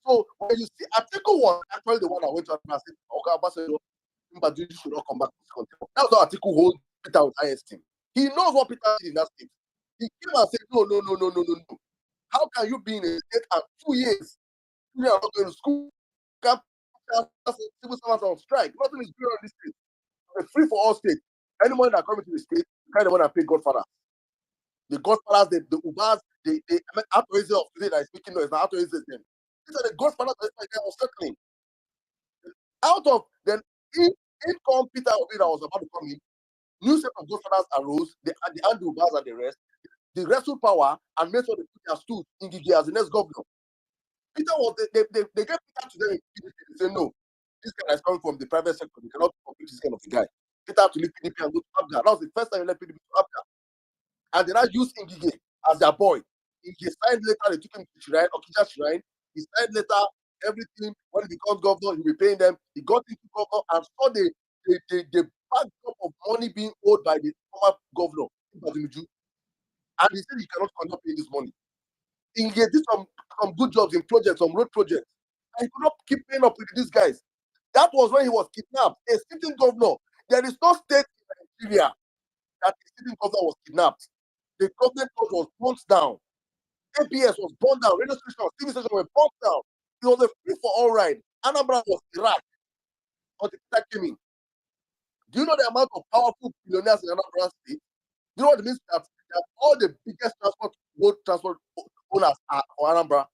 So when you see Atiku was actually the one that went to Anambra State, okay, Obasanjo, Mbadinuju should not come back to this country. That's how Atiku holds Peter with high esteem. He knows what Peter did in that state. He came and said, no. How can you be in a state and 2 years? You are not going to school. Civil servants on strike. Nothing is going on in this state. It's a free-for-all state. Anyone that comes into the state, kind of want to pay Godfather. The Godfathers, the Ubers, the authorities of today that is speaking noise, the authorities them. These are the Godfathers that was settling. Out of then, in Peter Obi that was about to come in, new set of Godfathers arose, the Ubers and the rest. They wrestled power and made sure they put their stool in Gigi as the next governor. Peter was they gave Peter to them. They say no, this guy is coming from the private sector. They cannot compete this kind of a guy. Peter had to leave PDP and go to Abga. That was the first time he left PDP to Abga. And they now used Ngige as their boy. He signed later, they took him to Shrine, Okija Shrine. He signed later everything. When he becomes governor, he'll be paying them. He got into governor and saw the backdrop of money being owed by the former governor, and he said he cannot conduct paying this money. He did some good jobs in projects, some road projects. And he could not keep paying up with these guys. That was when he was kidnapped. A sitting governor. There is no state in Nigeria that a sitting governor was kidnapped. The government was burnt down. APS was burnt down. Radio stations, TV stations were burnt down. It was a free-for-all ride. Anambra was Iraq until that came in. Do you know the amount of powerful billionaires in Anambra State? Do you know what it means that all the biggest road transport owners are for Anambra?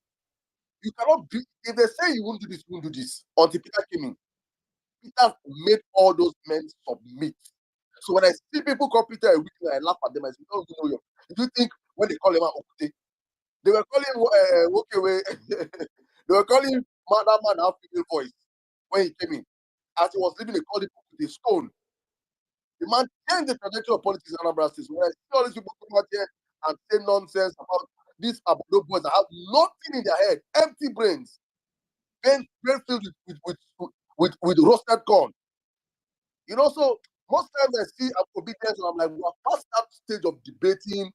You cannot be, if they say you won't do this, you won't do this. Until Peter came in. Peter made all those men submit. So when I see people call Peter a weakling, I laugh at them. I say, don't you know him? Do you think when they call him Okute, they were calling him Wokewe, they were calling him that man have female voice when he came in. As he was leaving, they called him Okute Stone. The man changed the trajectory of politics in Anambra State. When I see all these people come out here and say nonsense about these Abodo boys that have nothing in their head, empty brains, brain filled with roasted corn. So most times I see obedience and I'm like, we're past that stage of debating,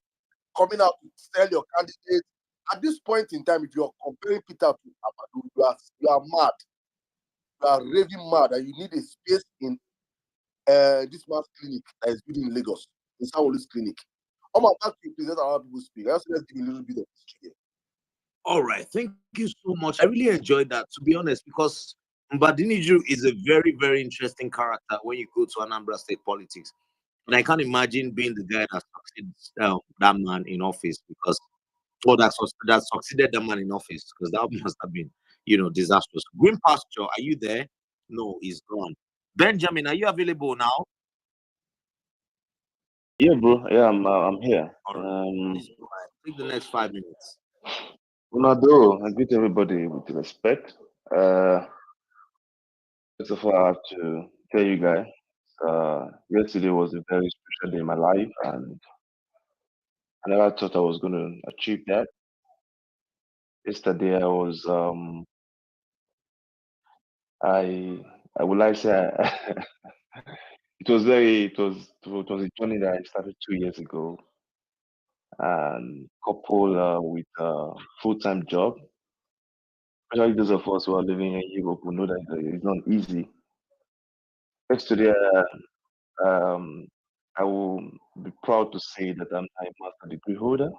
coming out to tell your candidate. At this point in time, if you're comparing Peter to Amadou, you are mad. You are raving mad, and you need a space in this man's clinic that is building in Lagos, in Sanwo-Olu's clinic. I'm about to present our people speak. Let's give a little bit of history here. All right, thank you so much. I really enjoyed that, to be honest, because Mbadiniju is a very, very interesting character when you go to Anambra State politics. And I can't imagine being the guy that succeeds that man in office because, or that succeeded that man in office because that must have been, disastrous. Green Pasture, are you there? No, he's gone. Benjamin, are you available now? Yeah, bro. Yeah, I'm here. Take the next 5 minutes. Ronaldo, I greet everybody with respect. First of all, I have to tell you guys, yesterday was a very special day in my life, and I never thought I was going to achieve that. Yesterday, I was, I would like to say, it was a journey that I started 2 years ago, and coupled with a full-time job. Especially those of us who are living in Europe who know that it's not easy. Yesterday, I will be proud to say that I'm a master degree holder.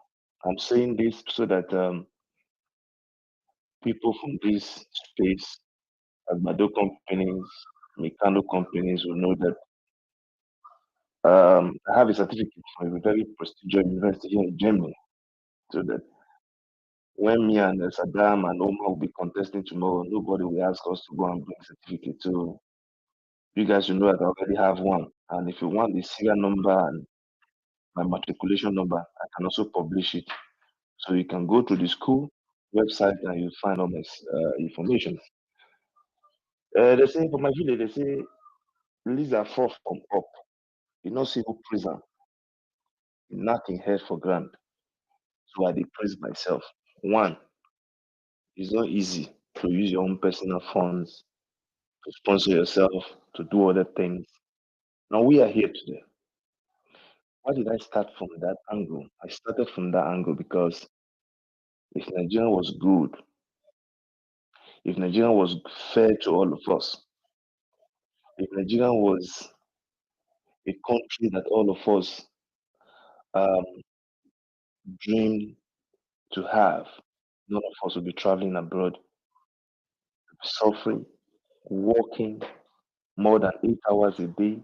I'm saying this so that people from this space, Agbado companies, Mikano companies, will know that I have a certificate from a very prestigious university here in Germany. So that when me and Saddam and Omar will be contesting tomorrow, nobody will ask us to go and bring certificate. So you guys should know that I already have one. And if you want the serial number and my matriculation number, I can also publish it. So you can go to the school website and you'll find all my information. They say for my village, they say leaves are fall from up. You know, see who prison. Nothing head for grand. So I praise myself. One, it's not easy to use your own personal funds to sponsor yourself, to do other things. Now we are here today. Why did I start from that angle? I started from that angle because if Nigeria was good, if Nigeria was fair to all of us, if Nigeria was a country that all of us dream to have, none of us will be traveling abroad, suffering, working more than 8 hours a day,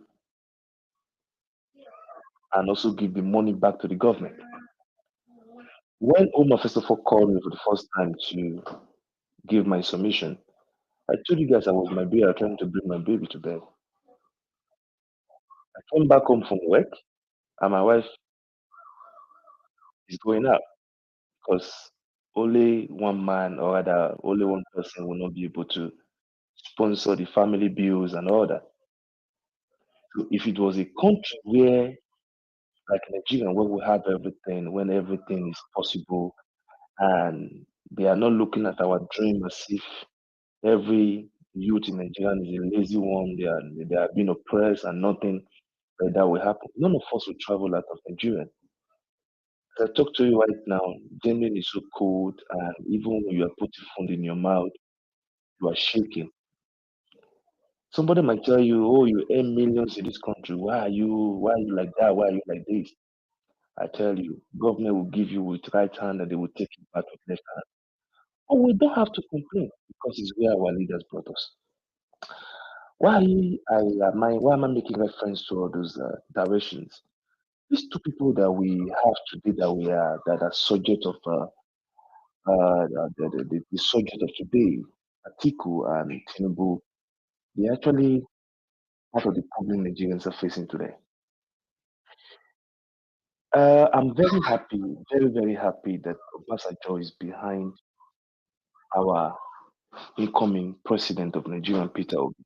and also give the money back to the government. When Omar first of all called me for the first time to give my submission, I told you guys I was my baby, trying to bring my baby to bed. I came back home from work, and my wife is going out because only one man or rather only one person will not be able to sponsor the family bills and all that. So if it was a country where like Nigeria, where we have everything, when everything is possible, and they are not looking at our dream as if every youth in Nigeria is a lazy one, they are being oppressed and nothing like that will happen. None of us will travel out of Nigeria. As I talk to you right now, Germany is so cold, and even when you are putting food in your mouth, you are shaking. Somebody might tell you, "Oh, you earn millions in this country. Why are you like that? Why are you like this?" I tell you, government will give you with right hand and they will take it back with left hand. But we don't have to complain because it's where our leaders brought us. Why am I making reference to all those directions? These two people that we have today that are subject of the subject of today, Atiku and Tinubu, they actually part of the problem Nigerians are facing today. I'm very happy, very, very happy that Obasanjo is behind our incoming president of Nigeria, Peter Obi.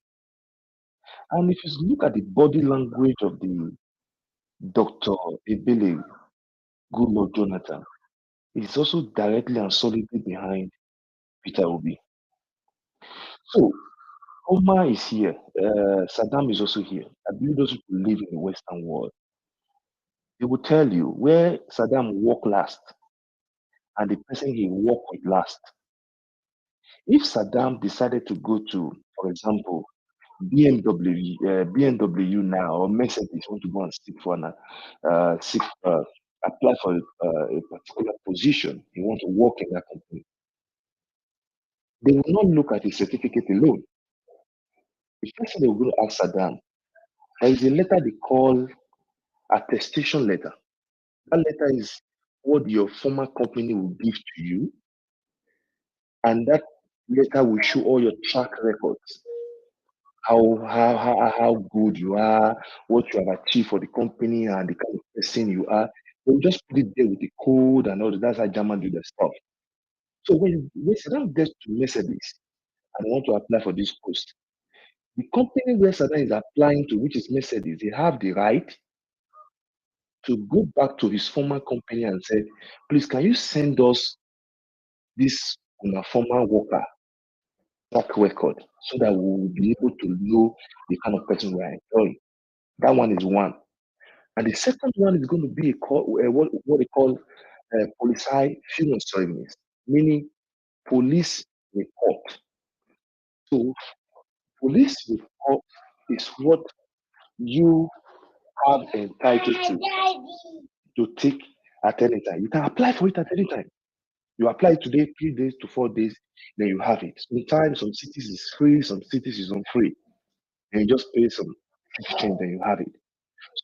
And if you look at the body language of the Dr. Ebele Goodluck Jonathan, he's also directly and solidly behind Peter Obi. So Omar is here. Saddam is also here. I believe those people live in the Western world. He will tell you where Saddam worked last and the person he worked with last. If Saddam decided to go to, for example, BMW now or Mercedes want to go and apply for a particular position, he want to work in that company. They will not look at his certificate alone. The first thing they will go to ask Saddam, there is a letter they call attestation letter. That letter is what your former company will give to you, and that letter will show all your track records, how good you are, what you have achieved for the company, and the kind of person you are. They'll just put it there with the code and all that. That's how German do their stuff. So when Saddam gets to Mercedes and want to apply for this post, the company where Saddam is applying to, which is Mercedes, they have the right to go back to his former company and say, please, can you send us this former worker track record so that we will be able to know the kind of person we are employing. That one is one. And the second one is going to be what they call policy ceremonies, meaning police report. So police report is what you have entitled to take at any time. You can apply for it at any time. You apply today, 3 days to 4 days, then you have it. Sometimes some cities is free, some cities is unfree. And you just pay some exchange, then you have it.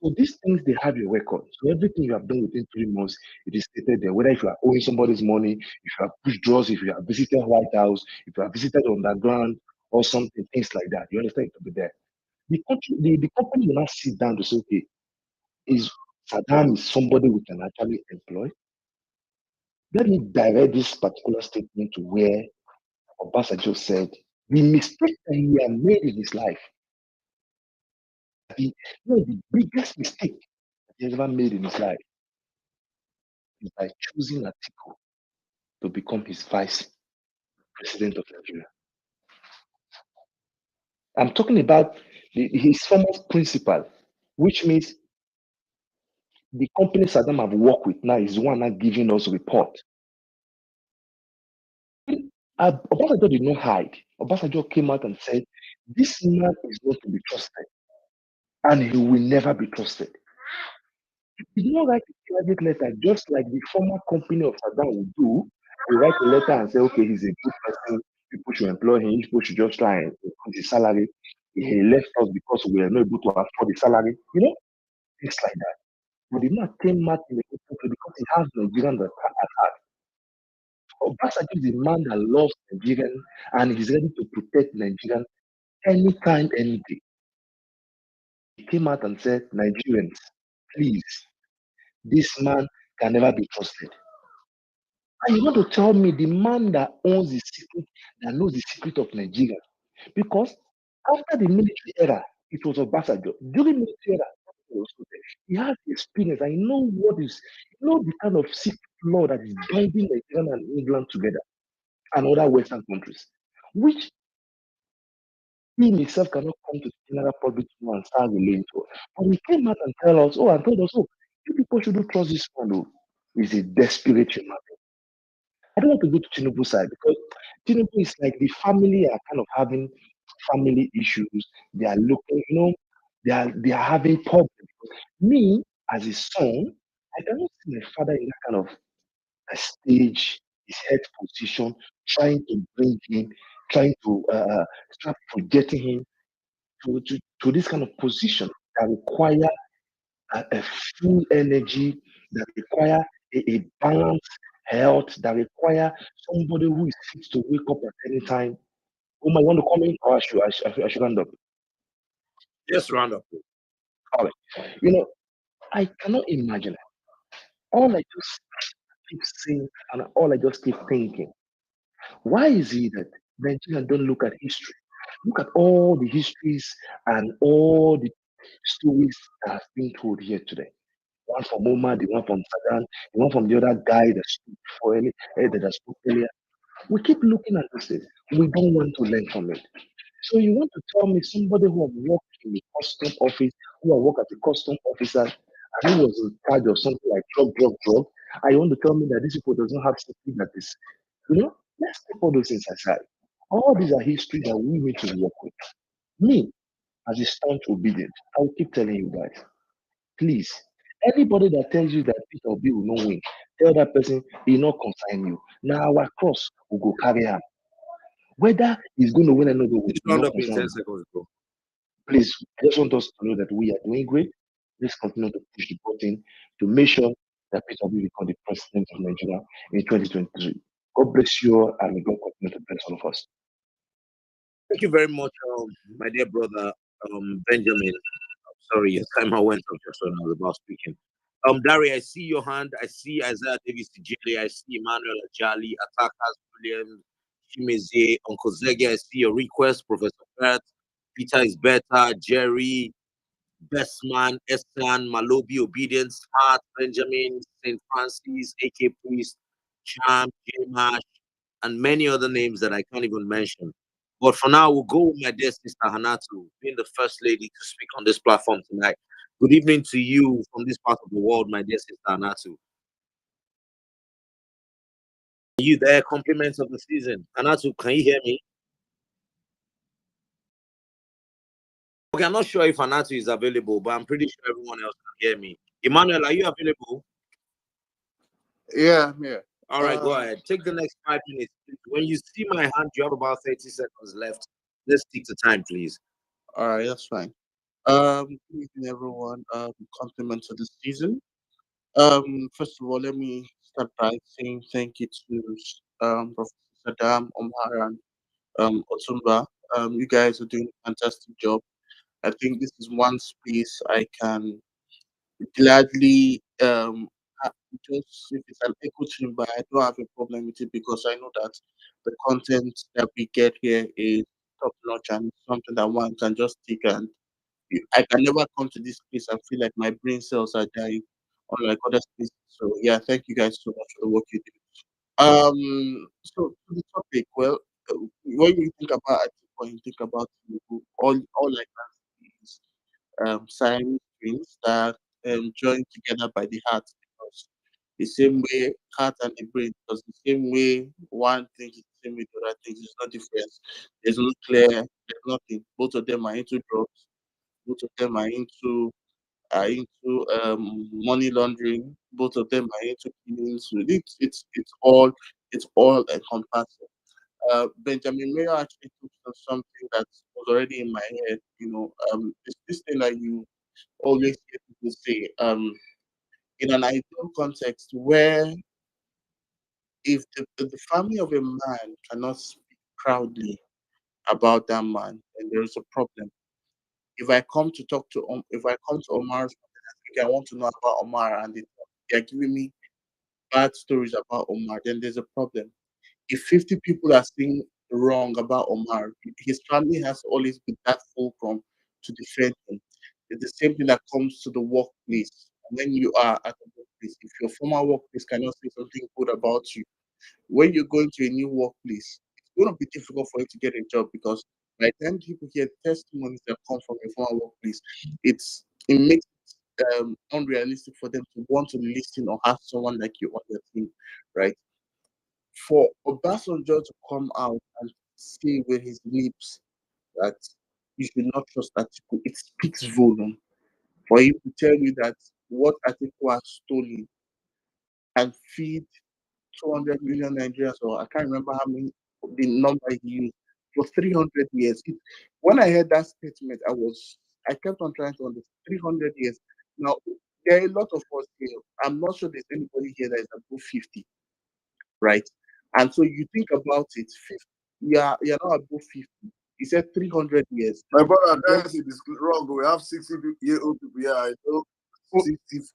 So these things, they have your record. So everything you have done within 3 months, it is stated there. Whether if you are owing somebody's money, if you have pushed draws, if you have visited White House, if you have visited underground or something, things like that. You understand? It will be there. The company will not sit down to say, okay, is Saddam is somebody we can actually employ? Let me direct this particular statement to where Obasanjo said the mistake that he had made in his life, the biggest mistake that he ever made in his life is by choosing Atiku to become his vice president of Nigeria. I'm talking about his former principal, which means the company Saddam have worked with now is the one now giving us report. Obasanjo did not hide. Obasanjo came out and said, this man is not to be trusted, and he will never be trusted. He did not write a private letter, just like the former company of Saddam would do. He write a letter and say, okay, he's a good person, people should employ him, people should just try and increase his salary. He left us because we were not able to afford the salary, things like that. But the man came out in the open because he has Nigerian at heart. Obasanjo is a man that loves Nigerian and is ready to protect Nigerian anytime, any day. He came out and said, Nigerians, please, this man can never be trusted. And you want to tell me the man that owns the secret, that knows the secret of Nigeria? Because after the military era, it was Obasanjo. During military era, he has the experience. I know the kind of secret law that is binding Nigeria and England together and other Western countries, which he himself cannot come to the general public to and start relaying to us. But he came out and told us, you people shouldn't trust this man. Oh, he's a desperate human. I don't want to go to Tinubu's side because Tinubu is like the family are kind of having family issues. They are looking, they are having problems. Me, as a son, I cannot see my father in that kind of a stage, his head position, trying to bring him, trying to start projecting him to this kind of position that require a full energy, that require a balanced health, that require somebody who is fit to wake up at any time. Oh, I want to come in, or I should round up. Just round up. All right. I cannot imagine it. All I just keep saying and all I just keep thinking, why is it that Nigerians don't look at history? Look at all the histories and all the stories that have been told here today. One from Omar, the one from Saddam, the one from the other guy that spoke before that spoke earlier. We keep looking at this thing. We don't want to learn from it. So you want to tell me somebody who have worked in the custom office, who have worked as a custom officer, and he was in charge of something like drug, and you want to tell me that these people doesn't have something that is, let's take all those things aside. All these are history that we need to work with. Me, as a staunch obedient, I will keep telling you guys, please, anybody that tells you that Peter Obi will not win, tell that person he not concern you. Now our cross will go carry him. Whether he's going to win another win, Just will round not up in 10 concern you. seconds, bro. Please, I just want us to know that we are doing great. Let's continue to push the button to make sure that Peter will become the president of Nigeria in 2023. God bless you all, and may God continue to bless all of us. Thank you very much, my dear brother, Benjamin. Sorry, your timer went off just when I was about speaking. Dari, I see your hand. I see Isaiah Davis Tijeli. I see Emmanuel Ajali, Attackers, William, Chimezie, Uncle Zege. I see your request, Professor Bert. Peter is better. Jerry, Bestman, Estan, Malobi, Obedience, Smart, Benjamin, St. Francis, AK Priest, Cham, J-Mash, and many other names that I can't even mention. But for now, we'll go with my dear sister Hanatu, being the first lady to speak on this platform tonight. Good evening to you from this part of the world, my dear sister Hanatu. Are you there? Compliments of the season. Hanatu, can you hear me? Okay, I'm not sure if Hanatu is available, but I'm pretty sure everyone else can hear me. Emmanuel, are you available? Yeah, I'm here. All right, go ahead. Take the next 5 minutes. When you see my hand, you have about 30 seconds left. Let's stick to time, please. All right, that's fine. Good evening, everyone. Compliments of the season. First of all, let me start by saying thank you to Professor Saddam, Omar, and Otumba. You guys are doing a fantastic job. I think this is one space I can gladly just if it's an echo chamber, I don't have a problem with it because I know that the content that we get here is top notch and something that one can just take and I can never come to this place and feel like my brain cells are dying unlike other spaces. So yeah, thank you guys so much for the work you do. So to the topic, well, when you think about Atiku, when you think about Tinubu, all I can see is Siamese twins that join together by the heart because the same way heart and the brain, because the same way one thinks is the same way the other thinks is not different. There's no clear, there's nothing. Both of them are into drugs. Both of them are into money laundering. Both of them are into killings. So it's all encompassing. Benjamin Mayer actually took on something that was already in my head. It's this thing that you always hear people say. In an ideal context, where if the family of a man cannot speak proudly about that man, then there is a problem. If I come to talk to if I come to Omar's, I want to know about Omar, and they're giving me bad stories about Omar, then there's a problem. If 50 people are saying wrong about Omar, his family has always been that fulcrum to defend him. It's the same thing that comes to the workplace. When you are at the workplace, if your former workplace cannot say something good about you, when you're going to a new workplace, it's going to be difficult for you to get a job because by the time people hear testimonies that come from a former workplace, it makes unrealistic for them to want to listen or have someone like you on their team, right? For Obasanjo to come out and say with his lips that you should not trust Atiku, it speaks volume. For him to tell you that what Atiku has stolen and feed 200 million Nigerians, or I can't remember how many, the number he used, for 300 years. When I heard that statement, I kept on trying to understand 300 years. Now, there are a lot of us here. I'm not sure there's anybody here that is above 50, right? And so you think about it, 50, you're not above 50. He said 300 years. My brother, that is wrong. We have 60-year-old people here. I know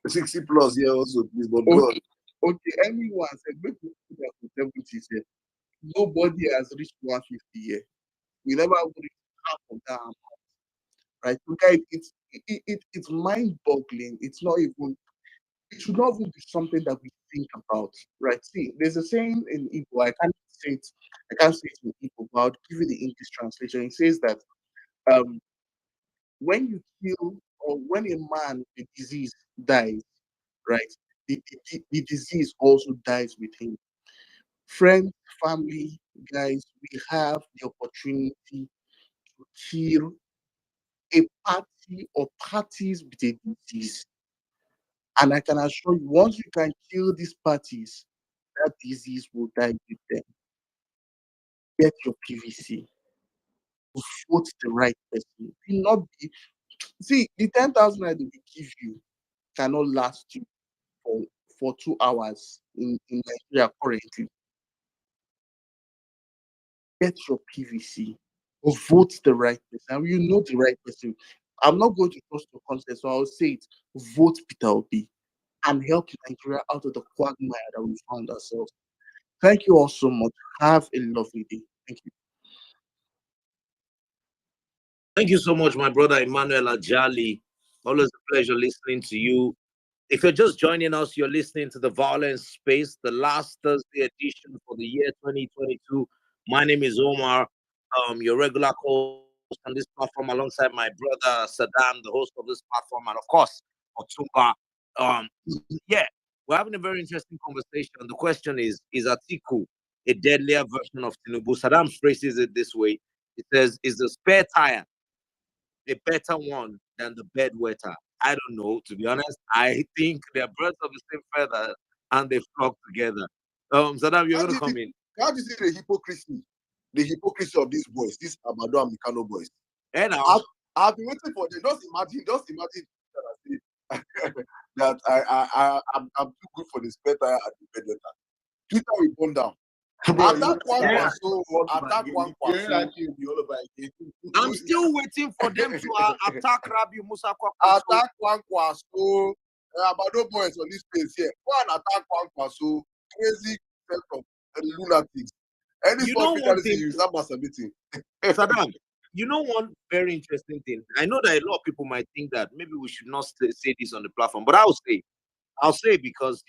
60 plus years also, please, but God. Okay, anyone said, make me put that for 70 years. Nobody has reached 150 years. We never reached half of that amount, right? So guys, it's mind-boggling. It's not even. It should not even be something that we think about, right? See, there's a saying in Igbo. I can't say it in Igbo, but I'll give you the English translation. It says that um, when you kill or when a man with disease dies, right, the disease also dies with him. Friends, family, guys, we have the opportunity to kill a party or parties with a disease. And I can assure you, once you can kill these parties, that disease will die with them. Get your PVC. Vote the right person. Do not be. See, the 10,000 I will give you cannot last you for 2 hours in Nigeria currently. Get your PVC. Vote the right person. You know the right person. I'm not going to trust your conscience, so I'll say it. Vote Peter Obi and help Nigeria out of the quagmire that we found ourselves. Thank you all so much. Have a lovely day. Thank you. Thank you so much, my brother Emmanuel Ajali. Always a pleasure listening to you. If you're just joining us, you're listening to the Violence Space, the last Thursday edition for the year 2022. My name is Omar, your regular host on this platform, alongside my brother Saddam, the host of this platform, and of course, Otumba. Yeah, we're having a very interesting conversation. The question is Atiku a deadlier version of Tinubu? Saddam phrases it this way. It says, is the spare tire a better one than the bedwetter? I don't know, to be honest. I think they're birds of the same feather and they flock together. Saddam, you're going to come in. Can't you see the hypocrisy of these boys, these Abado and Mikano boys? Hey, now. I've been waiting for them. Just imagine that I'm too good for the spare tire at the bedwetter. Twitter will burn down. Attack one so attack one I'm still waiting for them to attack Rabi Musa. Attack one so Abado boys on this place here. Go and attack one so crazy set of lunatics. Any small thing you start masturbating. Saddam, you know one very interesting thing. I know that a lot of people might think that maybe we should not say this on the platform, but I'll say because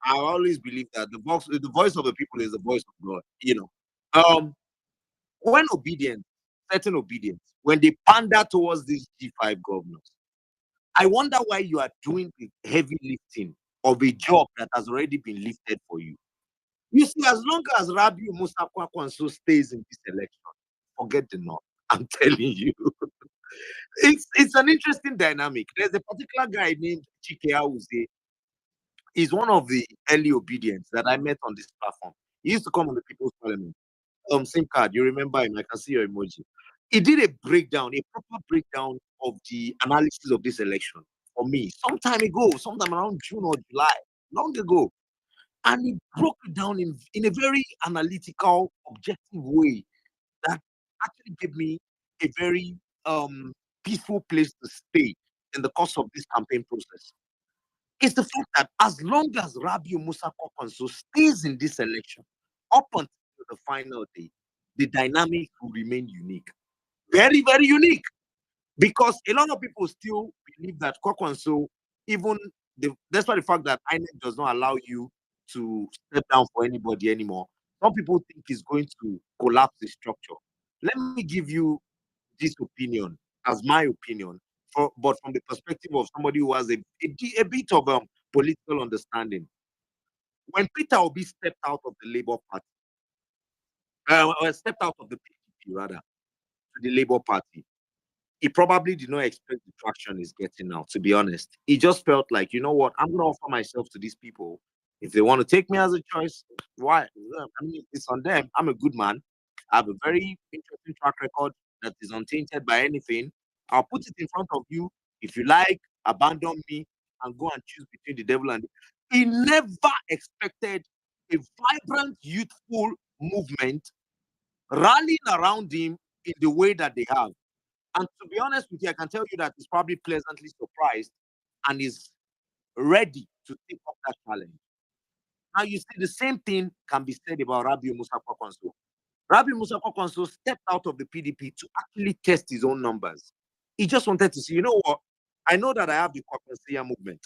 I always believe that the voice of the people is the voice of God. When certain obedience, when they pander towards these G5 governors, I wonder why you are doing the heavy lifting of a job that has already been lifted for you. You see, as long as Rabiu Musa Kwakwanso stays in this election, forget the North. I'm telling you. It's an interesting dynamic. There's a particular guy named Chike Awuzie. He's one of the early obedience that I met on this platform. He used to come on the People's Parliament. SIM card, you remember him? I can see your emoji. He did a proper breakdown of the analysis of this election for me sometime around June or July, long ago. And he broke it down in a very analytical, objective way that actually gave me a very peaceful place to stay in the course of this campaign process. It's the fact that as long as Rabiu Musa Kwakwanso stays in this election, up until the final day, the dynamic will remain unique. Very, very unique. Because a lot of people still believe that Kwakwanso, despite the fact that INEC does not allow you to step down for anybody anymore, some people think it's going to collapse the structure. Let me give you this opinion as my opinion, but from the perspective of somebody who has a bit of political understanding. When Peter Obi stepped out of the Labour Party, stepped out of the PDP rather, to the Labour Party, he probably did not expect the traction he's getting now, to be honest. He just felt like, you know what, I'm going to offer myself to these people. If they want to take me as a choice, why? I mean, it's on them. I'm a good man. I have a very interesting track record that is untainted by anything. I'll put it in front of you. If you like, abandon me and go and choose between the devil and he never expected a vibrant, youthful movement rallying around him in the way that they have. And to be honest with you, I can tell you that he's probably pleasantly surprised and is ready to take up that challenge. Now, you see, the same thing can be said about Rabiu Musa Kwakwanso. Rabiu Musa Kwakwanso stepped out of the PDP to actually test his own numbers. He just wanted to see, you know what? I know that I have the Kwakwansia movement,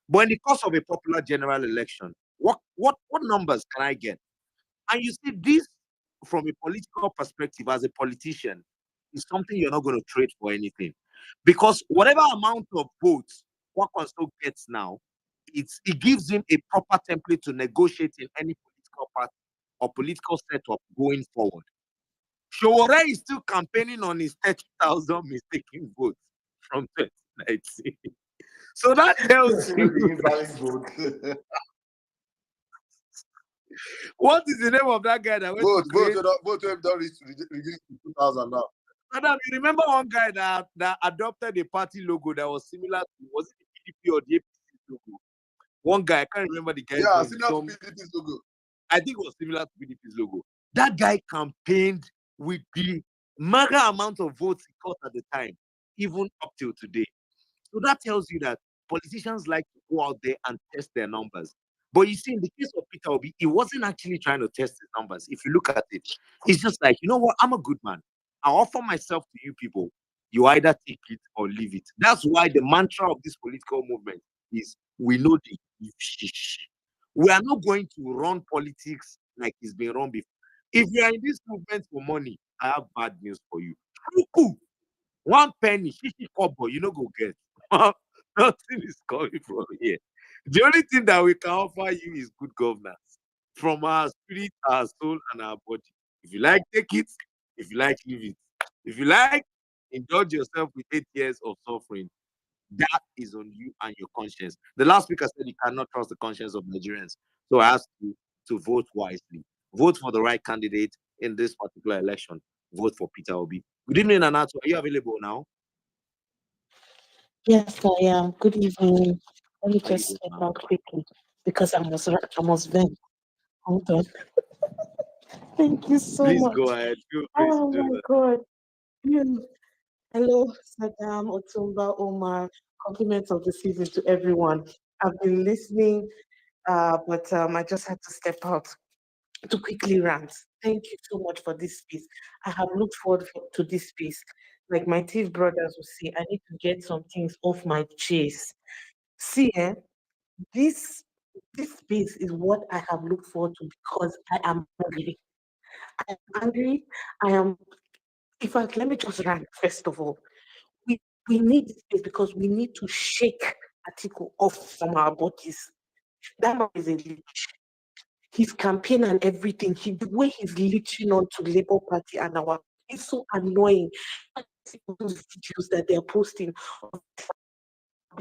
but in the course of a popular general election, what numbers can I get? And you see, this from a political perspective, as a politician, is something you're not going to trade for anything. Because whatever amount of votes Wakwanso gets now, it gives him a proper template to negotiate in any political party or political setup going forward. Showore is still campaigning on his 30,000 mistaken votes from 2019. So that tells you what is the name of that guy that went to create? Vote don't reach 2,000 now. Madam, you remember one guy that adopted a party logo that was similar to, was it the PDP or the APC logo? One guy, I can't remember the guy's name. Similar to PDP's logo. I think it was similar to PDP's logo. That guy campaigned with the mega amount of votes he got at the time, even up till today. So that tells you that politicians like to go out there and test their numbers. But you see, in the case of Peter Obi, he wasn't actually trying to test his numbers. If you look at it, it's just like, you know what? I'm a good man. I offer myself to you people. You either take it or leave it. That's why the mantra of this political movement is, we know the we are not going to run politics like it's been run before. If you are in this movement for money, I have bad news for you. 1 penny, 50 kobo, you know, go get. Nothing is coming from here. The only thing that we can offer you is good governance from our spirit, our soul, and our body. If you like, take it. If you like, leave it. If you like, indulge yourself with 8 years of suffering. That is on you and your conscience. The last speaker said you cannot trust the conscience of Nigerians. So I ask you to vote wisely. Vote for the right candidate in this particular election. Vote for Peter Obi. Good evening, Anato. Are you available now? Yes, I am. Good evening. Let me just step out quickly because I must vent. Hold on. Thank you so Please much. go ahead. Feel free Oh to do my that. God. Hello, Saddam, Otumba, Omar. Compliments of the season to everyone. I've been listening, but I just had to step out to quickly rant. Thank you so much for this space. I have looked forward to this space. Like my thief brothers will say, I need to get some things off my chest. See, this space is what I have looked forward to because I am hungry. I am angry. I am. In fact, let me just rant first of all. We need this space because we need to shake Atiku off from our bodies. That man is a leech. His campaign and everything, the way he's leeching on to Labour Party and our, it's so annoying. Those videos that they're posting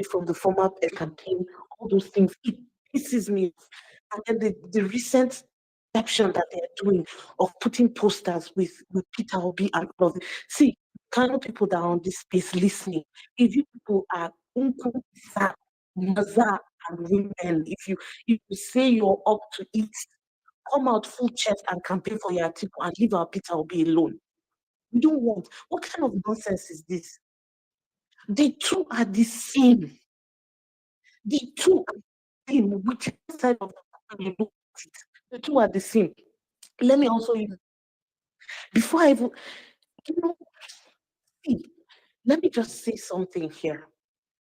from the former campaign, all those things, it pisses me off. And then the recent exception that they're doing of putting posters with Peter Obi and all of it. See, kind of people that are on this space listening, if you people are Maza and women, if you say you're up to it, come out full chest and campaign for your Atiku and leave our Peter Obi alone. We don't want. What kind of nonsense is this? The two are the same. The two are the same. Which side of the you look at it, the two are the same. Let me also, before I even, see, let me just say something here.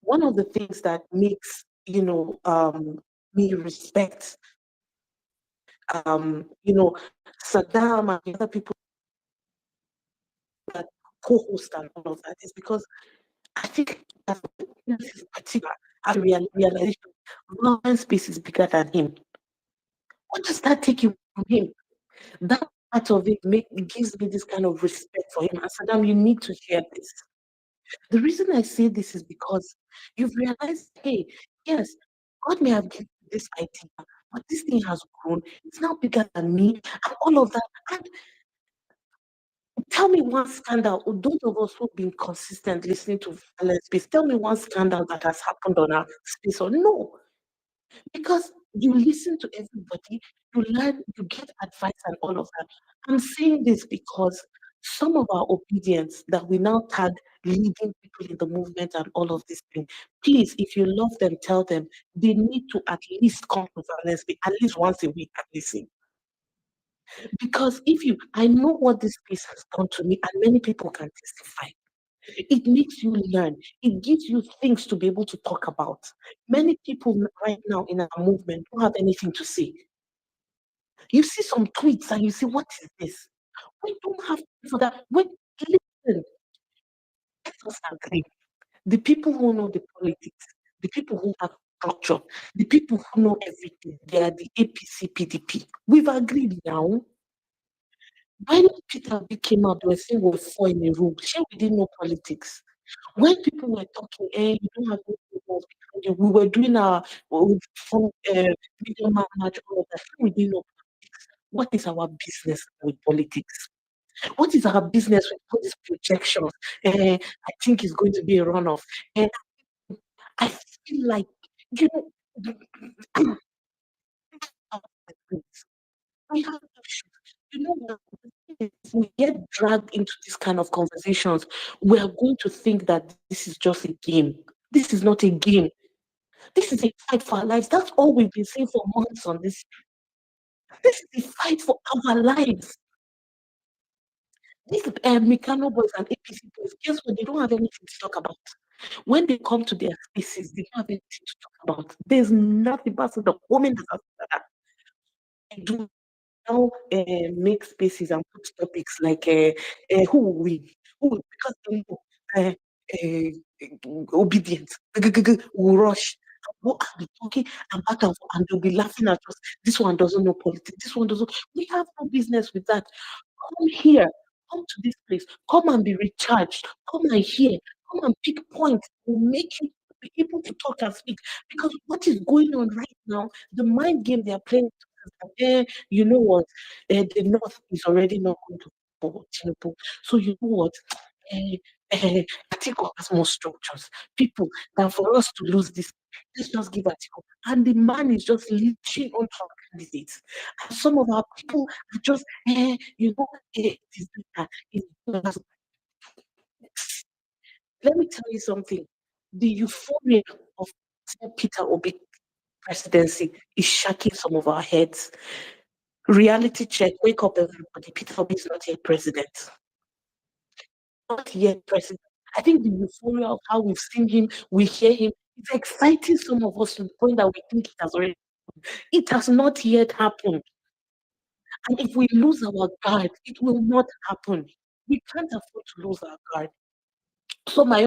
One of the things that makes, me respect, Saddam and the other people that co-host and all of that is because I think that this is particular realization. Violence space is bigger than him. What does that take you from him? That part of it gives me this kind of respect for him. And Saddam, you need to hear this. The reason I say this is because you've realized, hey, yes, God may have given you this idea, but this thing has grown. It's now bigger than me, and all of that. And tell me one scandal, or those of us who've been consistent listening to violence space, tell me one scandal that has happened on our space or no. Because you listen to everybody, you learn, you get advice and all of that. I'm saying this because some of our obedience that we now tag leading people in the movement and all of this thing, please, if you love them, tell them they need to at least come to violence at least once a week and listen. Because I know what this place has done to me, and many people can testify. It makes you learn. It gives you things to be able to talk about. Many people right now in our movement don't have anything to say. You see some tweets and you say, what is this? We don't have time for that. Listen, let us agree. The people who know the politics, the people who have structure, the people who know everything, they are the APC PDP. We've agreed now. When Peter Obi came out, they were saying we're four in a room. Sure, we didn't know politics. When people were talking, you don't have no people, we were doing our media match, all of that. Sure, we didn't know politics. What is our business with politics? What is our business with all these projections? I think it's going to be a runoff. And I feel like, you know, we have issues. You know what? If we get dragged into this kind of conversations, we are going to think that this is just a game. This is not a game. This is a fight for our lives. That's all we've been saying for months on this. This is a fight for our lives. These Mikano boys and APC boys, guess what? They don't have anything to talk about. When they come to their spaces, they don't have anything to talk about. There's nothing but the woman that I do now make spaces and put topics like who will win? Who, because they know obedient, will rush. Go and be talking and back and forth, and they'll be laughing at us. This one doesn't know politics. This one doesn't. We have no business with that. Come here. Come to this place. Come and be recharged. Come and hear. Come and pick points. Will make you be able to talk and speak. Because what is going on right now, the mind game they are playing, you know what? The North is already not going to support Tinubu. So you know what? Atiku has more structures. People, than for us to lose this, let's just give Atiku. And the man is just leeching onto our candidates. And some of our people are just, you know, it is better. Let me tell you something. The euphoria of Peter Obi presidency is shaking some of our heads. Reality check, wake up everybody. Peter Obi is not yet president. Not yet president. I think the euphoria of how we've seen him, we hear him, it's exciting some of us to the point that we think it has already happened. It has not yet happened. And if we lose our guard, it will not happen. We can't afford to lose our guard. So my